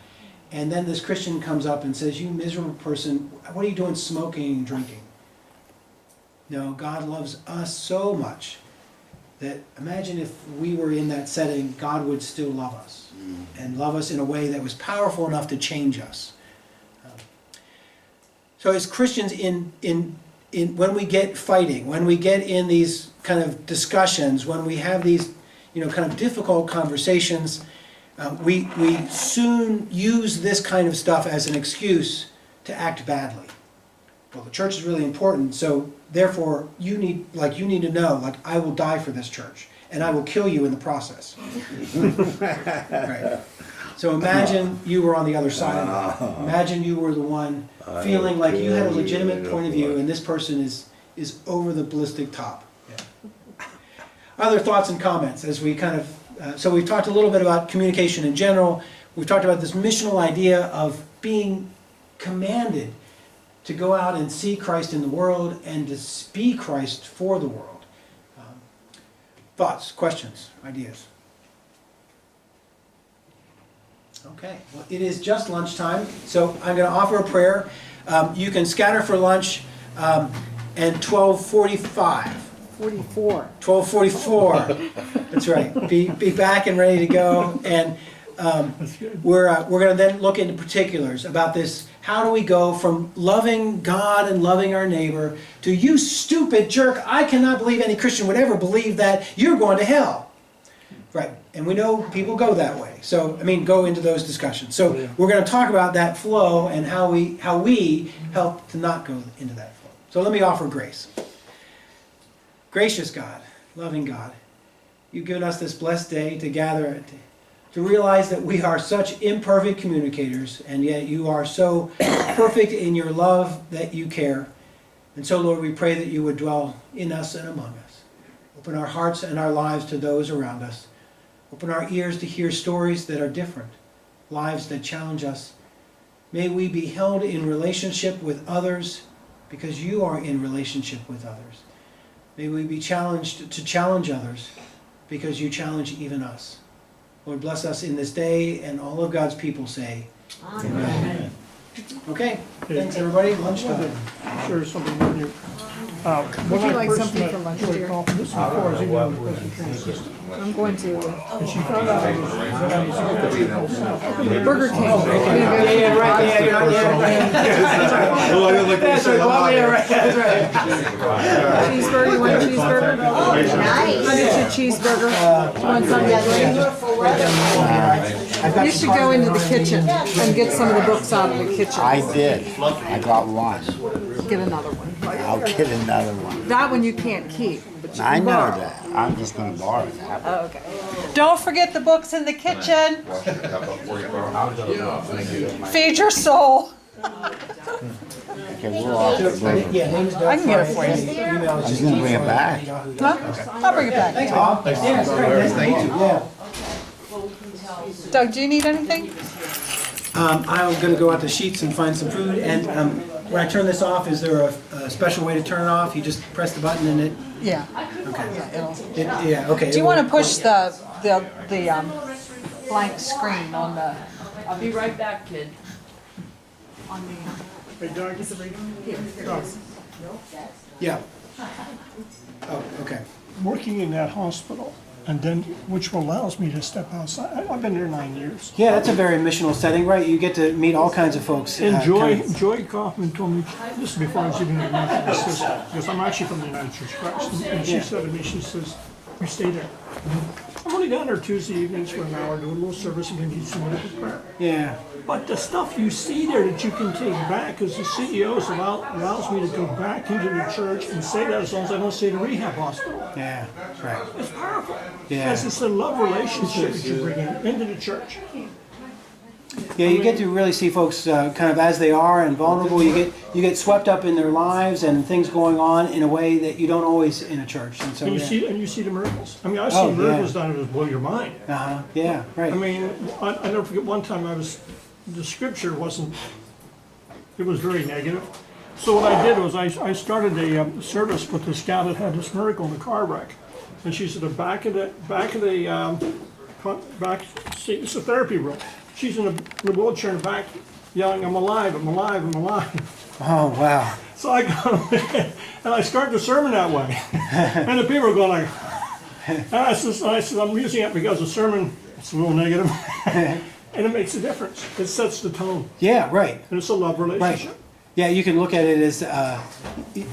[SPEAKER 1] And then this Christian comes up and says, you miserable person, what are you doing smoking and drinking? No, God loves us so much that imagine if we were in that setting, God would still love us and love us in a way that was powerful enough to change us. So as Christians when we get fighting, when we get in these kind of discussions, when we have these, kind of difficult conversations, we soon use this kind of stuff as an excuse to act badly. Well, the church is really important, so therefore you need to know, I will die for this church, and I will kill you in the process. Right. So imagine you were on the other side of it. Imagine you were the one feeling like you had a legitimate point of view and this person is over the ballistic top. Yeah. Other thoughts and comments as we kind of, so we've talked a little bit about communication in general. We've talked about this missional idea of being commanded to go out and see Christ in the world and to be Christ for the world. Thoughts, questions, ideas? Okay, well, it is just lunchtime, so I'm going to offer a prayer. You can scatter for lunch at 12:45.
[SPEAKER 8] 44.
[SPEAKER 1] 12:44. That's right. Be back and ready to go. And we're going to then look into particulars about this. How do we go from loving God and loving our neighbor to, you stupid jerk, I cannot believe any Christian would ever believe that, you're going to hell. Right. And we know people go that way. So, I mean, go into those discussions. So we're going to talk about that flow and how we help to not go into that flow. So let me offer grace. Gracious God, loving God, you've given us this blessed day to gather, to realize that we are such imperfect communicators, and yet you are so perfect in your love that you care. And so, Lord, we pray that you would dwell in us and among us. Open our hearts and our lives to those around us. Open our ears to hear stories that are different, lives that challenge us. May we be held in relationship with others because you are in relationship with others. May we be challenged to challenge others because you challenge even us. Lord, bless us in this day, and all of God's people say, Amen. Okay, thanks everybody. Lunchtime.
[SPEAKER 5] Share something with you. Would
[SPEAKER 8] you like something for lunch, dear?
[SPEAKER 5] This before I was even in the Presbyterian system.
[SPEAKER 8] I'm going to
[SPEAKER 5] And she found out I was
[SPEAKER 8] Burger King.
[SPEAKER 1] Yeah, right. That's right.
[SPEAKER 8] Cheeseburger, you want a cheeseburger?
[SPEAKER 3] Oh, nice.
[SPEAKER 8] I'll get you a cheeseburger. Do you want something to drink? You should go into the kitchen and get some of the books out of the kitchen.
[SPEAKER 4] I did. I got one.
[SPEAKER 8] Get another one.
[SPEAKER 4] I'll get another one.
[SPEAKER 8] That one you can't keep, but you
[SPEAKER 4] I
[SPEAKER 8] can
[SPEAKER 4] know
[SPEAKER 8] borrow.
[SPEAKER 4] that. I'm just gonna borrow that.
[SPEAKER 8] Oh, okay. Don't forget the books in the kitchen. Feed your soul.
[SPEAKER 4] Okay, we'll all
[SPEAKER 1] Yeah, name's Doug.
[SPEAKER 8] I can get it for you.
[SPEAKER 1] Email is
[SPEAKER 4] She's gonna bring it back.
[SPEAKER 8] Huh? I'll bring it back.
[SPEAKER 1] Thanks, Bob. Yeah, it's great. Nice to meet you. Yeah.
[SPEAKER 8] Doug, do you need anything?
[SPEAKER 1] I'm going to go out to Sheets and find some food. And when I turn this off, is there a special way to turn it off? You just press the button and it.
[SPEAKER 8] Yeah.
[SPEAKER 1] Okay. Yeah. Okay.
[SPEAKER 8] Do you want to push the blank screen on the?
[SPEAKER 2] I'll be right back, kid.
[SPEAKER 8] On the.
[SPEAKER 5] Hey, Doug.
[SPEAKER 8] Here it is.
[SPEAKER 1] Yeah. Oh, okay.
[SPEAKER 5] Working in that hospital, and then, which allows me to step outside. I've been there 9 years.
[SPEAKER 1] Yeah, that's a very missional setting, right? You get to meet all kinds of folks.
[SPEAKER 5] And
[SPEAKER 1] kind of-
[SPEAKER 5] Joy Kaufman told me, this is before I was even in the Methodist system, because I'm actually from the United Church of Christ, and she said to me, she says, you stay there. I'm only down there Tuesday evenings for an hour, doing a little service, and then do some medical prayer.
[SPEAKER 1] Yeah.
[SPEAKER 5] But the stuff you see there that you can take back, because the CEOs allows me to go back into the church and say that as long as I don't say the rehab hospital.
[SPEAKER 1] Yeah. Right.
[SPEAKER 5] It's powerful.
[SPEAKER 1] Yeah.
[SPEAKER 5] Because it's a love relationship that you bring into the church.
[SPEAKER 1] Yeah, you get to really see folks kind of as they are and vulnerable. You get swept up in their lives and things going on in a way that you don't always in a church. And so
[SPEAKER 5] And you see the miracles. I mean, I've seen miracles done that blow your mind.
[SPEAKER 1] Yeah. Right.
[SPEAKER 5] I mean, I never forget one time the scripture wasn't, it was very negative. So what I did was I started a service with this gal that had this miracle in a car wreck. And she's at the back of the seat, it's a therapy room. She's in a wheelchair in the back yelling, I'm alive, I'm alive, I'm alive.
[SPEAKER 1] Oh, wow.
[SPEAKER 5] So I go, and I start the sermon that way. And the people are going like, and I said, I'm using it because the sermon, it's a little negative. And it makes a difference. It sets the tone.
[SPEAKER 1] Yeah, right.
[SPEAKER 5] And it's a love relationship.
[SPEAKER 1] Right. Yeah, you can look at it as,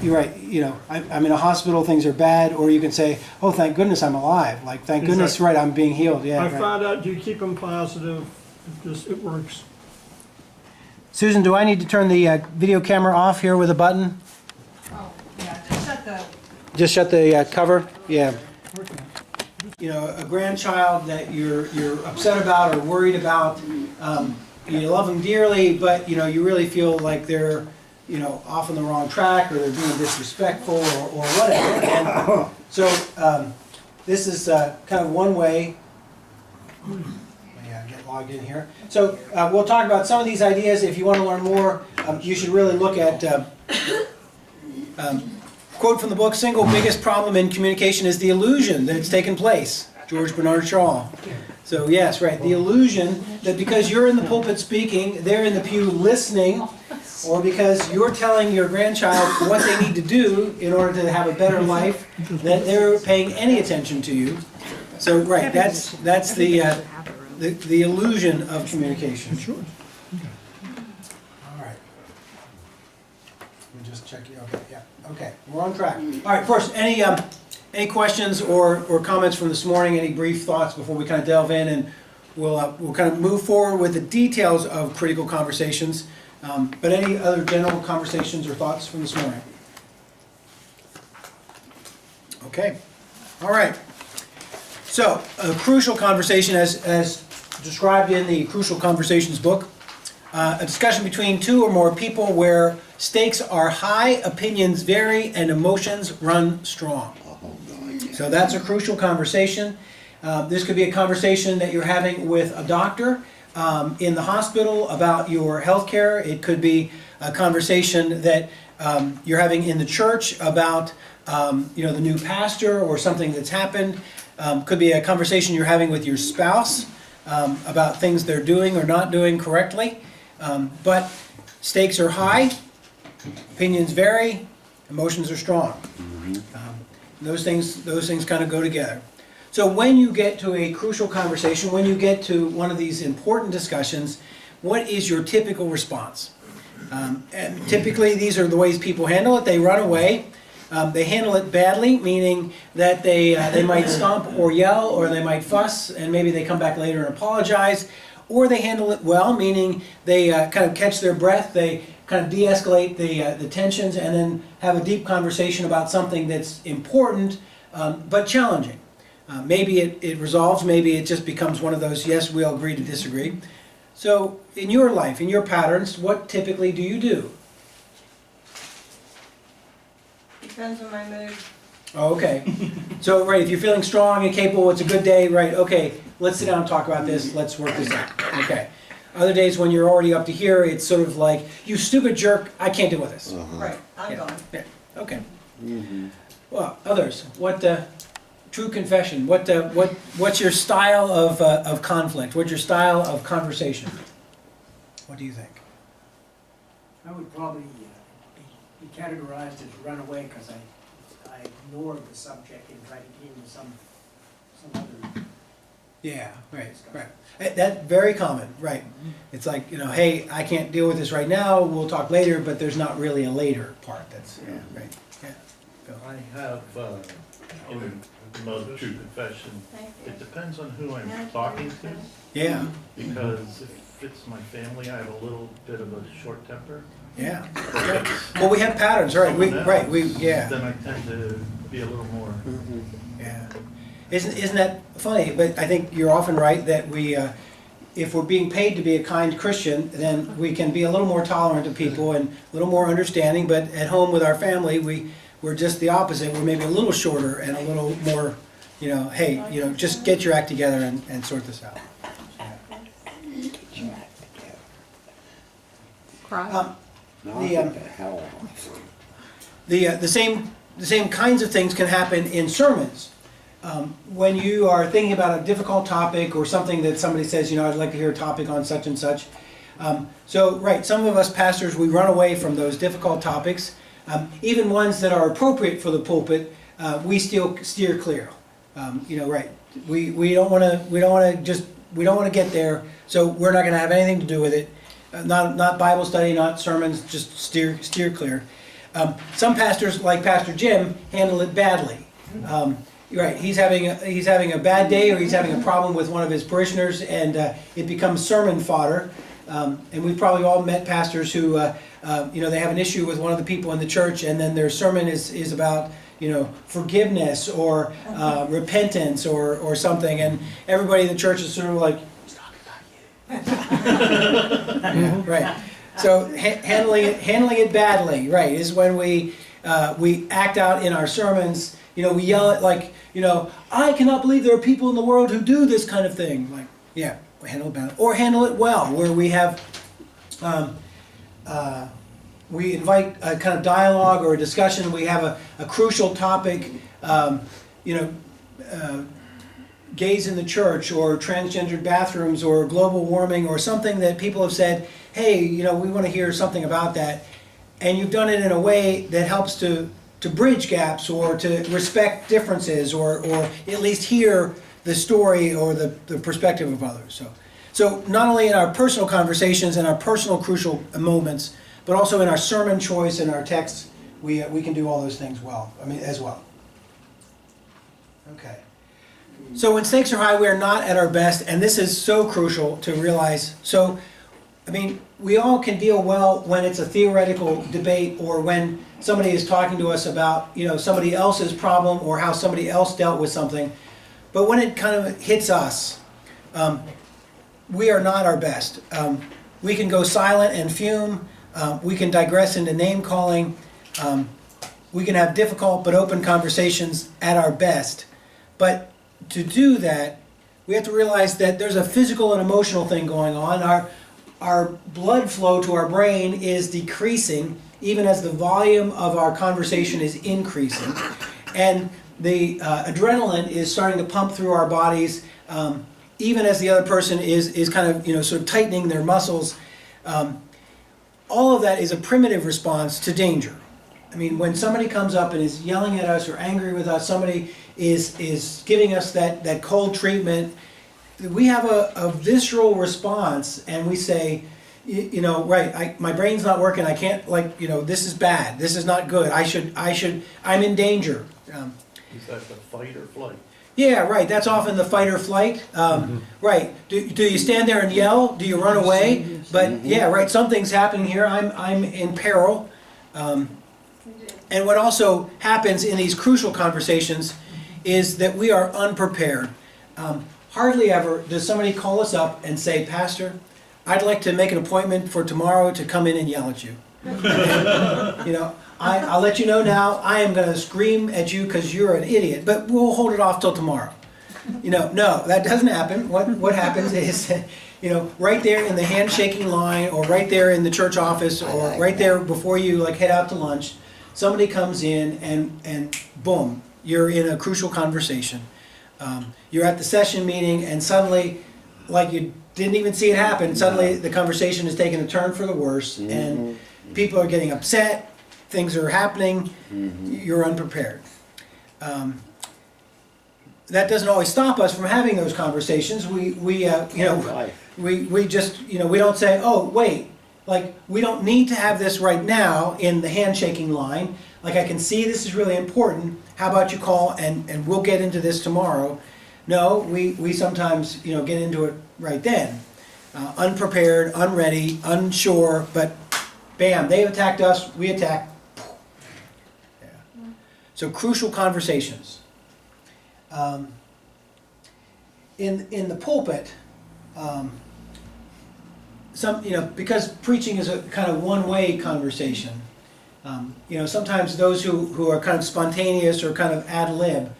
[SPEAKER 1] you're right, you know, I'm in a hospital, things are bad, or you can say, oh, thank goodness I'm alive. Like, thank goodness, right, I'm being healed. Yeah.
[SPEAKER 5] I
[SPEAKER 1] right.
[SPEAKER 5] found out you keep them positive, it works.
[SPEAKER 1] Susan, do I need to turn the video camera off here with a button?
[SPEAKER 8] Oh, yeah, just shut the.
[SPEAKER 1] Just shut the cover? Yeah. You know, a grandchild that you're upset about or worried about, you love them dearly, but you know, you really feel like they're, you know, off on the wrong track or they're being disrespectful or whatever. And so this is kind of one way. Yeah, get logged in here. So we'll talk about some of these ideas. If you want to learn more, you should really look at, quote from the book, "Single biggest problem in communication is the illusion that it's taken place." George Bernard Shaw. So yes, right, the illusion that because you're in the pulpit speaking, they're in the pew listening, or because you're telling your grandchild what they need to do in order to have a better life, that they're paying any attention to you. So right, that's the illusion of communication.
[SPEAKER 5] Sure.
[SPEAKER 1] All right. Let me just check you. Okay, yeah. Okay, we're on track. All right. First, any questions or comments from this morning? Any brief thoughts before we kind of delve in, and we'll kind of move forward with the details of critical conversations. But any other general conversations or thoughts from this morning? Okay. All right. So, a crucial conversation, as described in the Crucial Conversations book, a discussion between two or more people where stakes are high, opinions vary, and emotions run strong. So that's a crucial conversation. This could be a conversation that you're having with a doctor in the hospital about your health care. It could be a conversation that you're having in the church about the new pastor or something that's happened. Could be a conversation you're having with your spouse about things they're doing or not doing correctly. But stakes are high, opinions vary, emotions are strong. Those things kind of go together. So when you get to a crucial conversation, when you get to one of these important discussions, what is your typical response? And typically, these are the ways people handle it. They run away. They handle it badly, meaning that they might stomp or yell, or they might fuss, and maybe they come back later and apologize. Or they handle it well, meaning they kind of catch their breath, they kind of de-escalate the tensions, and then have a deep conversation about something that's important but challenging. Maybe it resolves, maybe it just becomes one of those, yes, we'll agree to disagree. So in your life, in your patterns, what typically do you do?
[SPEAKER 20] Depends on my mood.
[SPEAKER 1] Oh, okay. So, right, if you're feeling strong and capable, it's a good day, right, okay, let's sit down and talk about this, let's work this out. Okay. Other days when you're already up to here, it's sort of like, you stupid jerk, I can't deal with this.
[SPEAKER 20] Right, I'm gone.
[SPEAKER 1] Yeah, okay. Well, others, what, true confession, what's your style of conflict? What's your style of conversation? What do you think?
[SPEAKER 19] I would probably be categorized as runaway because I ignore the subject and try to get into some other.
[SPEAKER 1] Yeah, right. That's very common, right. It's like, hey, I can't deal with this right now, we'll talk later, but there's not really a later part that's, right. Yeah. Go.
[SPEAKER 7] I have, in the mode of true confession, it depends on who I'm talking to.
[SPEAKER 1] Yeah.
[SPEAKER 7] Because if it's my family, I have a little bit of a short temper.
[SPEAKER 1] Yeah. Well, we have patterns, right? Yeah.
[SPEAKER 7] Then I tend to be a little more.
[SPEAKER 1] Yeah. Isn't that funny? But I think you're often right that we, if we're being paid to be a kind Christian, then we can be a little more tolerant of people and a little more understanding. But at home with our family, we're just the opposite. We're maybe a little shorter and a little more, hey, just get your act together and sort this out.
[SPEAKER 8] Cry.
[SPEAKER 1] The same kinds of things can happen in sermons. When you are thinking about a difficult topic or something that somebody says, I'd like to hear a topic on such and such. So, right, some of us pastors, we run away from those difficult topics. Even ones that are appropriate for the pulpit, we still steer clear. Right. We don't want to get there, so we're not going to have anything to do with it. Not Bible study, not sermons, just steer clear. Some pastors, like Pastor Jim, handle it badly. Right, he's having a bad day, or he's having a problem with one of his parishioners, and it becomes sermon fodder. And we've probably all met pastors who, they have an issue with one of the people in the church, and then their sermon is about, forgiveness or repentance or something, and everybody in the church is sort of like, he's talking about you. Right. So handling it badly, right, is when we act out in our sermons. We yell at I cannot believe there are people in the world who do this kind of thing. Like, yeah, handle it badly. Or handle it well, where we have we invite a kind of dialogue or a discussion, we have a crucial topic, gays in the church, or transgendered bathrooms, or global warming, or something that people have said, hey, we want to hear something about that. And you've done it in a way that helps to bridge gaps, or to respect differences, or at least hear the story or the perspective of others. So not only in our personal conversations and our personal crucial moments, but also in our sermon choice and our texts, we can do all those things as well. Okay. So when stakes are high, we are not at our best, and this is so crucial to realize. So, we all can deal well when it's a theoretical debate, or when somebody is talking to us about, somebody else's problem or how somebody else dealt with something. But when it kind of hits us, we are not our best. We can go silent and fume. We can digress into name calling. We can have difficult but open conversations at our best. But to do that, we have to realize that there's a physical and emotional thing going on. Our blood flow to our brain is decreasing, even as the volume of our conversation is increasing. And the adrenaline is starting to pump through our bodies, even as the other person is kind of, sort of tightening their muscles. All of that is a primitive response to danger. When somebody comes up and is yelling at us or angry with us, somebody is giving us that cold treatment, we have a visceral response, and we say, my brain's not working, I can't, this is bad, this is not good, I'm in danger.
[SPEAKER 7] Is that the fight or flight?
[SPEAKER 1] Yeah, right, that's often the fight or flight. Right, do you stand there and yell? Do you run away? But yeah, right, something's happening here, I'm in peril. And what also happens in these crucial conversations is that we are unprepared. Hardly ever does somebody call us up and say, Pastor, I'd like to make an appointment for tomorrow to come in and yell at you. I'll let you know now, I am going to scream at you because you're an idiot, but we'll hold it off till tomorrow. No, that doesn't happen. What happens is, right there in the handshaking line, or right there in the church office, or right there before you head out to lunch, somebody comes in and boom, you're in a crucial conversation. You're at the session meeting, and suddenly, you didn't even see it happen, suddenly the conversation is taking a turn for the worse, and people are getting upset, things are happening, you're unprepared. That doesn't always stop us from having those conversations. We just, we don't say, oh, wait, we don't need to have this right now in the handshaking line. I can see this is really important. How about you call and we'll get into this tomorrow? No, we sometimes, get into it right then. Unprepared, unready, unsure, but bam, they've attacked us, we attack. Yeah. So crucial conversations. In the pulpit, because preaching is a kind of one-way conversation, sometimes those who are kind of spontaneous or kind of ad lib,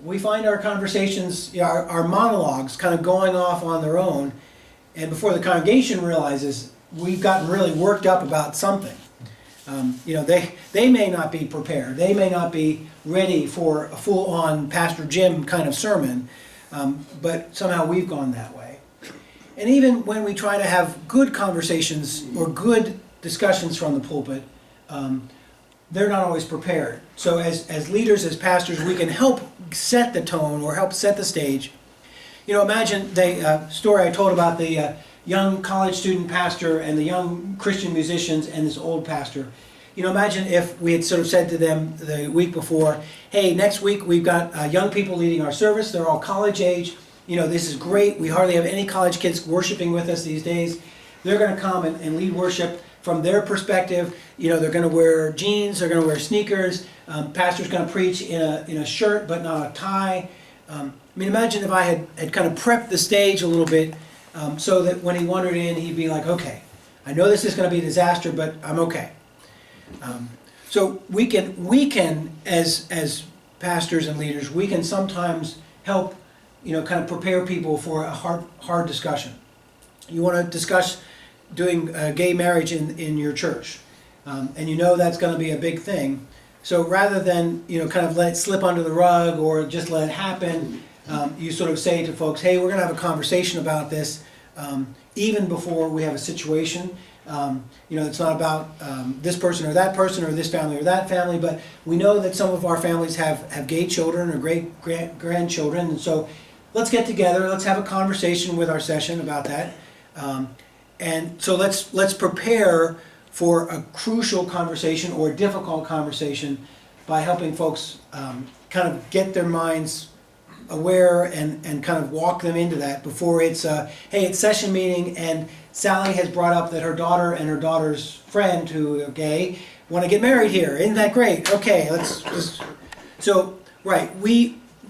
[SPEAKER 1] we find our conversations, our monologues kind of going off on their own, and before the congregation realizes, we've gotten really worked up about something. They may not be prepared, they may not be ready for a full-on Pastor Jim kind of sermon, but somehow we've gone that way. And even when we try to have good conversations or good discussions from the pulpit, they're not always prepared. So as leaders, as pastors, we can help set the tone or help set the stage. Imagine the story I told about the young college student pastor and the young Christian musicians and this old pastor. Imagine if we had sort of said to them the week before, hey, next week we've got young people leading our service. They're all college age. This is great. We hardly have any college kids worshiping with us these days. They're going to come and lead worship from their perspective. They're going to wear jeans. They're going to wear sneakers. Pastor's going to preach in a shirt but not a tie. Imagine if I had kind of prepped the stage a little bit so that when he wandered in, he'd be like, okay, I know this is going to be a disaster, but I'm okay. So we can as pastors and leaders, we can sometimes help, kind of prepare people for a hard discussion. You want to discuss doing gay marriage in your church, and you know that's going to be a big thing. So rather than, you know, kind of let it slip under the rug or just let it happen, you sort of say to folks, hey, we're going to have a conversation about this even before we have a situation. You know, it's not about this person or this family or that family, but we know that some of our families have gay children or great grandchildren, and so let's get together, let's have a conversation with our session about that. And so let's prepare for a crucial conversation or a difficult conversation by helping folks kind of get their minds aware and kind of walk them into that before it's, hey, it's session meeting and Sally has brought up that her daughter and her daughter's friend who are gay want to get married here. Isn't that great? Okay, let's just... So, right,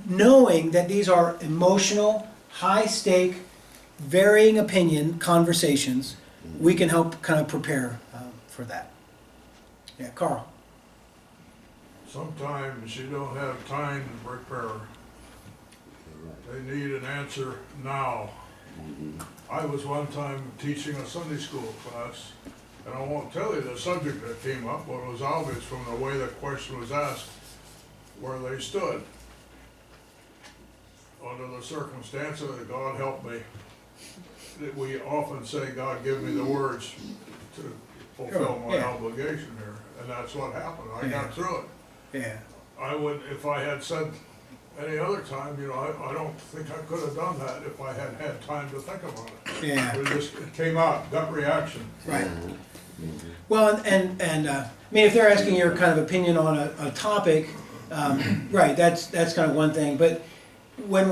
[SPEAKER 1] knowing that these are emotional, high-stake, varying opinion conversations, we can help kind of prepare for that. Yeah, Carl.
[SPEAKER 21] Sometimes you don't have time to prepare. They need an answer now. I was one time teaching a Sunday school class, and I won't tell you the subject that came up, but it was obvious from the way the question was asked where they stood. Under the circumstances, God help me. We often say, God, give me the words to fulfill my obligation here, and that's what happened. I got through it.
[SPEAKER 1] Yeah.
[SPEAKER 21] I would, if I had said any other time, you know, I don't think I could have done that if I had had time to think about it.
[SPEAKER 1] Yeah.
[SPEAKER 21] It came out, gut reaction.
[SPEAKER 1] Right. Well, and I mean, if they're asking your kind of opinion on a topic, right, that's kind of one thing. But when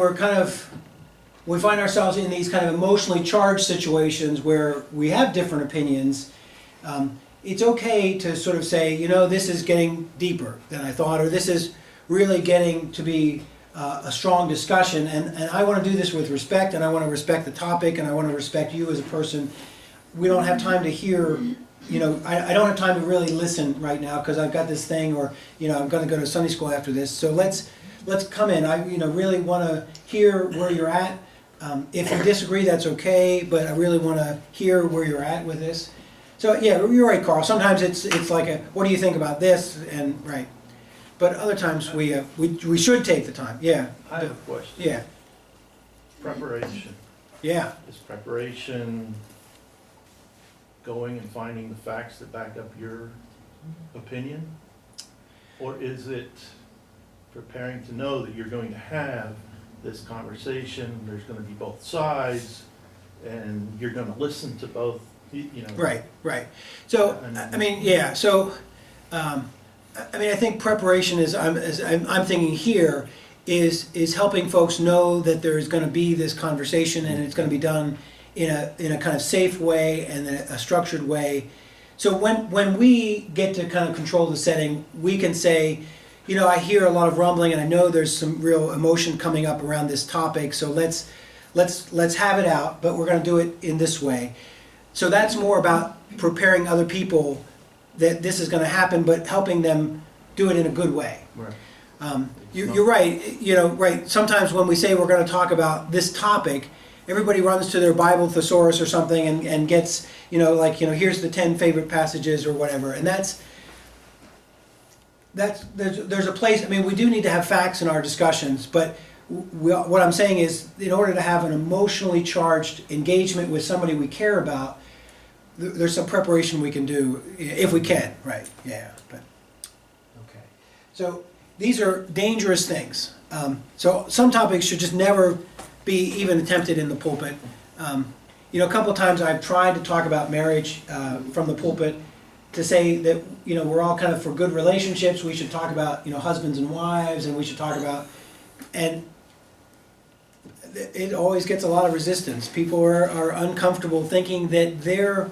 [SPEAKER 1] we find ourselves in these kind of emotionally charged situations where we have different opinions, it's okay to sort of say, you know, this is getting deeper than I thought, or this is really getting to be a strong discussion, and I want to do this with respect, and I want to respect the topic, and I want to respect you as a person. We don't have time to hear, you know, I don't have time to really listen right now because I've got this thing, or, you know, I'm going to go to Sunday school after this, so let's come in. I, you know, really want to hear where you're at. If you disagree, that's okay, but I really want to hear where you're at with this. So yeah, you're right, Carl. Sometimes it's like a, what do you think about this? And right. But other times we should take the time. Yeah.
[SPEAKER 7] I have a question.
[SPEAKER 1] Yeah.
[SPEAKER 7] Preparation.
[SPEAKER 1] Yeah.
[SPEAKER 7] Is preparation going and finding the facts that back up your opinion? Or is it preparing to know that you're going to have this conversation, there's going to be both sides, and you're going to listen to both, you know?
[SPEAKER 1] Right, right. So, I mean, yeah, so, I mean, I think preparation is, I'm thinking here, is helping folks know that there's going to be this conversation and it's going to be done in a kind of safe way and a structured way. So when we get to kind of control the setting, we can say, you know, I hear a lot of rumbling and I know there's some real emotion coming up around this topic, so let's have it out, but we're going to do it in this way. So that's more about preparing other people that this is going to happen, but helping them do it in a good way.
[SPEAKER 7] Right.
[SPEAKER 1] You're right. You know, right. Sometimes when we say we're going to talk about this topic, everybody runs to their Bible thesaurus or something and gets, you know, like, you know, here's the 10 favorite passages or whatever. And there's a place. I mean, we do need to have facts in our discussions, but what I'm saying is, in order to have an emotionally charged engagement with somebody we care about, there's some preparation we can do if we can, right? Yeah, but okay. So these are dangerous things. So some topics should just never be even attempted in the pulpit. You know, a couple of times I've tried to talk about marriage from the pulpit to say that, you know, we're all kind of for good relationships. We should talk about, you know, husbands and wives, and we should talk about, and it always gets a lot of resistance. People are uncomfortable thinking that their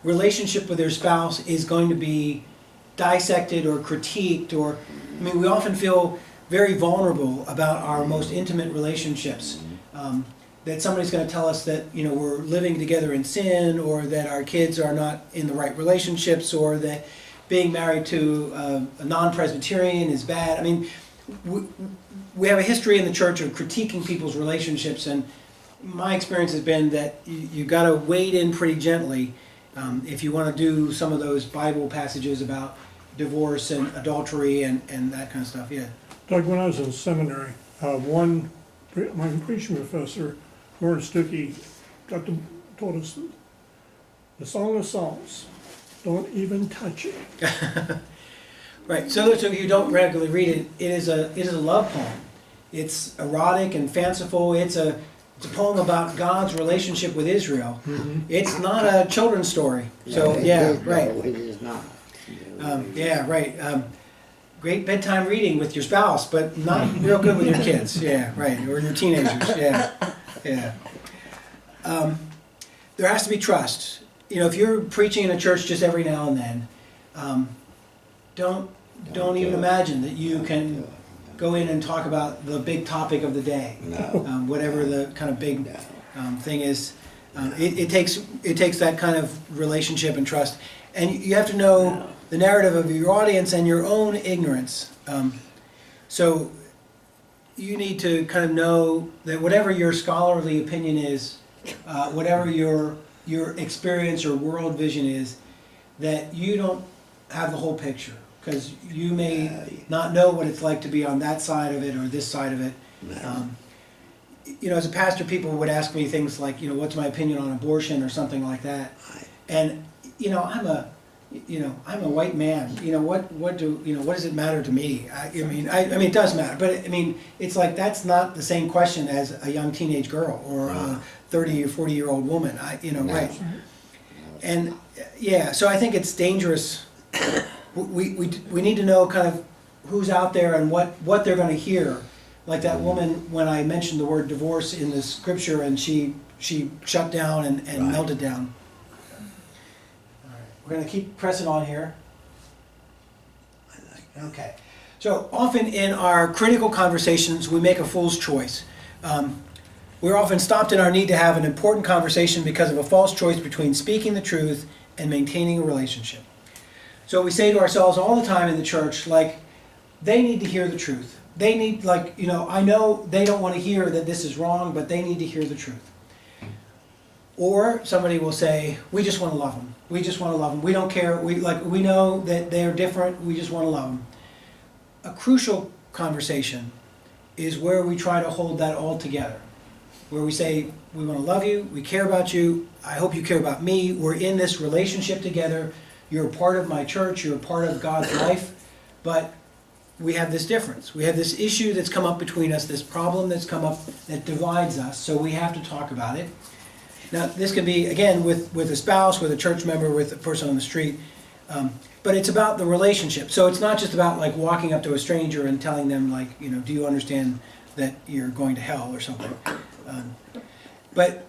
[SPEAKER 1] relationship with their spouse is going to be dissected or critiqued, or, I mean, we often feel very vulnerable about our most intimate relationships. That somebody's going to tell us that, you know, we're living together in sin, or that our kids are not in the right relationships, or that being married to a non-Presbyterian is bad. I mean, we have a history in the church of critiquing people's relationships, and my experience has been that you got to wade in pretty gently If you want to do some of those Bible passages about divorce and adultery and that kind of stuff, yeah.
[SPEAKER 5] Doug, when I was in seminary, my preaching professor, Warren Stuckey, told us the Song of Songs, don't even touch it.
[SPEAKER 1] Right, so those of you who don't regularly read it, it is a love poem. It's erotic and fanciful. It's a poem about God's relationship with Israel. It's not a children's story. So yeah, right.
[SPEAKER 4] It is not.
[SPEAKER 1] Yeah, right. Great bedtime reading with your spouse, but not real good with your kids. Yeah, right, or your teenagers. Yeah, yeah. There has to be trust. You know, if you're preaching in a church just every now and then, don't even imagine that you can go in and talk about the big topic of the day.
[SPEAKER 4] No.
[SPEAKER 1] Whatever the kind of big thing is. It takes that kind of relationship and trust. And you have to know the narrative of your audience and your own ignorance. So you need to kind of know that whatever your scholarly opinion is, whatever your experience or world vision is, that you don't have the whole picture. Because you may not know what it's like to be on that side of it or this side of it. You know, as a pastor, people would ask me things like, you know, what's my opinion on abortion or something like that. And, you know, I'm a white man. You know, what does it matter to me? I mean, it does matter. But, I mean, it's like that's not the same question as a young teenage girl or a 30 or 40-year-old woman. Right. And, yeah, so I think it's dangerous. We need to know kind of who's out there and what they're going to hear. Like that woman, when I mentioned the word divorce in the scripture, and she shut down and melted down. All right, we're going to keep pressing on here. Okay. So often in our critical conversations, we make a fool's choice. We're often stopped in our need to have an important conversation because of a false choice between speaking the truth and maintaining a relationship. So we say to ourselves all the time in the church, like, they need to hear the truth. They need, like, you know, I know they don't want to hear that this is wrong, but they need to hear the truth. Or somebody will say, we just want to love them. We just want to love them. We don't care. We know that they're different. We just want to love them. A crucial conversation is where we try to hold that all together. Where we say, we want to love you. We care about you. I hope you care about me. We're in this relationship together. You're a part of my church, you're a part of God's life, but we have this difference. We have this issue that's come up between us, this problem that's come up that divides us, so we have to talk about it. Now, this can be, again, with a spouse, with a church member, with a person on the street, but it's about the relationship. So it's not just about, like, walking up to a stranger and telling them, like, you know, do you understand that you're going to hell or something? But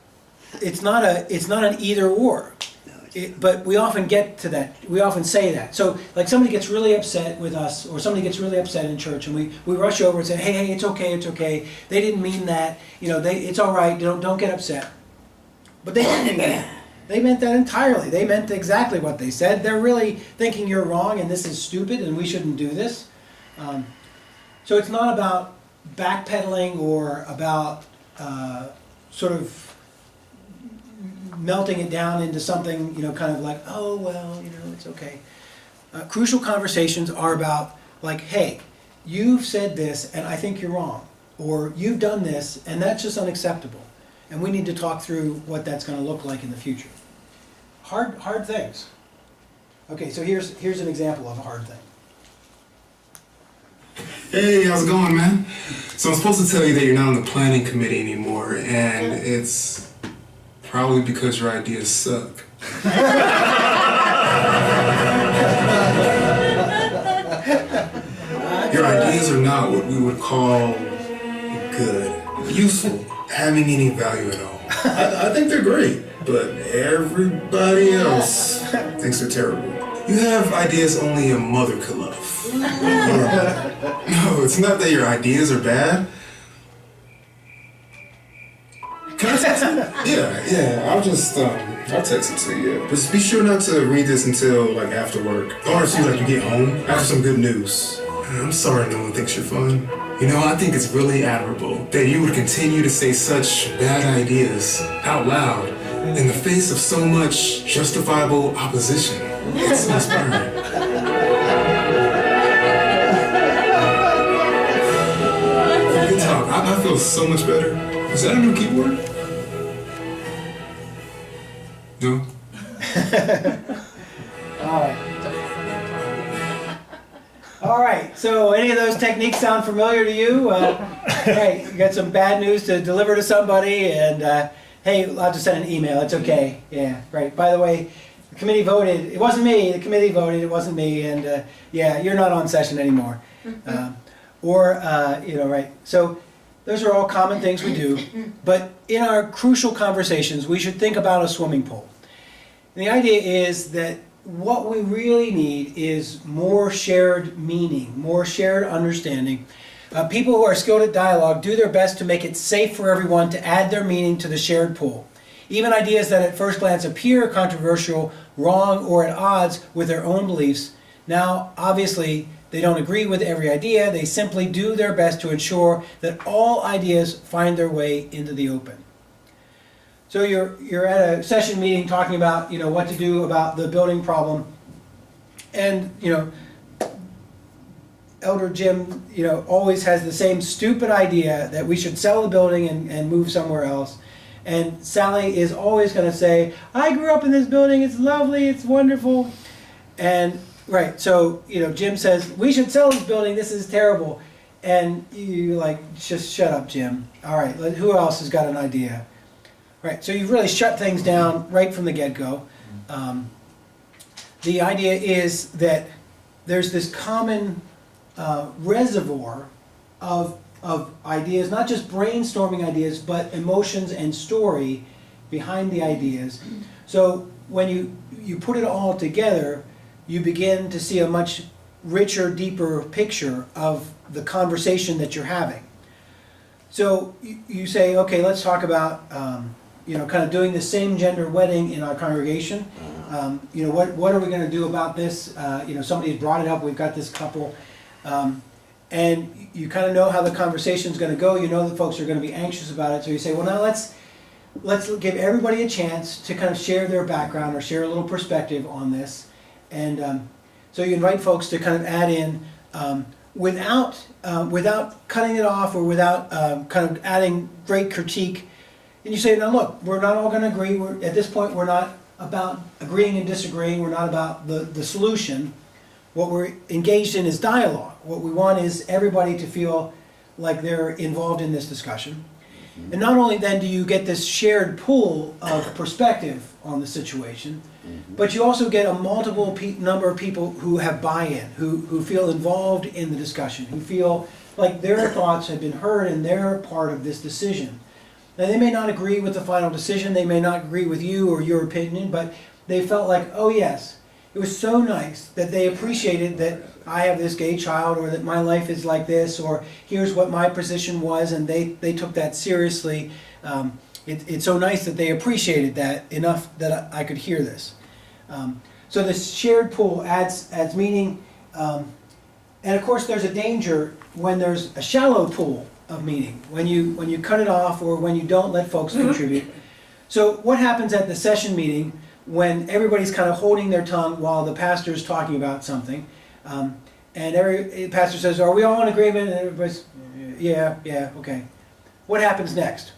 [SPEAKER 1] it's not an either or. But we often get to that. We often say that. So, like, somebody gets really upset with us, or somebody gets really upset in church, and we rush over and say, hey, it's okay. They didn't mean that. You know, it's all right. Don't get upset. But they didn't mean that. They meant that entirely. They meant exactly what they said. They're really thinking you're wrong, and this is stupid, and we shouldn't do this. So it's not about backpedaling or about sort of melting it down into something, you know, kind of like, oh, well, you know, it's okay. Crucial conversations are about, like, hey, you've said this and I think you're wrong. Or you've done this and that's just unacceptable. And we need to talk through what that's going to look like in the future. Hard things. Okay, so here's an example of a hard thing.
[SPEAKER 11] Hey, how's it going, man? So I'm supposed to tell you that you're not on the planning committee anymore, and it's probably because your ideas suck. Your ideas are not what we would call good, useful, having any value at all. I think they're great, but everybody else thinks they're terrible. You have ideas only a mother could love. No, it's not that your ideas are bad. Can I text it? Yeah, I'll text it to you. But just be sure not to read this until, like, after work. Or as soon as you get home, after some good news. I'm sorry no one thinks you're fun. You know, I think it's really admirable that you would continue to say such bad ideas out loud in the face of so much justifiable opposition. It's inspiring. Good talk. I feel so much better. Is that a new keyword? No?
[SPEAKER 1] All right. All right, so any of those techniques sound familiar to you? Hey, you got some bad news to deliver to somebody, and hey, I'll just send an email, it's okay. Yeah, right. By the way, the committee voted, it wasn't me, the committee voted, it wasn't me, and yeah, you're not on session anymore. Right. So those are all common things we do, but in our crucial conversations, we should think about a swimming pool. And the idea is that what we really need is more shared meaning, more shared understanding. People who are skilled at dialogue do their best to make it safe for everyone to add their meaning to the shared pool. Even ideas that at first glance appear controversial, wrong, or at odds with their own beliefs, now obviously they don't agree with every idea, they simply do their best to ensure that all ideas find their way into the open. So you're at a session meeting talking about, what to do about the building problem. And, Elder Jim, always has the same stupid idea that we should sell the building and move somewhere else. And Sally is always going to say, I grew up in this building, it's lovely, it's wonderful. And, right, so, Jim says, we should sell this building, this is terrible. And you just shut up, Jim. All right, who else has got an idea? Right, so you've really shut things down right from the get-go. The idea is that there's this common reservoir of ideas, not just brainstorming ideas, but emotions and story behind the ideas. So when you put it all together, you begin to see a much richer, deeper picture of the conversation that you're having. So you say, okay, let's talk about kind of doing the same gender wedding in our congregation. What are we going to do about this? Somebody's brought it up. We've got this couple, and you kind of know how the conversation's going to go. You know that folks are going to be anxious about it. So you say, well, now let's give everybody a chance to kind of share their background or share a little perspective on this, and so you invite folks to kind of add in without cutting it off or without kind of adding great critique. And you say, now look, we're not all going to agree. At this point, we're not about agreeing and disagreeing. We're not about the solution. What we're engaged in is dialogue. What we want is everybody to feel like they're involved in this discussion. And not only then do you get this shared pool of perspective on the situation, but you also get a multiple number of people who have buy-in, who feel involved in the discussion, who feel like their thoughts have been heard and they're part of this decision. Now, they may not agree with the final decision, they may not agree with you or your opinion, but they felt like, oh yes, it was so nice that they appreciated that I have this gay child, or that my life is like this, or here's what my position was, and they took that seriously. It's so nice that they appreciated that enough that I could hear this. So this shared pool adds meaning, and of course there's a danger when there's a shallow pool of meaning, when you cut it off or when you don't let folks contribute. So what happens at the session meeting when everybody's kind of holding their tongue while the pastor's talking about something, and every pastor says, are we all in agreement? And everybody's, yeah, okay. What happens next?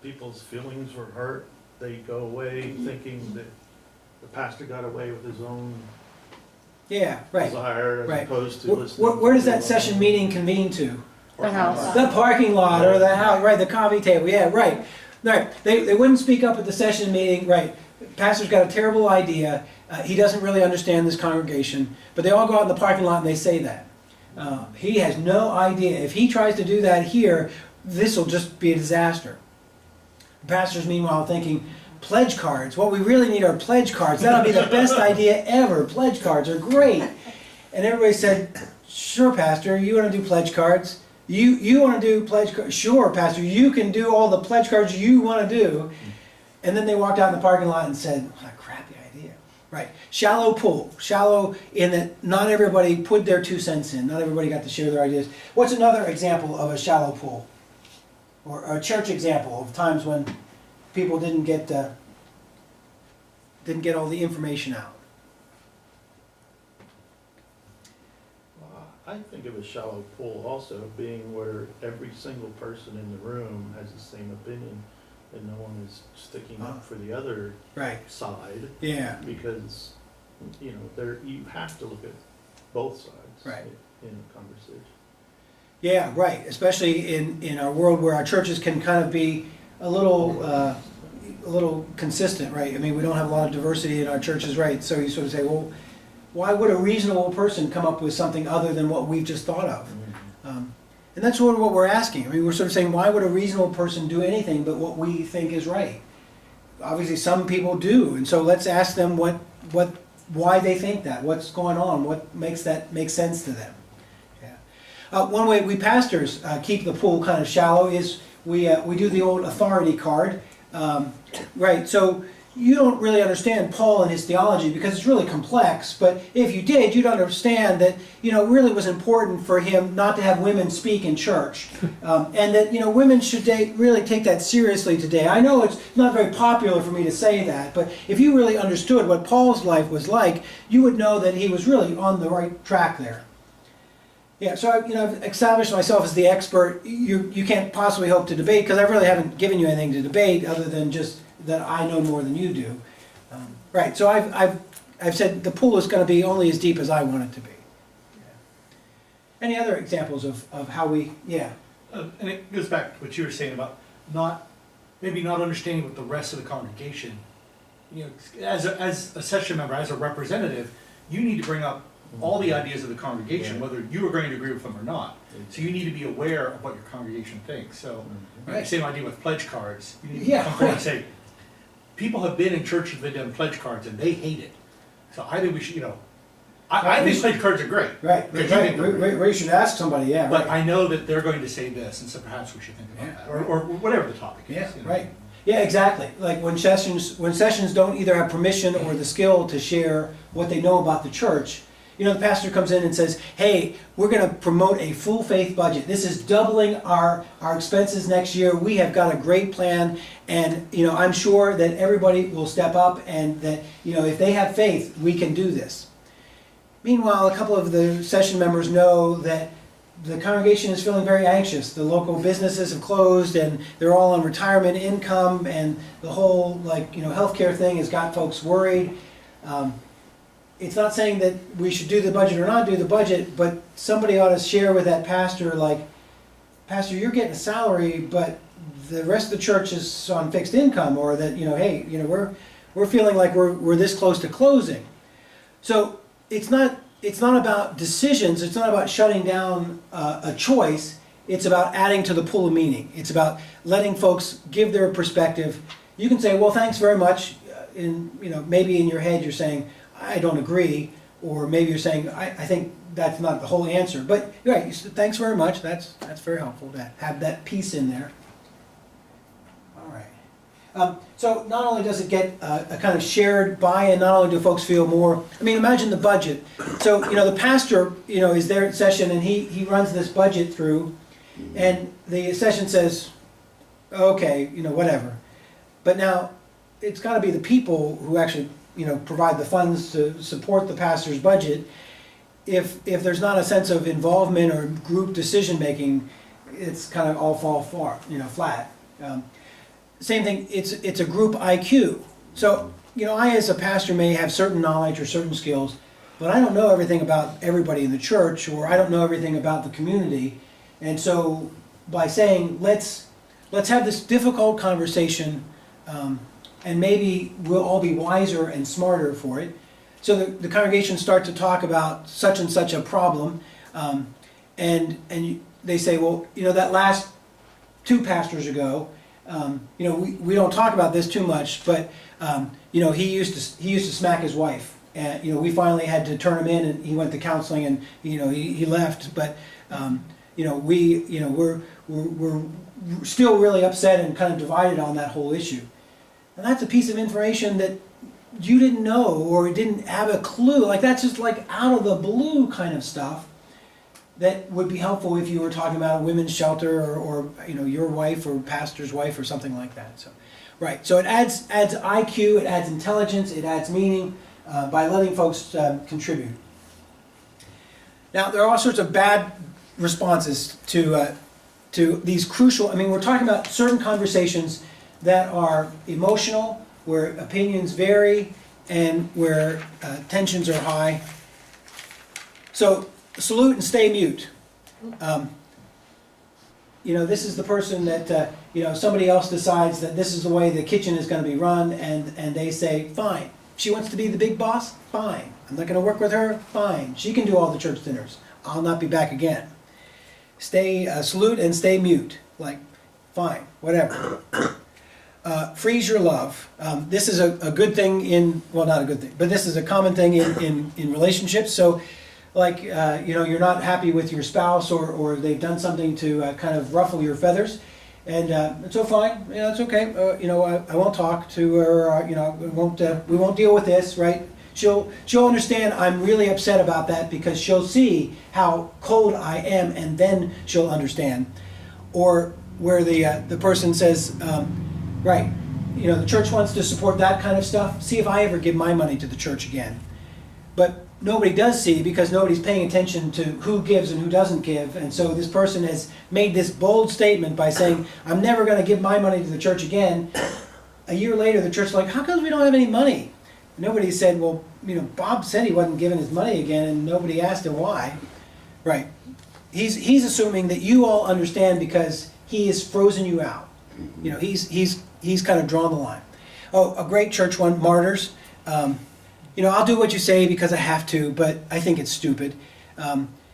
[SPEAKER 7] People's feelings were hurt. They go away thinking that the pastor got away with his own desire as opposed to listening.
[SPEAKER 1] Where does that session meeting convene to?
[SPEAKER 8] The house.
[SPEAKER 1] The parking lot or the house, right, the coffee table, yeah, right. Right, they wouldn't speak up at the session meeting, right. Pastor's got a terrible idea, he doesn't really understand this congregation, but they all go out in the parking lot and they say that. He has no idea. If he tries to do that here, this will just be a disaster. The pastor's meanwhile thinking, pledge cards, what we really need are pledge cards. That'll be the best idea ever. Pledge cards are great. And everybody said, sure, Pastor, you want to do pledge cards? You want to do pledge cards? Sure, Pastor, you can do all the pledge cards you want to do. And then they walked out in the parking lot and said, what a crappy idea. Right, shallow pool. Shallow in that not everybody put their 2 cents in. Not everybody got to share their ideas. What's another example of a shallow pool? Or a church example of times when people didn't get all the information out.
[SPEAKER 7] I think of a shallow pool also being where every single person in the room has the same opinion and no one is sticking up for the other
[SPEAKER 1] Right.
[SPEAKER 7] side.
[SPEAKER 1] Yeah.
[SPEAKER 7] Because, you know, you have to look at both sides.
[SPEAKER 1] Right.
[SPEAKER 7] In a conversation.
[SPEAKER 1] Yeah, right, especially in our world where our churches can kind of be a little consistent, right? I mean, we don't have a lot of diversity in our churches, right? So you sort of say, well, why would a reasonable person come up with something other than what we've just thought of? And that's sort of what we're asking. I mean, we're sort of saying, why would a reasonable person do anything but what we think is right? Obviously, some people do, and so let's ask them why they think that, what's going on, what makes that make sense to them. One way we pastors keep the pool kind of shallow is we do the old authority card, right? So you don't really understand Paul and his theology because it's really complex. But if you did, you'd understand that it really was important for him not to have women speak in church, and that women should really take that seriously today. I know it's not very popular for me to say that, but if you really understood what Paul's life was like, you would know that he was really on the right track there. Yeah, so I've established myself as the expert. You can't possibly hope to debate because I really haven't given you anything to debate other than just that I know more than you do. Right, so I've said the pool is going to be only as deep as I want it to be. Any other examples of how we,
[SPEAKER 18] And it goes back to what you were saying about maybe not understanding what the rest of the congregation, as a session member, as a representative, you need to bring up all the ideas of the congregation, whether you are going to agree with them or not. So you need to be aware of what your congregation thinks. So same idea with pledge cards. You need to come forward and say, people have been in churches that have done pledge cards and they hate it. So I think we should, I think pledge cards are great.
[SPEAKER 1] Right, we should ask somebody, yeah.
[SPEAKER 18] But I know that they're going to say this, and so perhaps we should think about that, or whatever the topic is.
[SPEAKER 1] Right. Yeah, exactly. Like when sessions don't either have permission or the skill to share what they know about the church, the pastor comes in and says, hey, we're going to promote a full faith budget. This is doubling our expenses next year. We have got a great plan, and I'm sure that everybody will step up, and that if they have faith, we can do this. Meanwhile, a couple of the session members know that the congregation is feeling very anxious. The local businesses have closed, and they're all on retirement income, and the whole healthcare thing has got folks worried. It's not saying that we should do the budget or not do the budget, but somebody ought to share with that pastor, like, Pastor, you're getting a salary, but the rest of the church is on fixed income, or that, hey, we're feeling like we're this close to closing. So it's not about decisions, it's not about shutting down a choice, it's about adding to the pool of meaning. It's about letting folks give their perspective. You can say, well, thanks very much, maybe in your head you're saying, I don't agree, or maybe you're saying, I think that's not the whole answer. But right, you said, thanks very much. That's very helpful to have that piece in there. All right. So not only does it get a kind of shared buy-in, not only do folks feel more. I mean, imagine the budget. So the pastor is there at session, and he runs this budget through, and the session says, okay, whatever. But now it's got to be the people who actually provide the funds to support the pastor's budget. If there's not a sense of involvement or group decision making, it's kind of all fall flat. Same thing. It's a group IQ. So I as a pastor may have certain knowledge or certain skills, but I don't know everything about everybody in the church, or I don't know everything about the community. And so by saying let's have this difficult conversation. And maybe we'll all be wiser and smarter for it. So the congregation start to talk about such and such a problem, and they say, well, that last 2 pastors ago, we don't talk about this too much, but he used to smack his wife, and we finally had to turn him in, and he went to counseling, and he left, but we're still really upset and kind of divided on that whole issue. And that's a piece of information that you didn't know or didn't have a clue. Like that's just like out of the blue kind of stuff that would be helpful if you were talking about a women's shelter or your wife or pastor's wife or something like that. So Right, so it adds IQ, it adds intelligence, it adds meaning by letting folks contribute. Now, there are all sorts of bad responses to these crucial, I mean, we're talking about certain conversations that are emotional, where opinions vary, and where tensions are high. So, salute and stay mute. This is the person that, somebody else decides that this is the way the kitchen is going to be run, and they say, fine. She wants to be the big boss? Fine. I'm not going to work with her? Fine. She can do all the church dinners. I'll not be back again. Salute and stay mute. Like, fine, whatever. Freeze your love. This is a good thing not a good thing, but this is a common thing in relationships. So, like, you're not happy with your spouse or they've done something to kind of ruffle your feathers. And it's all fine, it's okay. I won't talk to her, we won't deal with this, right? She'll understand I'm really upset about that because she'll see how cold I am and then she'll understand. Or where the person says, right, the church wants to support that kind of stuff. See if I ever give my money to the church again. But nobody does see because nobody's paying attention to who gives and who doesn't give. And so this person has made this bold statement by saying, I'm never going to give my money to the church again. A year later, the church is like, how come we don't have any money? Nobody said, well, Bob said he wasn't giving his money again, and nobody asked him why. Right. He's assuming that you all understand because he has frozen you out. He's kind of drawn the line. Oh, a great church one, Martyrs. I'll do what you say because I have to, but I think it's stupid.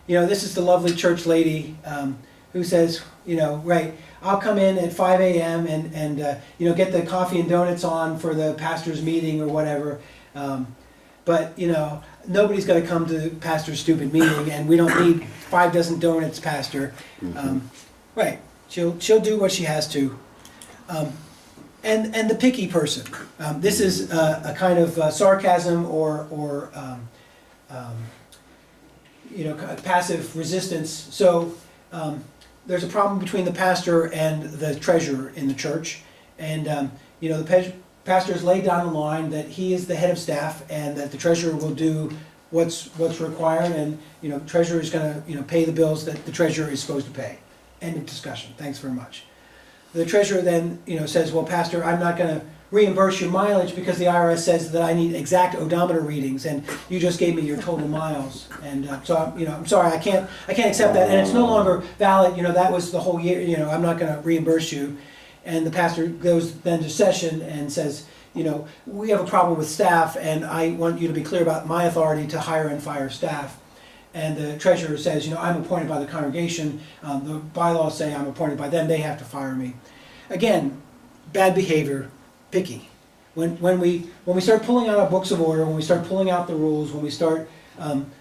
[SPEAKER 1] This is the lovely church lady who says, right, I'll come in at 5 a.m. and get the coffee and donuts on for the pastor's meeting or whatever. But nobody's going to come to the pastor's stupid meeting, and we don't need 5 dozen donuts, pastor. Right, she'll do what she has to. And the picky person. This is a kind of sarcasm or passive resistance. So there's a problem between the pastor and the treasurer in the church, and the pastor has laid down the line that he is the head of staff and that the treasurer will do what's required, and the treasurer is going to pay the bills that the treasurer is supposed to pay. End of discussion. Thanks very much. The treasurer then, says, well, pastor, I'm not going to reimburse your mileage because the IRS says that I need exact odometer readings, and you just gave me your total miles, and so I'm sorry, I can't accept that, and it's no longer valid. That was the whole year. I'm not going to reimburse you. And the pastor goes then to session and says, we have a problem with staff, and I want you to be clear about my authority to hire and fire staff. And the treasurer says, I'm appointed by the congregation. The bylaws say I'm appointed by them. They have to fire me. Again, bad behavior, picky. When we start pulling out our books of order, when we start pulling out the rules, when we start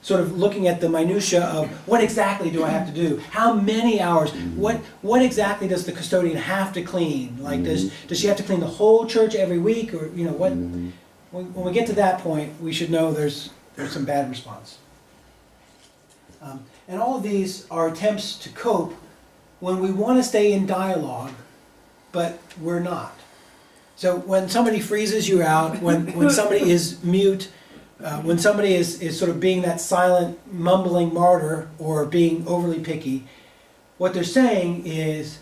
[SPEAKER 1] sort of looking at the minutia of what exactly do I have to do? How many hours? What exactly does the custodian have to clean? Like, does she have to clean the whole church every week, or what? When we get to that point, we should know there's some bad response. And all of these are attempts to cope when we want to stay in dialogue, but we're not. So when somebody freezes you out, when somebody is mute, when somebody is sort of being that silent, mumbling martyr or being overly picky, what they're saying is,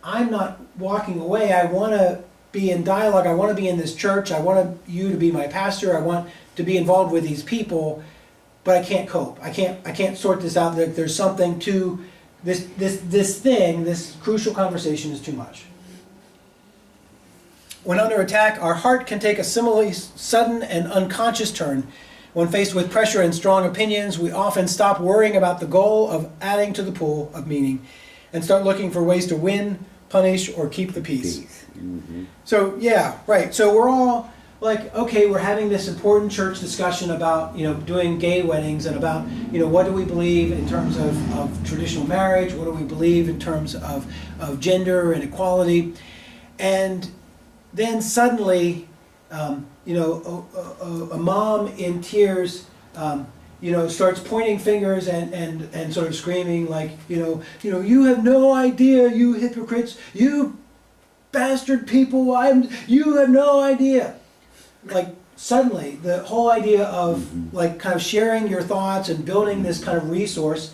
[SPEAKER 1] I'm not walking away. I want to be in dialogue. I want to be in this church. I want you to be my pastor. I want to be involved with these people. But I can't cope. I can't sort this out. There's something to this thing. This crucial conversation is too much. When under attack, our heart can take a similarly sudden and unconscious turn. When faced with pressure and strong opinions, we often stop worrying about the goal of adding to the pool of meaning and start looking for ways to win, punish, or keep the peace. So yeah, right. So we're all like, okay, we're having this important church discussion about, doing gay weddings and about, what do we believe in terms of traditional marriage? What do we believe in terms of gender and equality? And then suddenly, a mom in tears, starts pointing fingers and sort of screaming like, you have no idea, you hypocrites, you bastard people, you have no idea. Like, suddenly, the whole idea of, like, kind of sharing your thoughts and building this kind of resource,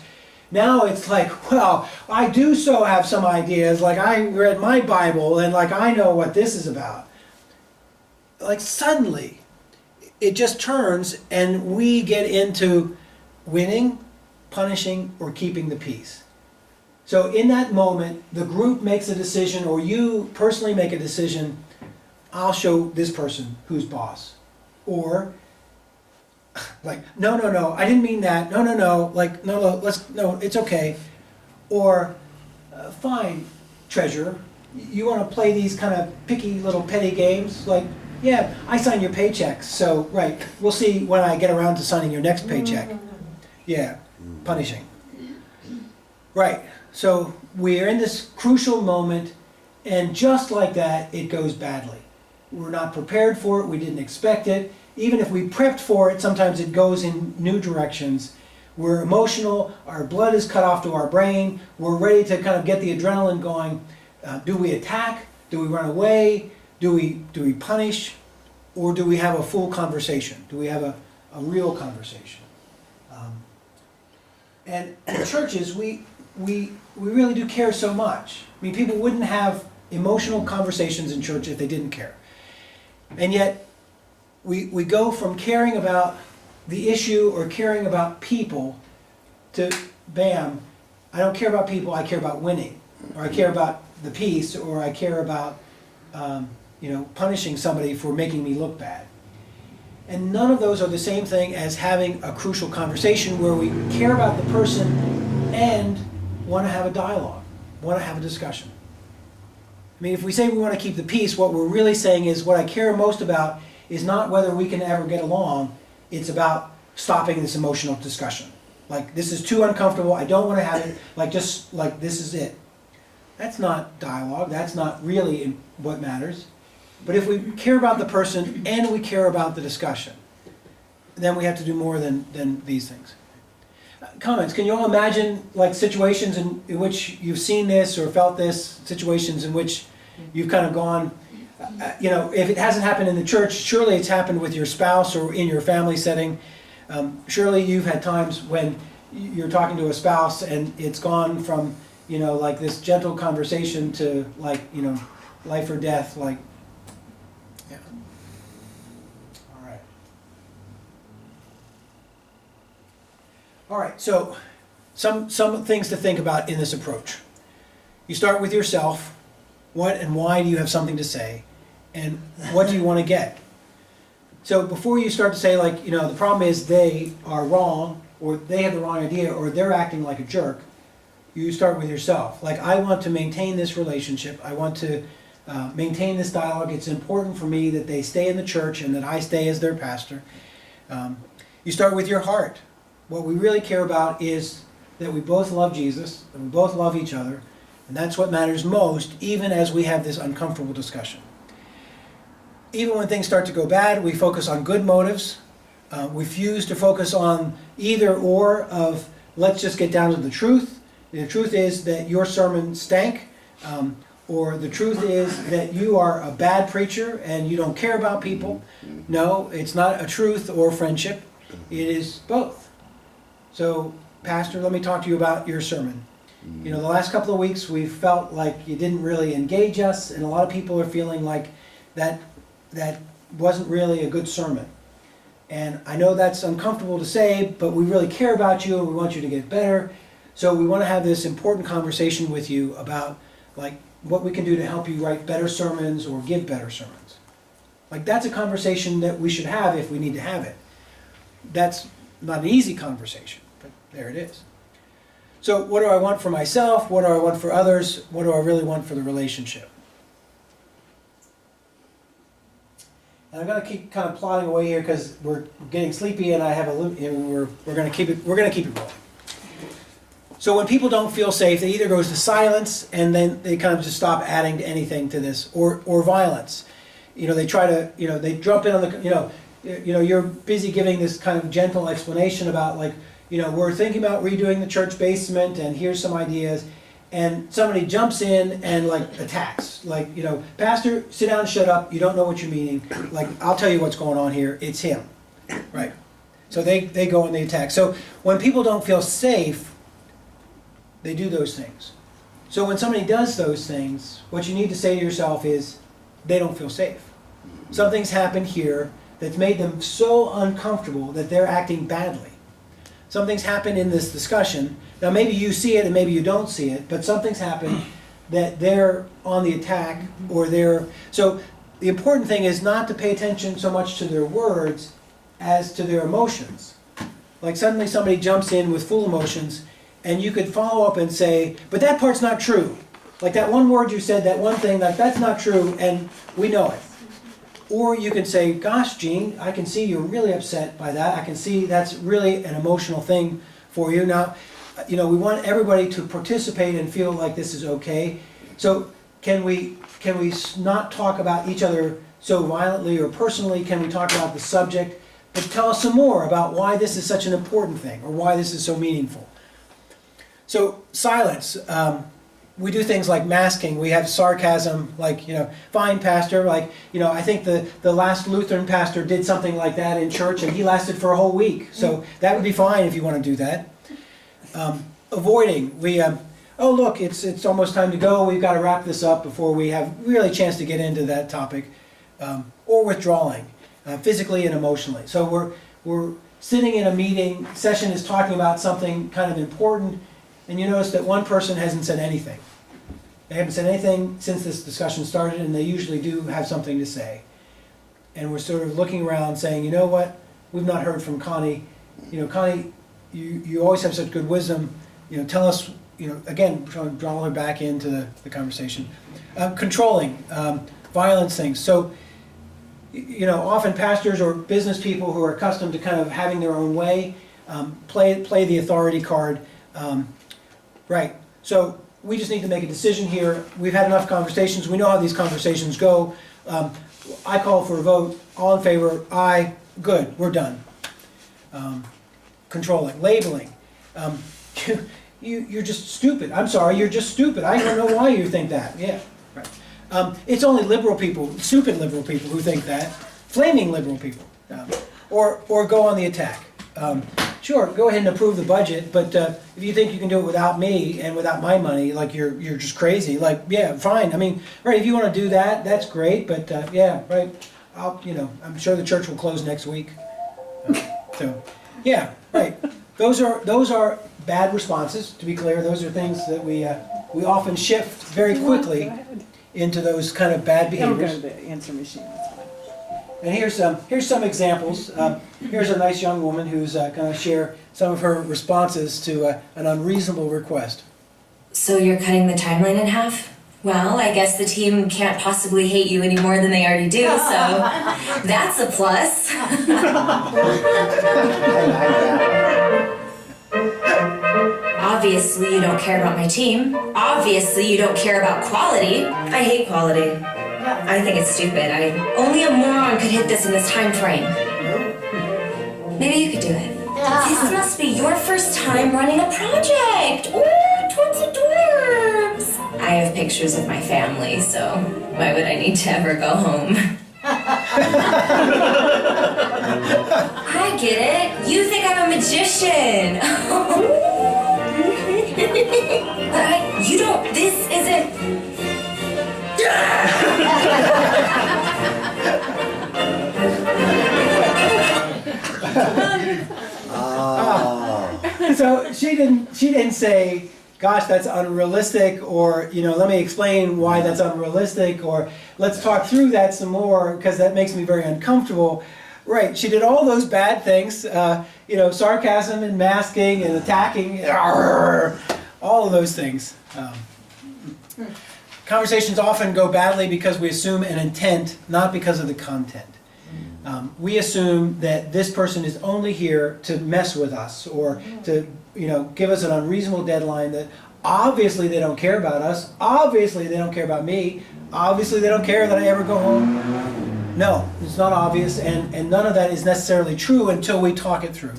[SPEAKER 1] now it's like, well, I do so have some ideas, like, I read my Bible, and, like, I know what this is about. Like, suddenly, it just turns, and we get into winning, punishing, or keeping the peace. So in that moment, the group makes a decision, or you personally make a decision, I'll show this person who's boss. Or, like, no, I didn't mean that, no, like, no, it's okay. Or, fine, treasurer, you want to play these kind of picky little petty games? Like, yeah, I sign your paychecks, so, right, we'll see when I get around to signing your next paycheck. Yeah, punishing. Right, so we're in this crucial moment, and just like that, it goes badly. We're not prepared for it, we didn't expect it. Even if we prepped for it, sometimes it goes in new directions. We're emotional, our blood is cut off to our brain, we're ready to kind of get the adrenaline going. Do we attack? Do we run away? Do we punish? Or do we have a full conversation? Do we have a real conversation? And in churches, we really do care so much. I mean, people wouldn't have emotional conversations in church if they didn't care. And yet, we go from caring about the issue or caring about people to, bam, I don't care about people, I care about winning. Or I care about the peace, or I care about punishing somebody for making me look bad. And none of those are the same thing as having a crucial conversation where we care about the person and want to have a dialogue, want to have a discussion. I mean, if we say we want to keep the peace, what we're really saying is what I care most about is not whether we can ever get along, it's about stopping this emotional discussion. Like, this is too uncomfortable, I don't want to have it, just like this is it. That's not dialogue, that's not really what matters. But if we care about the person and we care about the discussion, then we have to do more than these things. Comments, can you all imagine like situations in which you've seen this or felt this, situations in which you've kind of gone, if it hasn't happened in the church, surely it's happened with your spouse or in your family setting. Surely you've had times when you're talking to a spouse and it's gone from, like this gentle conversation to like, life or death, like, yeah. All right. All right, so some things to think about in this approach. You start with yourself. What and why do you have something to say? And what do you want to get? So before you start to say like, the problem is they are wrong, or they have the wrong idea, or they're acting like a jerk, you start with yourself. Like, I want to maintain this relationship. I want to maintain this dialogue. It's important for me that they stay in the church and that I stay as their pastor. You start with your heart. What we really care about is that we both love Jesus, and we both love each other, and that's what matters most, even as we have this uncomfortable discussion. Even when things start to go bad, we focus on good motives. We refuse to focus on either or of, let's just get down to the truth. The truth is that your sermon stank, or the truth is that you are a bad preacher and you don't care about people. No, it's not a truth or friendship. It is both. So, Pastor, let me talk to you about your sermon. The last couple of weeks we've felt like you didn't really engage us, and a lot of people are feeling like that wasn't really a good sermon. And I know that's uncomfortable to say, but we really care about you and we want you to get better. So we want to have this important conversation with you about like what we can do to help you write better sermons or give better sermons. Like, that's a conversation that we should have if we need to have it. That's not an easy conversation, but there it is. So what do I want for myself? What do I want for others? What do I really want for the relationship? And I'm going to keep kind of plodding away here because we're getting sleepy, and I have we're going to keep it rolling. So when people don't feel safe, they either goes to silence, and then they kind of just stop adding to anything to this, or violence. They try to, they jump in on the, you're busy giving this kind of gentle explanation about like, we're thinking about redoing the church basement, and here's some ideas, and somebody jumps in and like attacks, like, you know, Pastor, sit down and shut up, you don't know what you're meaning, like, I'll tell you what's going on here, it's him, right? So they go and they attack. So when people don't feel safe, they do those things. So when somebody does those things, what you need to say to yourself is, they don't feel safe. Something's happened here that's made them so uncomfortable that they're acting badly. Something's happened in this discussion. Now maybe you see it and maybe you don't see it, but something's happened that they're on the attack or they're... So the important thing is not to pay attention so much to their words as to their emotions. Like suddenly somebody jumps in with full emotions and you could follow up and say, but that part's not true. Like that one word you said, that one thing, like that's not true and we know it. Or you can say, gosh, Gene, I can see you're really upset by that. I can see that's really an emotional thing for you. Now, you know, we want everybody to participate and feel like this is okay. So can we not talk about each other so violently or personally? Can we talk about the subject? But tell us some more about why this is such an important thing or why this is so meaningful. So silence. We do things like masking. We have sarcasm, like, you know, fine, pastor, like, you know, I think the last Lutheran pastor did something like that in church and he lasted for a whole week. So that would be fine if you want to do that. Avoiding. Oh look, it's almost time to go. We've got to wrap this up before we have really a chance to get into that topic. Or withdrawing, physically and emotionally. So we're sitting in a meeting, session is talking about something kind of important, and you notice that one person hasn't said anything. They haven't said anything since this discussion started, and they usually do have something to say. And we're sort of looking around saying, you know what, we've not heard from Connie. You know, Connie, you always have such good wisdom. You know, tell us, you know, again, trying to draw her back into the conversation. Controlling, violence things. So, you know, often pastors or business people who are accustomed to kind of having their own way play the authority card. Right. So we just need to make a decision here. We've had enough conversations. We know how these conversations go. I call for a vote. All in favor? Aye. Good. We're done. Controlling. Labeling. You're just stupid. I'm sorry, you're just stupid. I don't know why you think that. Yeah. Right. It's only liberal people, stupid liberal people who think that. Flaming liberal people. Or go on the attack. Sure, go ahead and approve the budget, but if you think you can do it without me and without my money, like you're just crazy. Like, yeah, fine. I mean, right, if you want to do that, that's great, but yeah, right. I'm sure the church will close next week. So, yeah, right. Those are bad responses. To be clear, those are things that we often shift very quickly into those kind of bad behaviors.
[SPEAKER 8] Don't go to the answer machine.
[SPEAKER 1] And here's some examples. Here's a nice young woman who's going to share some of her responses to an unreasonable request.
[SPEAKER 13] So you're cutting the timeline in half? Well, I guess the team can't possibly hate you any more than they already do, so that's a plus. Obviously you don't care about my team. Obviously you don't care about quality. I hate quality. I think it's stupid. Only a moron could hit this in this time frame. Maybe you could do it. This must be your first time running a project. Oh, tons of dwarves. I have pictures of my family, so why would I need to ever go home? I get it. You think I'm a magician. But you don't. This isn't.
[SPEAKER 1] So she didn't say, gosh, that's unrealistic, or, you know, let me explain why that's unrealistic, or let's talk through that some more because that makes me very uncomfortable. Right, she did all those bad things, you know, sarcasm and masking and attacking, all of those things. Conversations often go badly because we assume an intent, not because of the content. We assume that this person is only here to mess with us or to, you know, give us an unreasonable deadline that obviously they don't care about us, obviously they don't care about me, obviously they don't care that I ever go home. No, it's not obvious, and none of that is necessarily true until we talk it through.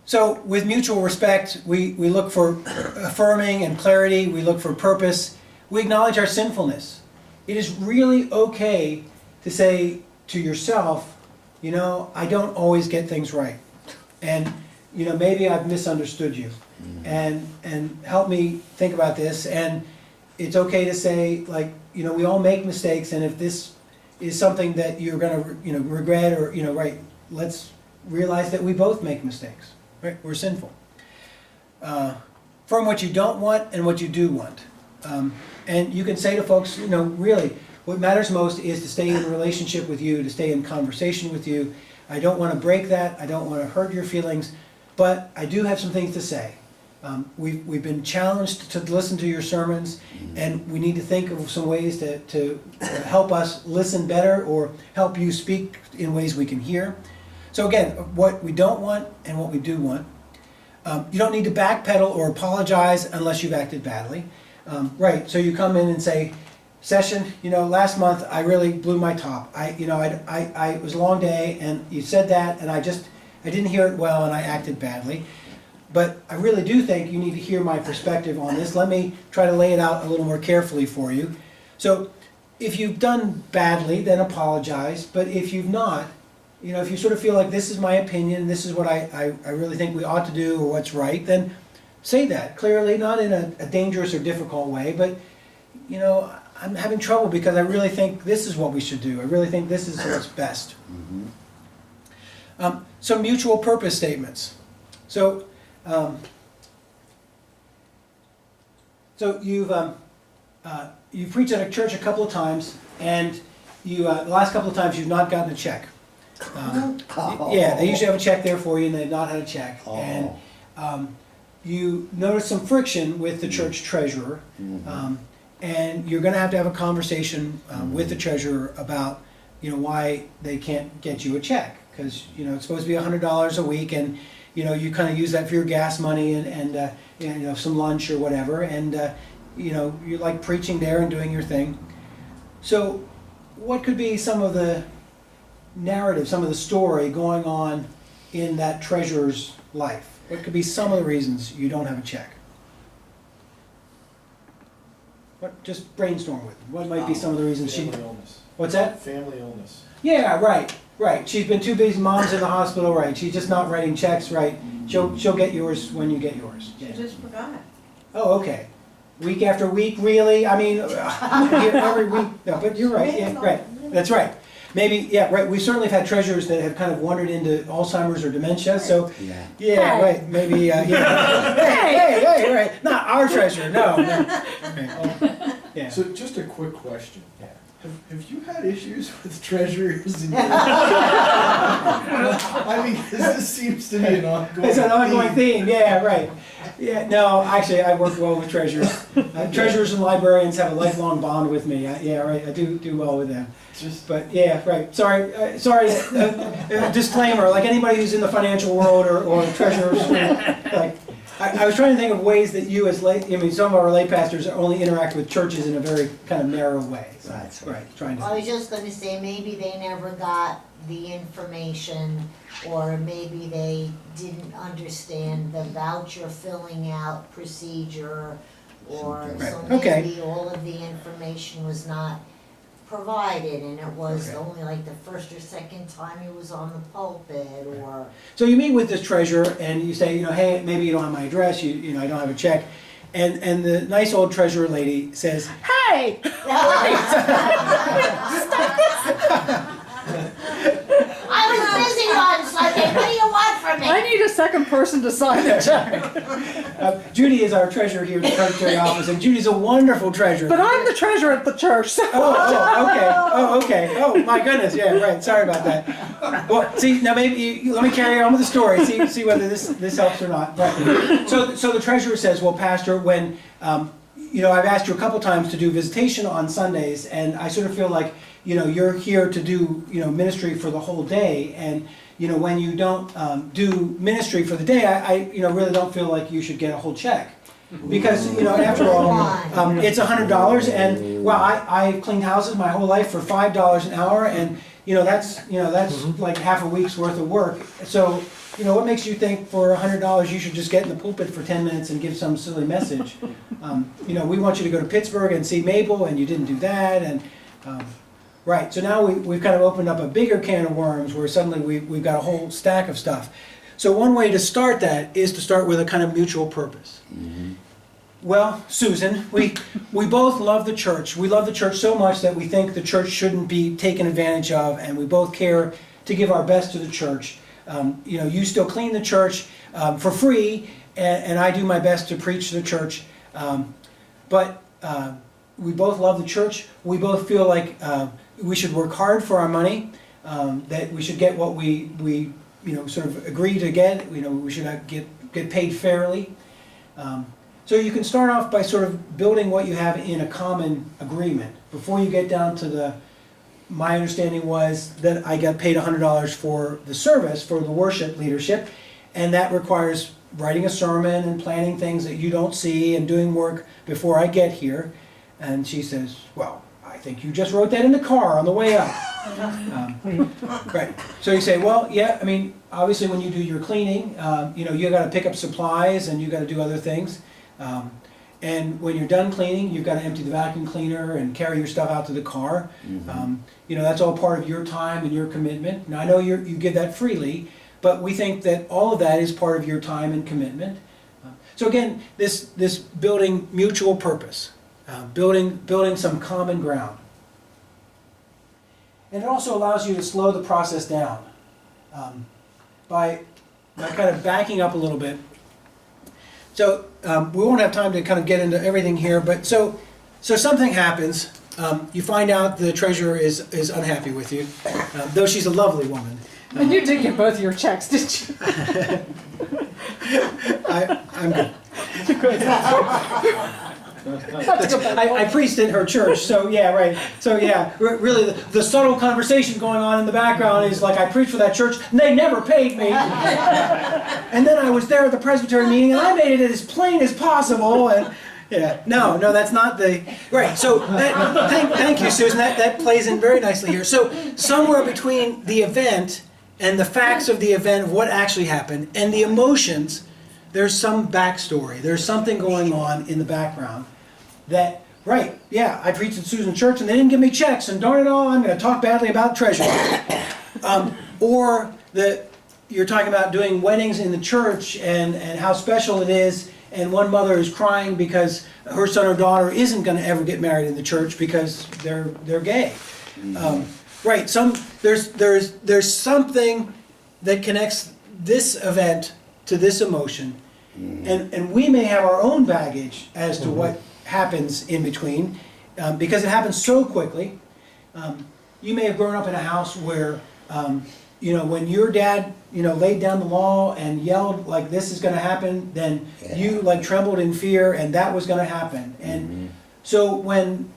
[SPEAKER 1] So with mutual respect, we look for affirming and clarity, we look for purpose, we acknowledge our sinfulness. It is really okay to say to yourself, you know, I don't always get things right. And, you know, maybe I've misunderstood you. And help me think about this. And it's okay to say, like, you know, we all make mistakes, and if this is something that you're gonna, you know, regret or, you know, right, let's realize that we both make mistakes, right? We're sinful. From what you don't want and what you do want. And you can say to folks, you know, really, what matters most is to stay in a relationship with you, to stay in conversation with you. I don't want to break that. I don't want to hurt your feelings, but I do have some things to say. We've been challenged to listen to your sermons, and we need to think of some ways to help us listen better or help you speak in ways we can hear. So again, what we don't want and what we do want. You don't need to backpedal or apologize unless you've acted badly. Right, so you come in and say, Session, you know, last month I really blew my top. It was a long day, and you said that, and I didn't hear it well, and I acted badly. But I really do think you need to hear my perspective on this. Let me try to lay it out a little more carefully for you. So if you've done badly, then apologize. But if you've not, you know, if you sort of feel like this is my opinion, this is what I really think we ought to do or what's right, then say that clearly, not in a dangerous or difficult way, but, you know, I'm having trouble because I really think this is what we should do. I really think this is what's best. Some mutual purpose statements. So you've preached at a church a couple of times, and the last couple of times you've not gotten a check. Yeah, they usually have a check there for you, and they've not had a check. And you notice some friction with the church treasurer, and you're going to have a conversation with the treasurer about, you know, why they can't get you a check, because, you know, it's supposed to be $100 a week, and, you know, you kind of use that for your gas money and you know, some lunch or whatever, and you know, you like preaching there and doing your thing. So what could be some of the narrative, some of the story going on in that treasurer's life? What could be some of the reasons you don't have a check? What, just brainstorm with me. What might be some of the reasons she...
[SPEAKER 7] Family illness.
[SPEAKER 1] What's that?
[SPEAKER 7] Family illness.
[SPEAKER 1] Yeah, right. She's been too busy. Mom's in the hospital, right. She's just not writing checks, right. She'll get yours when you get yours.
[SPEAKER 3] She just forgot.
[SPEAKER 1] Oh, okay. Week after week, really? I mean, every week. No, but you're right. Yeah, right. That's right. Maybe, yeah, right. We certainly have had treasurers that have kind of wandered into Alzheimer's or dementia. So, yeah, right. Maybe, yeah. Hey, right. Not our treasurer. No. Yeah.
[SPEAKER 14] So, just a quick question. Have you had issues with treasurers in your life? I mean, this seems to be an ongoing
[SPEAKER 1] It's an ongoing theme, yeah, right. Yeah, no, actually, I work well with treasurers. Treasurers and librarians have a lifelong bond with me. Yeah, right, I do well with them. But, yeah, right, sorry, disclaimer, like anybody who's in the financial world or treasurers, like, I was trying to think of ways that you as some of our lay pastors only interact with churches in a very kind of narrow way. So, right, trying to.
[SPEAKER 3] I was just gonna say, maybe they never got the information, or maybe they didn't understand the voucher filling out procedure, or so maybe all of the information was not provided, and it was only like the first or second time he was on the pulpit, or...
[SPEAKER 1] So you meet with this treasurer and you say, you know, hey, maybe you don't have my address, you know, I don't have a check. And the nice old treasurer lady says, hey!
[SPEAKER 3] I was busy on Sunday, what do you want from me?
[SPEAKER 8] I need a second person to sign the check.
[SPEAKER 1] Judy is our treasurer here at the Secretary office, and Judy's a wonderful treasurer.
[SPEAKER 8] But I'm the treasurer at the church. So.
[SPEAKER 1] Okay. Oh, my goodness. Yeah, right. Sorry about that. Well, see, now maybe let me carry on with the story. See whether this helps or not. Right. So the treasurer says, well, Pastor, when you know, I've asked you a couple times to do visitation on Sundays, and I sort of feel like, you know, you're here to do, you know, ministry for the whole day, and, you know, when you don't do ministry for the day, I you know, really don't feel like you should get a whole check. Because, after all, it's $100 and, well, I've cleaned houses my whole life for $5 an hour and, that's like half a week's worth of work. So, what makes you think for $100 you should just get in the pulpit for 10 minutes and give some silly message? We want you to go to Pittsburgh and see Mabel and you didn't do that and, right, so now we've kind of opened up a bigger can of worms where suddenly we've got a whole stack of stuff. So one way to start that is to start with a kind of mutual purpose. Well, Susan, we both love the church. We love the church so much that we think the church shouldn't be taken advantage of, and we both care to give our best to the church. You still clean the church for free, and I do my best to preach to the church. But we both love the church. We both feel like we should work hard for our money, that we should get what we sort of agree to get. We should get paid fairly. So you can start off by sort of building what you have in a common agreement. Before you get down to my understanding was that I got paid $100 for the service, for the worship leadership, and that requires writing a sermon and planning things that you don't see and doing work before I get here. And she says, well, I think you just wrote that in the car on the way up. Right. So you say, well, yeah, obviously when you do your cleaning, you got to pick up supplies and you got to do other things. And when you're done cleaning, you've got to empty the vacuum cleaner and carry your stuff out to the car. That's all part of your time and your commitment. Now I know you give that freely, but we think that all of that is part of your time and commitment. So again, this building mutual purpose, building some common ground. And it also allows you to slow the process down by kind of backing up a little bit. So we won't have time to kind of get into everything here, but so something happens. You find out the treasurer is unhappy with you, though she's a lovely woman.
[SPEAKER 8] And you did get both your checks, didn't you?
[SPEAKER 1] I'm good. I preached at her church, so yeah, right. So yeah, really the subtle conversation going on in the background is like I preached for that church and they never paid me. And then I was there at the Presbyterian meeting and I made it as plain as possible. And yeah, no, that's not the right. So thank you, Susan. That plays in very nicely here. So somewhere between the event and the facts of the event of what actually happened and the emotions, there's some backstory. There's something going on in the background. That, right, yeah, I preached at Susan's church and they didn't give me checks and darn it all, I'm going to talk badly about treasury. Or that you're talking about doing weddings in the church and how special it is and one mother is crying because her son or daughter isn't going to ever get married in the church because they're gay. Right, there's something that connects this event to this emotion and we may have our own baggage as to what happens in between because it happens so quickly. You may have grown up in a house where when your dad laid down the law and yelled like this is going to happen, then you like trembled in fear and that was going to happen. And so when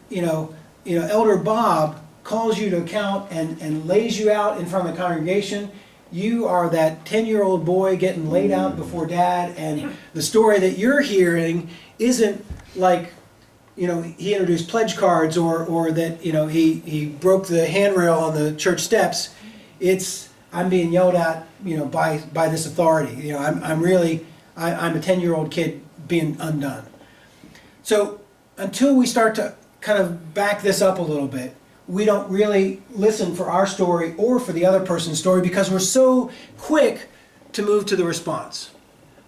[SPEAKER 1] Elder Bob calls you to account and lays you out in front of the congregation, you are that 10-year-old boy getting laid out before dad, and the story that you're hearing isn't like he introduced pledge cards or that he broke the handrail on the church steps. It's I'm being yelled at by this authority. I'm a 10-year-old kid being undone. So until we start to kind of back this up a little bit, we don't really listen for our story or for the other person's story because we're so quick to move to the response.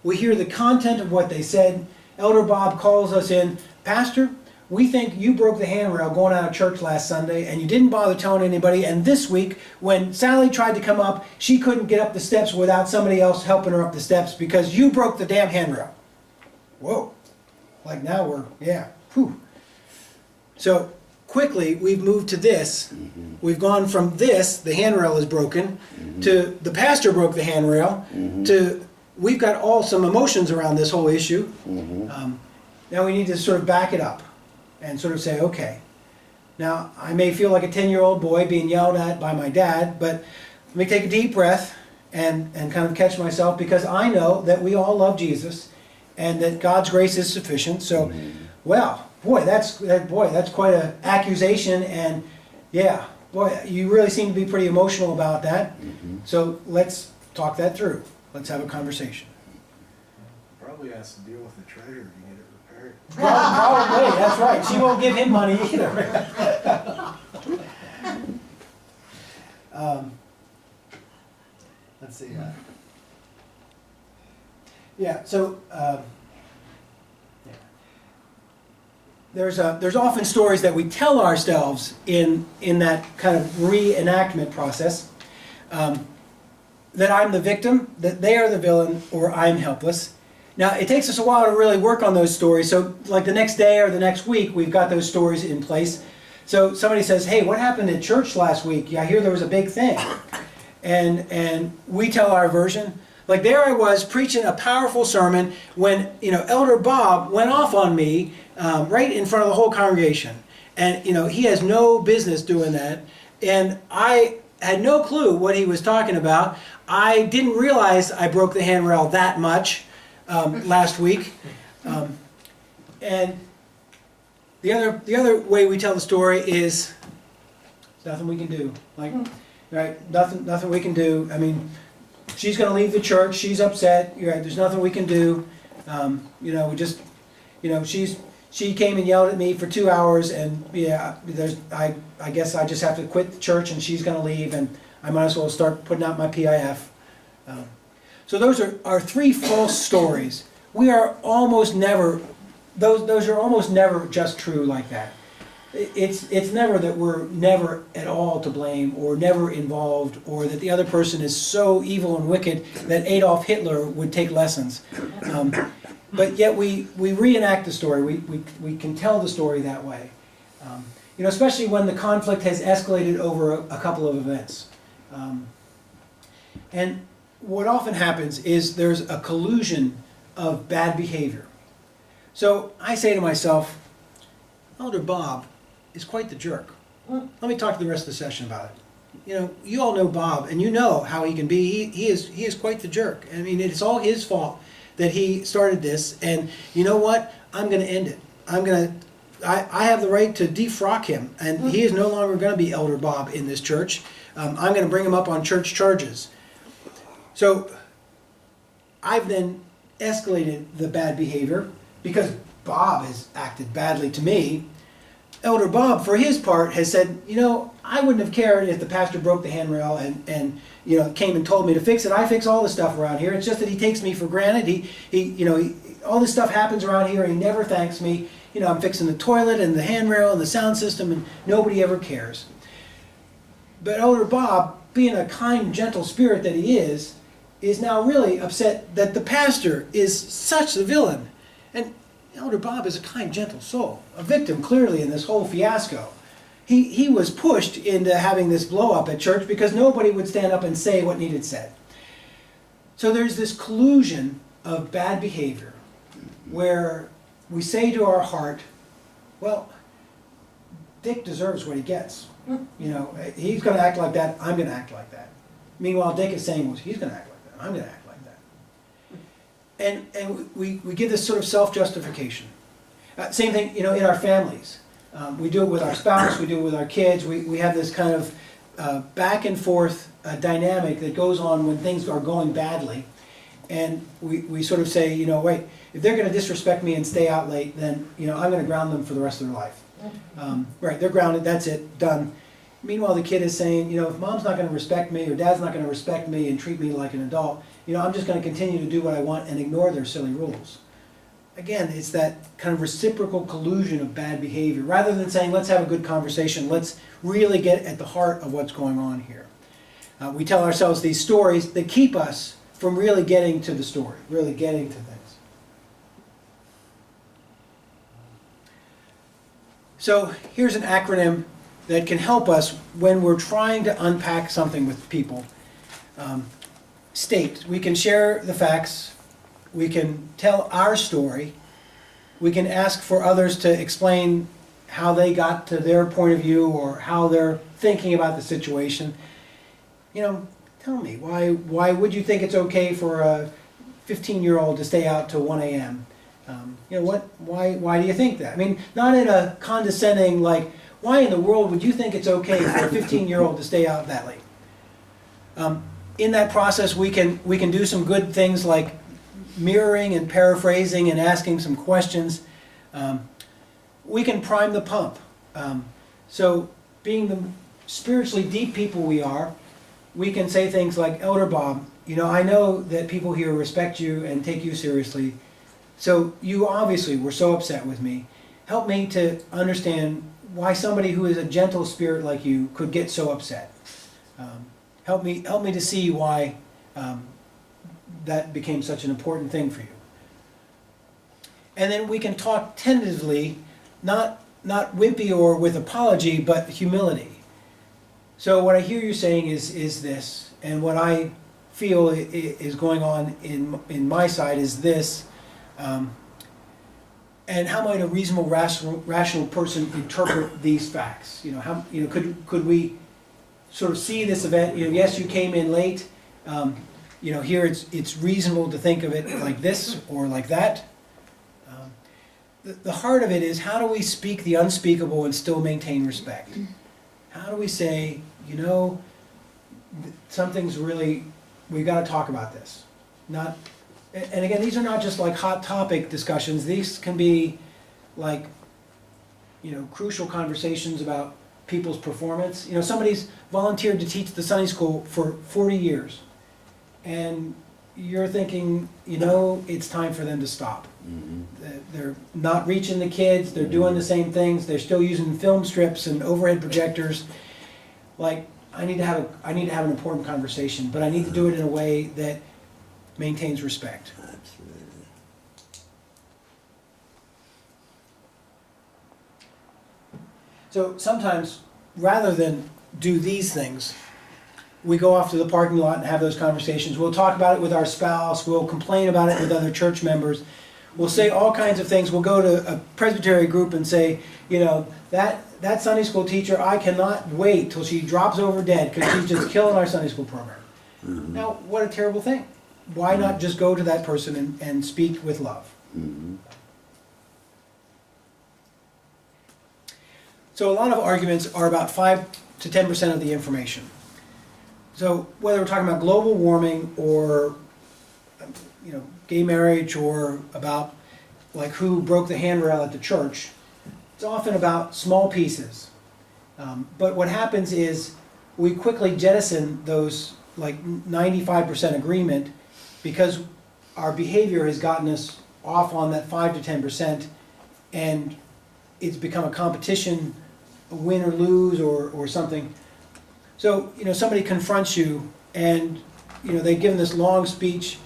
[SPEAKER 1] We hear the content of what they said. Elder Bob calls us in, Pastor, we think you broke the handrail going out of church last Sunday and you didn't bother telling anybody, and this week when Sally tried to come up, she couldn't get up the steps without somebody else helping her up the steps because you broke the damn handrail. Whoa. Like now we're, yeah, whew. So quickly we've moved to this. We've gone from this, the handrail is broken, to the pastor broke the handrail, to we've got some emotions around this whole issue. Now we need to sort of back it up and sort of say, okay, now I may feel like a 10-year-old boy being yelled at by my dad, but let me take a deep breath and kind of catch myself because I know that we all love Jesus and that God's grace is sufficient. So, well, boy, that's quite an accusation, and yeah, boy, you really seem to be pretty emotional about that. So let's talk that through. Let's have a conversation.
[SPEAKER 14] Probably has to deal with the treasurer to get it repaired.
[SPEAKER 1] Probably, that's right. She won't give him money either. Let's see. Yeah. So there's often stories that we tell ourselves in that kind of reenactment process. That I'm the victim, that they are the villain, or I'm helpless. Now, it takes us a while to really work on those stories. So, like the next day or the next week, we've got those stories in place. So somebody says, hey, what happened at church last week? Yeah, I hear there was a big thing. And we tell our version. Like there I was preaching a powerful sermon when, Elder Bob went off on me right in front of the whole congregation. And, he has no business doing that. And I had no clue what he was talking about. I didn't realize I broke the handrail that much last week. And the other way we tell the story is there's nothing we can do. Like, right? Nothing we can do. I mean, she's going to leave the church. She's upset. You're right. There's nothing we can do. We just, she came and yelled at me for 2 hours, and yeah, I guess I just have to quit the church, and she's going to leave, and I might as well start putting out my PIF. So those are three false stories. We are almost never, those are almost never just true like that. It's never that we're never at all to blame or never involved or that the other person is so evil and wicked that Adolf Hitler would take lessons. But yet we reenact the story. We can tell the story that way. Especially when the conflict has escalated over a couple of events. And what often happens is there's a collusion of bad behavior. So I say to myself, Elder Bob is quite the jerk. Let me talk to the rest of the session about it. You all know Bob, and you know how he can be. He is quite the jerk. I mean, it's all his fault that he started this, and you know what? I'm going to end it. I have the right to defrock him, and he is no longer going to be Elder Bob in this church. I'm going to bring him up on church charges. So I've then escalated the bad behavior because Bob has acted badly to me. Elder Bob, for his part, has said, I wouldn't have cared if the pastor broke the handrail and came and told me to fix it. I fix all the stuff around here. It's just that he takes me for granted. All this stuff happens around here, and he never thanks me. I'm fixing the toilet and the handrail and the sound system, and nobody ever cares. But Elder Bob, being a kind, gentle spirit that he is now really upset that the pastor is such the villain. And Elder Bob is a kind, gentle soul, a victim clearly in this whole fiasco. He was pushed into having this blow up at church because nobody would stand up and say what needed said. So there's this collusion of bad behavior where we say to our heart, well, Dick deserves what he gets. He's going to act like that, I'm going to act like that. Meanwhile, Dick is saying, well, he's going to act like that, I'm going to act like that. And we give this sort of self-justification. Same thing, in our families. We do it with our spouse, we do it with our kids. We have this kind of back and forth dynamic that goes on when things are going badly. And we sort of say, wait, if they're going to disrespect me and stay out late, then, I'm going to ground them for the rest of their life. Right, they're grounded, that's it, done. Meanwhile, the kid is saying, if mom's not going to respect me or dad's not going to respect me and treat me like an adult, I'm just going to continue to do what I want and ignore their silly rules. Again, it's that kind of reciprocal collusion of bad behavior. Rather than saying, let's have a good conversation, let's really get at the heart of what's going on here. We tell ourselves these stories that keep us from really getting to the story, really getting to things. So here's an acronym that can help us when we're trying to unpack something with people. STATE. We can share the facts. We can tell our story. We can ask for others to explain how they got to their point of view or how they're thinking about the situation. Tell me, why would you think it's okay for 15-year-old to stay out till 1 a.m.? You know, why do you think that? I mean, not in a condescending, like, why in the world would you think it's okay for a 15-year-old to stay out that late? In that process, we can do some good things like mirroring and paraphrasing and asking some questions. We can prime the pump. So being the spiritually deep people we are, we can say things like, Elder Bob, you know, I know that people here respect you and take you seriously, so you obviously were so upset with me. Help me to understand why somebody who is a gentle spirit like you could get so upset. Help me to see why that became such an important thing for you. And then we can talk tentatively, not wimpy or with apology, but humility. So what I hear you saying is this, and what I feel is going on in my side is this, and how might a reasonable, rational person interpret these facts? You know, could we sort of see this event? You know, yes, you came in late. You know, here it's reasonable to think of it like this or like that. The heart of it is, how do we speak the unspeakable and still maintain respect? How do we say, you know, something's really, we've got to talk about this. And again, these are not just like hot topic discussions. These can be like, you know, crucial conversations about people's performance. You know, somebody's volunteered to teach the Sunday school for 40 years. And you're thinking, you know, it's time for them to stop. They're not reaching the kids, they're doing the same things, they're still using film strips and overhead projectors. Like, I need to have an important conversation, but I need to do it in a way that maintains respect. So sometimes, rather than do these things, we go off to the parking lot and have those conversations. We'll talk about it with our spouse, we'll complain about it with other church members. We'll say all kinds of things. We'll go to a Presbyterian group and say, you know, that Sunday school teacher, I cannot wait till she drops over dead because she's just killing our Sunday school program. Now, what a terrible thing. Why not just go to that person and speak with love? So a lot of arguments are about 5 to 10% of the information. So whether we're talking about global warming or, you know, gay marriage, or about like who broke the handrail at the church, it's often about small pieces. But what happens is we quickly jettison those like 95% agreement because our behavior has gotten us off on that 5 to 10%, and it's become a competition, a win or lose or something. So, you know, somebody confronts you and, you know, they've given this long speech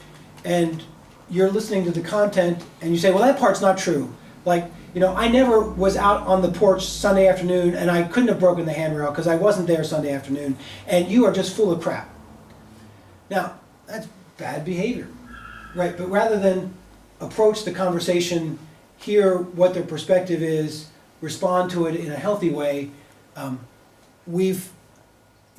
[SPEAKER 1] and you're listening to the content and you say, well, that part's not true. Like, you know, I never was out on the porch Sunday afternoon and I couldn't have broken the handrail because I wasn't there Sunday afternoon, and you are just full of crap. Now, that's bad behavior, right? But rather than approach the conversation, hear what their perspective is, respond to it in a healthy way, we've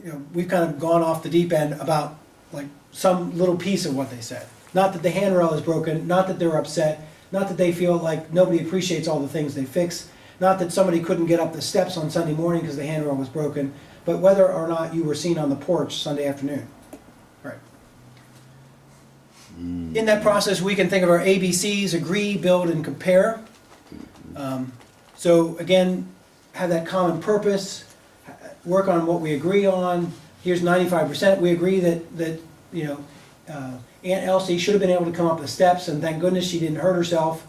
[SPEAKER 1] kind of gone off the deep end about like some little piece of what they said. Not that the handrail is broken, not that they're upset, not that they feel like nobody appreciates all the things they fix, not that somebody couldn't get up the steps on Sunday morning because the handrail was broken, but whether or not you were seen on the porch Sunday afternoon. Right. In that process, we can think of our ABCs: agree, build, and compare. So again, have that common purpose, work on what we agree on. Here's 95%. We agree that you know, Aunt Elsie should have been able to come up the steps, and thank goodness she didn't hurt herself.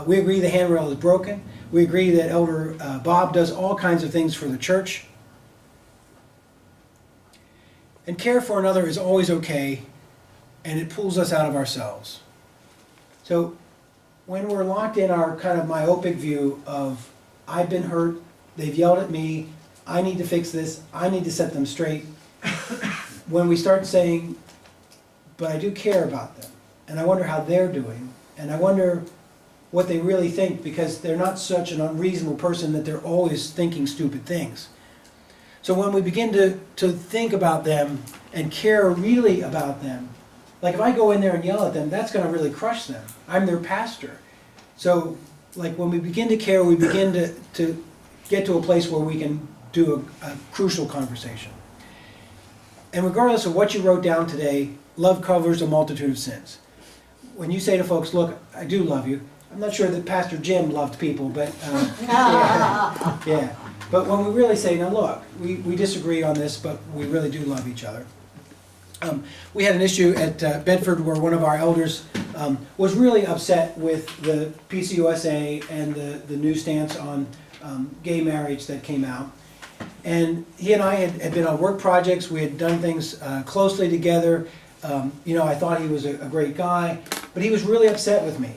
[SPEAKER 1] We agree the handrail is broken. We agree that Elder Bob does all kinds of things for the church. And care for another is always okay, and it pulls us out of ourselves. So when we're locked in our kind of myopic view of, I've been hurt, they've yelled at me, I need to fix this, I need to set them straight, when we start saying, but I do care about them, and I wonder how they're doing, and I wonder what they really think, because they're not such an unreasonable person that they're always thinking stupid things. So when we begin to think about them and care really about them, like if I go in there and yell at them, that's gonna really crush them. I'm their pastor. So, like when we begin to care, we begin to get to a place where we can do a crucial conversation. And regardless of what you wrote down today, love covers a multitude of sins. When you say to folks, look, I do love you, I'm not sure that Pastor Jim loved people, but yeah. But when we really say, now look, we disagree on this, but we really do love each other. We had an issue at Bedford where one of our elders was really upset with the PCUSA and the new stance on gay marriage that came out. And he and I had been on work projects, we had done things closely together. I thought he was a great guy, but he was really upset with me.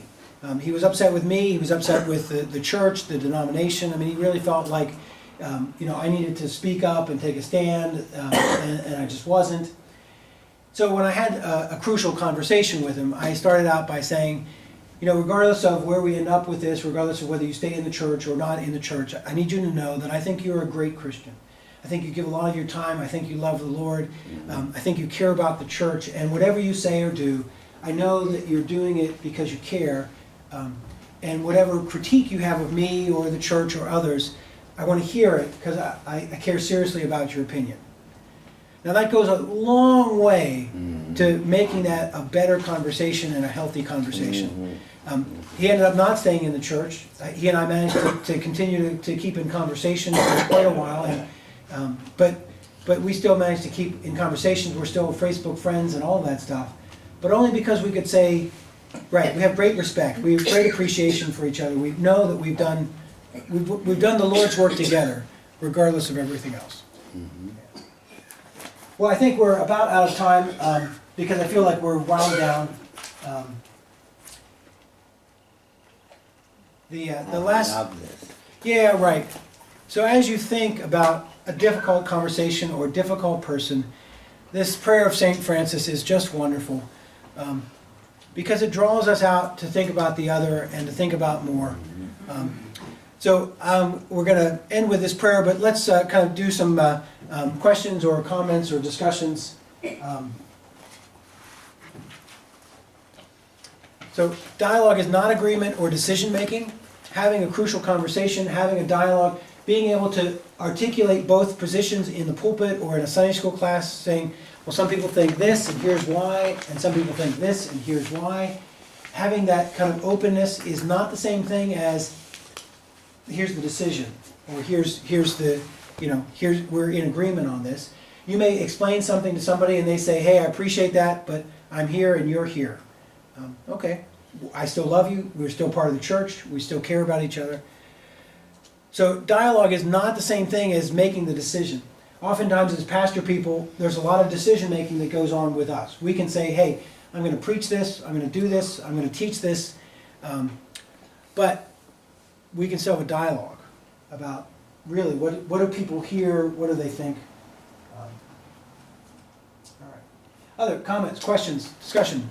[SPEAKER 1] He was upset with me, he was upset with the church, the denomination. I mean, he really felt like, I needed to speak up and take a stand, and I just wasn't. So when I had a crucial conversation with him, I started out by saying, regardless of where we end up with this, regardless of whether you stay in the church or not in the church, I need you to know that I think you're a great Christian. I think you give a lot of your time, I think you love the Lord, I think you care about the church, and whatever you say or do, I know that you're doing it because you care, and whatever critique you have of me or the church or others, I want to hear it because I care seriously about your opinion. Now that goes a long way to making that a better conversation and a healthy conversation. He ended up not staying in the church. He and I managed to continue to keep in conversation for quite a while, and, but we still managed to keep in conversations. We're still Facebook friends and all of that stuff, but only because we could say, right, we have great respect, we have great appreciation for each other. We know that we've done the Lord's work together, regardless of everything else. Well, I think we're about out of time because I feel like we're wound down. The last, yeah, right. So as you think about a difficult conversation or difficult person, this prayer of St. Francis is just wonderful because it draws us out to think about the other and to think about more. So we're going to end with this prayer, but let's kind of do some questions or comments or discussions. So dialogue is not agreement or decision making. Having a crucial conversation, having a dialogue, being able to articulate both positions in the pulpit or in a Sunday school class, saying, well, some people think this and here's why, and some people think this and here's why. Having that kind of openness is not the same thing as here's the decision, or here's we're in agreement on this. You may explain something to somebody and they say, hey, I appreciate that, but I'm here and you're here. Okay, I still love you, we're still part of the church, we still care about each other. So dialogue is not the same thing as making the decision. Oftentimes as pastor people, there's a lot of decision making that goes on with us. We can say, hey, I'm going to preach this, I'm going to do this, I'm going to teach this, but we can still have a dialogue about really what do people hear, what do they think. All right. Other comments, questions, discussion?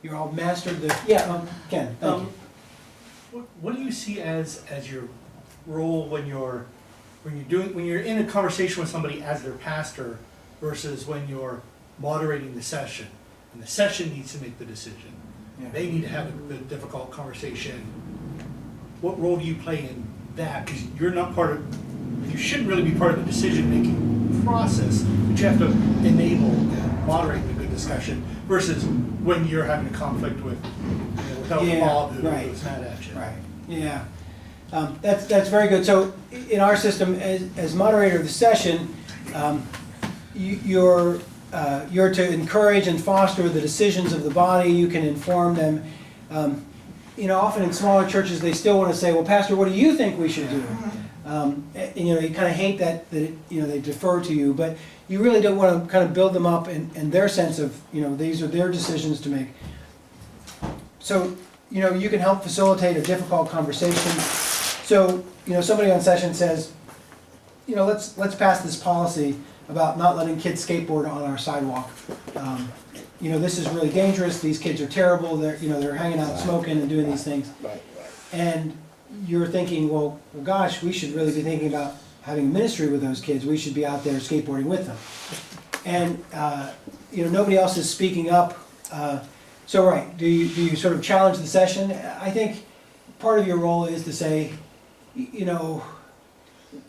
[SPEAKER 1] You're all mastered the, yeah, Ken, thank you.
[SPEAKER 18] What do you see as your role when you're in a conversation with somebody as their pastor versus when you're moderating the session and the session needs to make the decision?
[SPEAKER 1] Yeah.
[SPEAKER 18] They need to have a difficult conversation. What role do you play in that? Because you're not you shouldn't really be part of the decision-making process, but you have to enable and moderate the good discussion versus when you're having a conflict with Bob who goes mad at you.
[SPEAKER 1] Right, yeah. That's very good. So in our system, as moderator of the session, you're to encourage and foster the decisions of the body. You can inform them. Often in smaller churches, they still want to say, well, Pastor, what do you think we should do? You kind of hate that they defer to you, but you really don't want to kind of build them up in their sense of, these are their decisions to make. So, you can help facilitate a difficult conversation. So, somebody on session says, let's pass this policy about not letting kids skateboard on our sidewalk. This is really dangerous. These kids are terrible. They're hanging out smoking and doing these things. And you're thinking, well, gosh, we should really be thinking about having a ministry with those kids, we should be out there skateboarding with them. And, nobody else is speaking up. So, right, do you sort of challenge the session? I think part of your role is to say,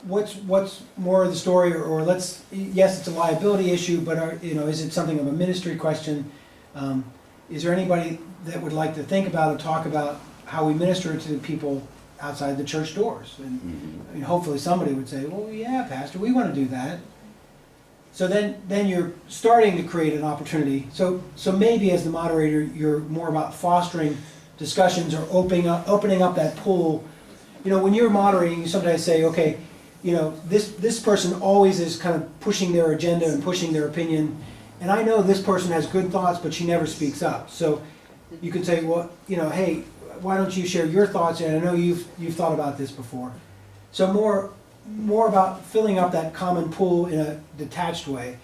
[SPEAKER 1] what's more of the story, or yes, it's a liability issue, but is it something of a ministry question? Is there anybody that would like to think about and talk about how we minister to people outside the church doors? And hopefully somebody would say, well, yeah, Pastor, we want to do that. So then you're starting to create an opportunity. So maybe as the moderator, you're more about fostering discussions or opening up that pool. When you're moderating, you sometimes say, okay, this person always is kind of pushing their agenda and pushing their opinion. And I know this person has good thoughts, but she never speaks up. So you could say, well, hey, why don't you share your thoughts? And I know you've thought about this before. So more about filling up that common pool in a detached way.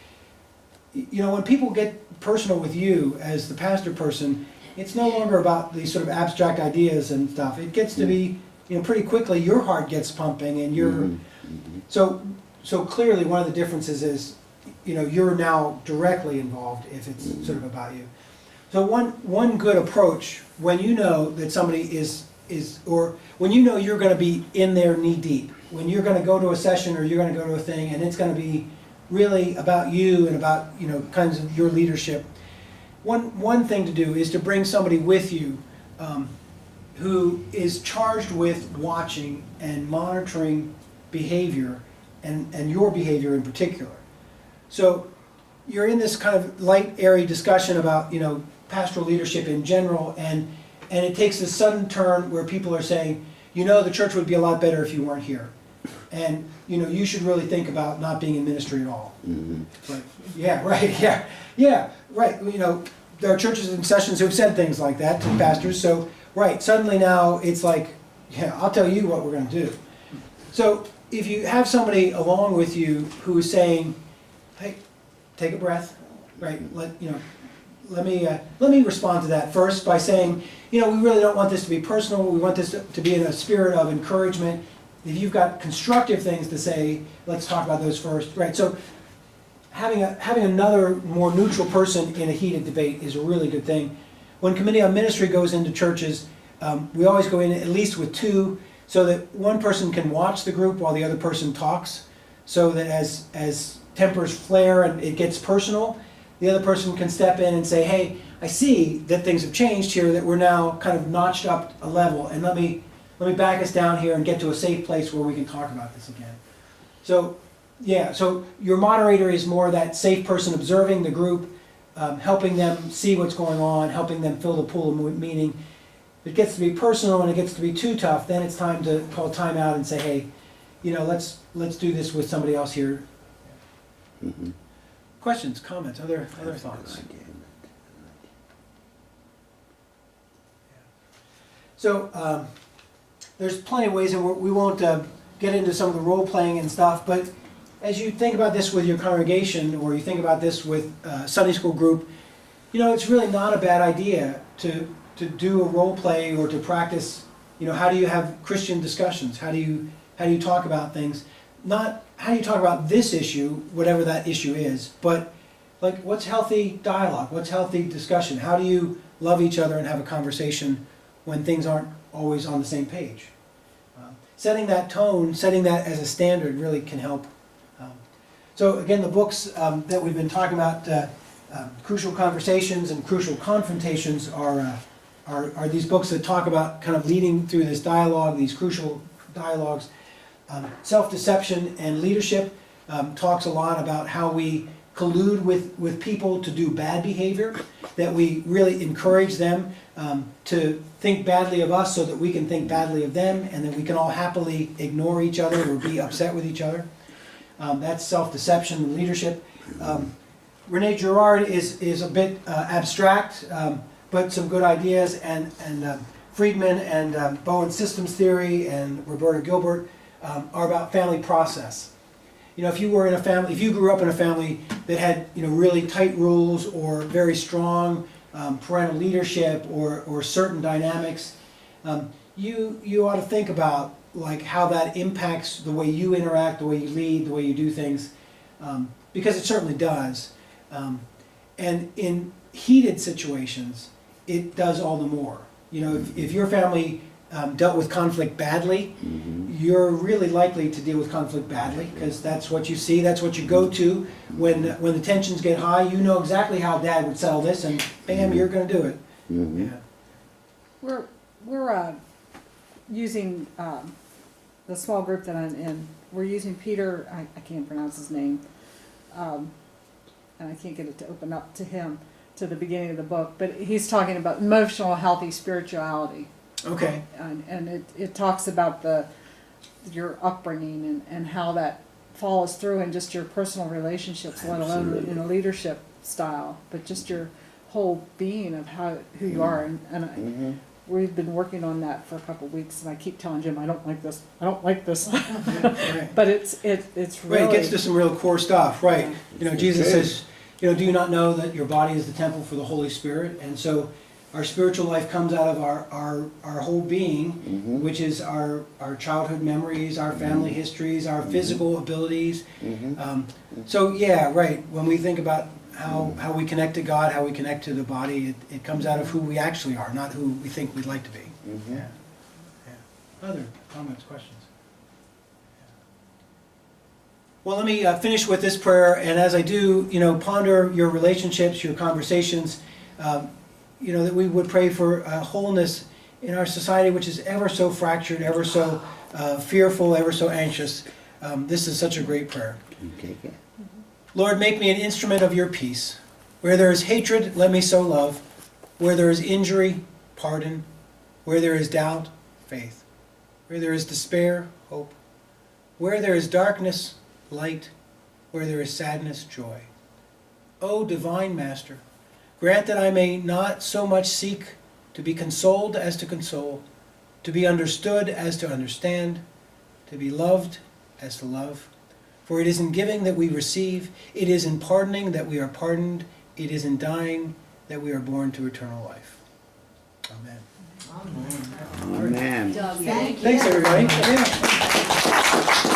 [SPEAKER 1] When people get personal with you as the pastor person, it's no longer about these sort of abstract ideas and stuff. It gets to be, pretty quickly your heart gets pumping, and you're so clearly one of the differences is, you're now directly involved if it's sort of about you. So one good approach when you know that somebody is or when you're going to be in there knee deep, when you're going to go to a session or you're going to go to a thing and it's going to be really about you and about kinds of your leadership. One thing to do is to bring somebody with you who is charged with watching and monitoring behavior and your behavior in particular. So you're in this kind of light, airy discussion about pastoral leadership in general, and it takes a sudden turn where people are saying, the church would be a lot better if you weren't here. And, you should really think about not being in ministry at all. Like, yeah, right, yeah, right. There are churches and sessions who have said things like that to pastors. So, right, suddenly now it's like, yeah, I'll tell you what we're going to do. So if you have somebody along with you who is saying, hey, take a breath, right, let me respond to that first by saying, we really don't want this to be personal. We want this to be in a spirit of encouragement. If you've got constructive things to say, let's talk about those first, right? So having another more neutral person in a heated debate is a really good thing. When Committee on Ministry goes into churches, we always go in at least with two, so that one person can watch the group while the other person talks, so that as tempers flare and it gets personal, the other person can step in and say, hey, I see that things have changed here, that we're now kind of notched up a level, and let me back us down here and get to a safe place where we can talk about this again. So, yeah, so your moderator is more that safe person observing the group, helping them see what's going on, helping them fill the pool of meaning. If it gets to be personal and it gets to be too tough, then it's time to call time out and say, hey, let's do this with somebody else here. Questions, comments, other thoughts? So there's plenty of ways, and we won't get into some of the role playing and stuff, but as you think about this with your congregation, or you think about this with Sunday school group, it's really not a bad idea to do a role play or to practice. How do you have Christian discussions? How do you talk about things? Not how do you talk about this issue, whatever that issue is, but like what's healthy dialogue? What's healthy discussion? How do you love each other and have a conversation when things aren't always on the same page? Setting that tone, setting that as a standard really can help. So again, the books that we've been talking about, Crucial Conversations and Crucial Confrontations, are these books that talk about kind of leading through this dialogue, these crucial dialogues. Self-Deception and Leadership talks a lot about how we collude with people to do bad behavior, that we really encourage them to think badly of us so that we can think badly of them, and that we can all happily ignore each other or be upset with each other. That's Self-Deception and Leadership. Rene Girard is a bit abstract, but some good ideas, and Friedman and Bowen Systems Theory and Roberta Gilbert are about family process. If you grew up in a family that had really tight rules or very strong parental leadership or certain dynamics, you ought to think about like how that impacts the way you interact, the way you lead, the way you do things, because it certainly does. And in heated situations, it does all the more. You know, if your family dealt with conflict badly, you're really likely to deal with conflict badly, because that's what you see, that's what you go to. When the tensions get high, you know exactly how Dad would settle this, and bam, you're going to do it. Yeah.
[SPEAKER 8] We're using, the small group that I'm in, we're using Peter, I can't pronounce his name, and I can't get it to open up to him, to the beginning of the book, but he's talking about emotional healthy spirituality.
[SPEAKER 1] Okay.
[SPEAKER 8] And it talks about your upbringing and how that follows through in just your personal relationships, let alone in a leadership style, but just your whole being of who you are. And we've been working on that for a couple of weeks, and I keep telling Jim, I don't like this,
[SPEAKER 1] Right.
[SPEAKER 8] but it's really.
[SPEAKER 1] Right, it gets to some real core stuff, right. You know, Jesus says, you know, do you not know that your body is the temple for the Holy Spirit? And so our spiritual life comes out of our whole being, which is our childhood memories, our family histories, our physical abilities. So yeah, right, when we think about how we connect to God, how we connect to the body, it comes out of who we actually are, not who we think we'd like to be. Yeah. Other comments, questions? Well, let me finish with this prayer, and as I do, you know, ponder your relationships, your conversations, you know, that we would pray for wholeness in our society, which is ever so fractured, ever so fearful, ever so anxious. This is such a great prayer. Lord, make me an instrument of your peace. Where there is hatred, let me sow love. Where there is injury, pardon. Where there is doubt, faith. Where there is despair, hope. Where there is darkness, light. Where there is sadness, joy. O divine Master, grant that I may not so much seek to be consoled as to console, to be understood as to understand, to be loved as to love. For it is in giving that we receive, it is in pardoning that we are pardoned, it is in dying that we are born to eternal life. Amen.
[SPEAKER 4] Amen.
[SPEAKER 2] Doug, thank you.
[SPEAKER 1] Thanks, everybody. Yeah.